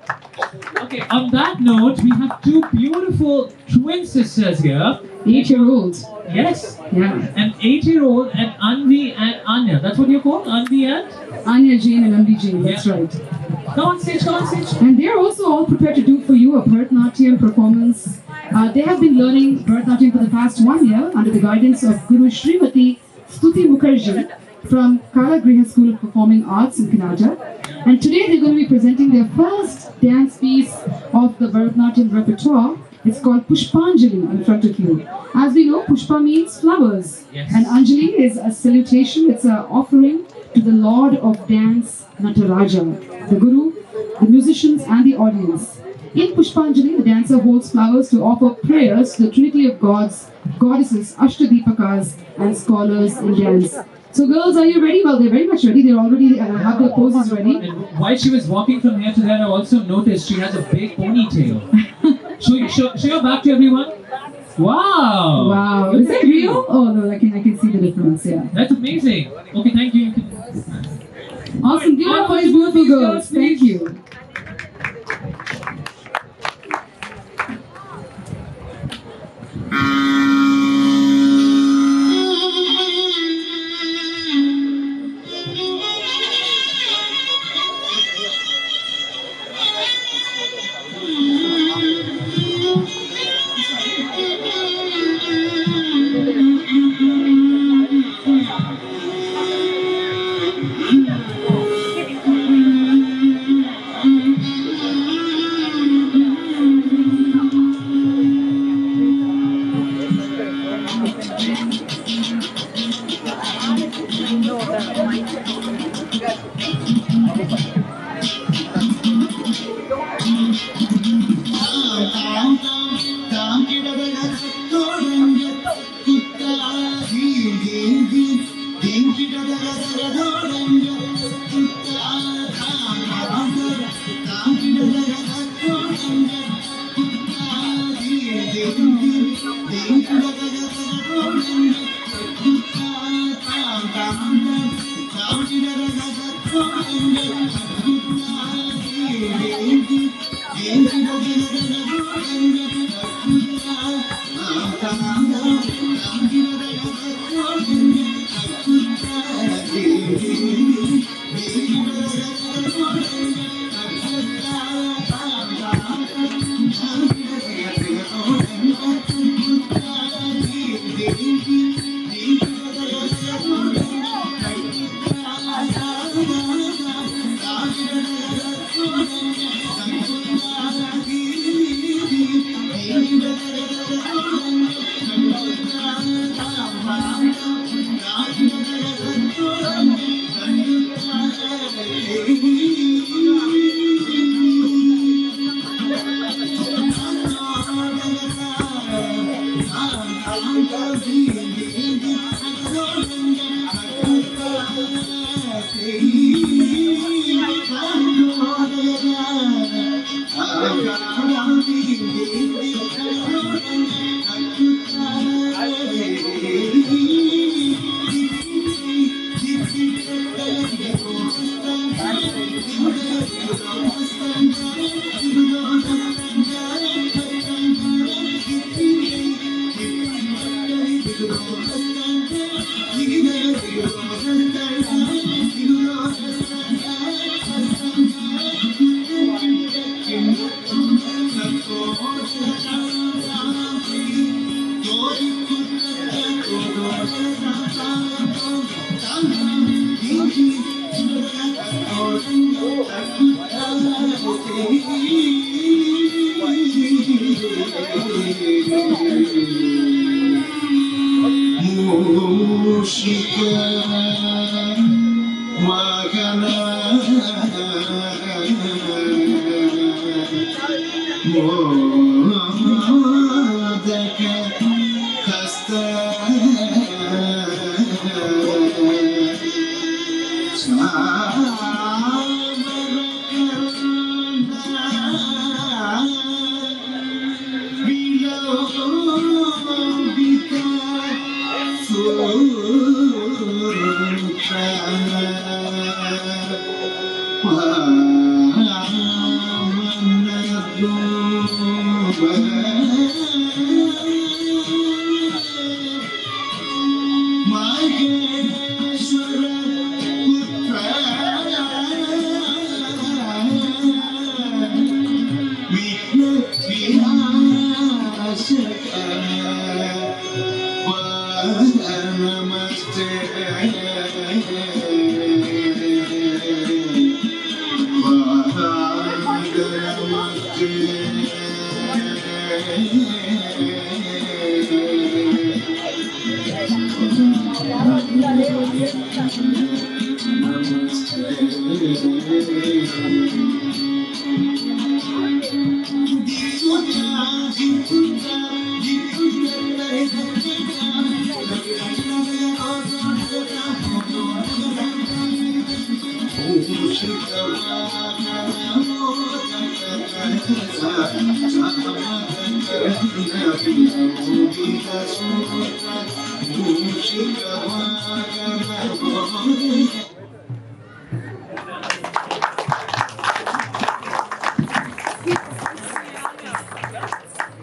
Okay, on that note, we have two beautiful twin sisters here. 8-year-olds. Yes. Yeah. An 8-year-old and Anvi and Anya. That's what you're called? Anvi and? Anya Jane and Anvi Jane, that's right. Come on stage, come on stage. And they're also all prepared to do for you a Bharatnatyam performance. They have been learning Bharatnatyam for the past 1 year under the guidance of Guru Srimati Stuti Mukherjee from Kalagriha School of Performing Arts in Kannada. And today they're going to be presenting their first dance piece of the Bharatnatyam repertoire. It's called Pushpanjali in front of you. As we know, Pushpa means flowers. Yes. And Anjali is a salutation, it's an offering to the Lord of Dance, Nataraja, the Guru, the musicians and the audience. In Pushpanjali, the dancer holds flowers to offer prayers to the Trinity of gods, goddesses, Ashtadipakas and scholars in dance. So girls, are you ready? Well, they're very much ready. They already have their poses ready. And while she was walking from here to there, I also noticed she has a big ponytail. show your back to everyone. Wow! Wow, is that real? Oh no, I can see the difference, yeah. That's amazing. Okay, thank you. Awesome, give it up for these beautiful girls. Thank you.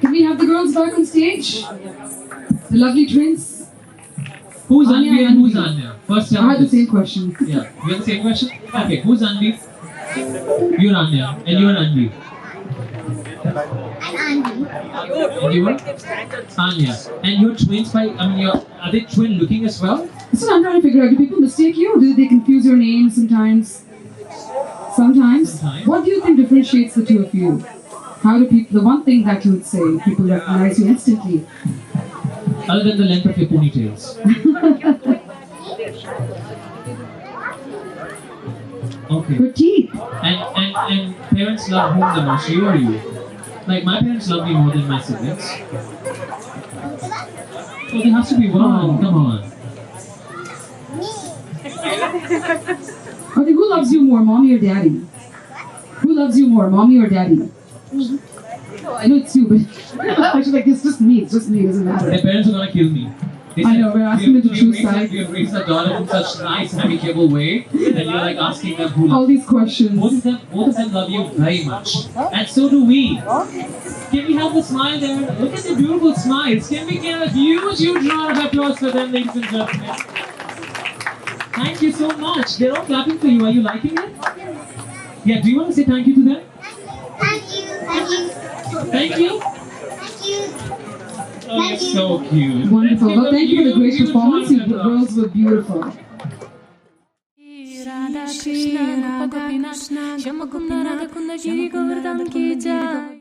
Can we have the girls back on stage? The lovely twins. Who's Anya Anvi and and who's Anvi. Anya? First I tell me had the this. same question. Yeah, you have the same question? Okay, who's Anvi? You're Anya, and you're Anvi. And you are? Anya. And you're twins by, are they twin looking as well? That's what I'm trying to figure out. Do people mistake you or do they confuse your names sometimes? Sometimes? What do you think differentiates the two of you? How do people, the one thing that you would say, people recognize you instantly? Other than the length of your ponytails. Okay. Your teeth. And parents love whom the most, you or you? Like my parents love me more than my siblings. So there has to be one, come on. Okay, who loves you more, mommy or daddy? Who loves you more, mommy or daddy? Me. I know it's you, but actually, like, it's just me, it doesn't matter. Their parents are gonna kill me. I know, we're asking them to choose sides. You have raised their daughter in such nice, amicable way that you're like asking them who all these questions. Both of them love you very much. And so do we. Can we have the smile there? Look at the beautiful smiles. Can we get a huge, huge round of applause for them, ladies and gentlemen? Thank you so much. They're all clapping for you. Are you liking it? Yeah, do you want to say thank you to them? Thank you. Thank you. Thank you. Thank you. Oh, you're so cute. Wonderful. Well, thank you for the great performance. You girls were beautiful. Radha Krishna, Radha Krishna, Shama Kunda Radha Kunda Shri Govardhan ki jai.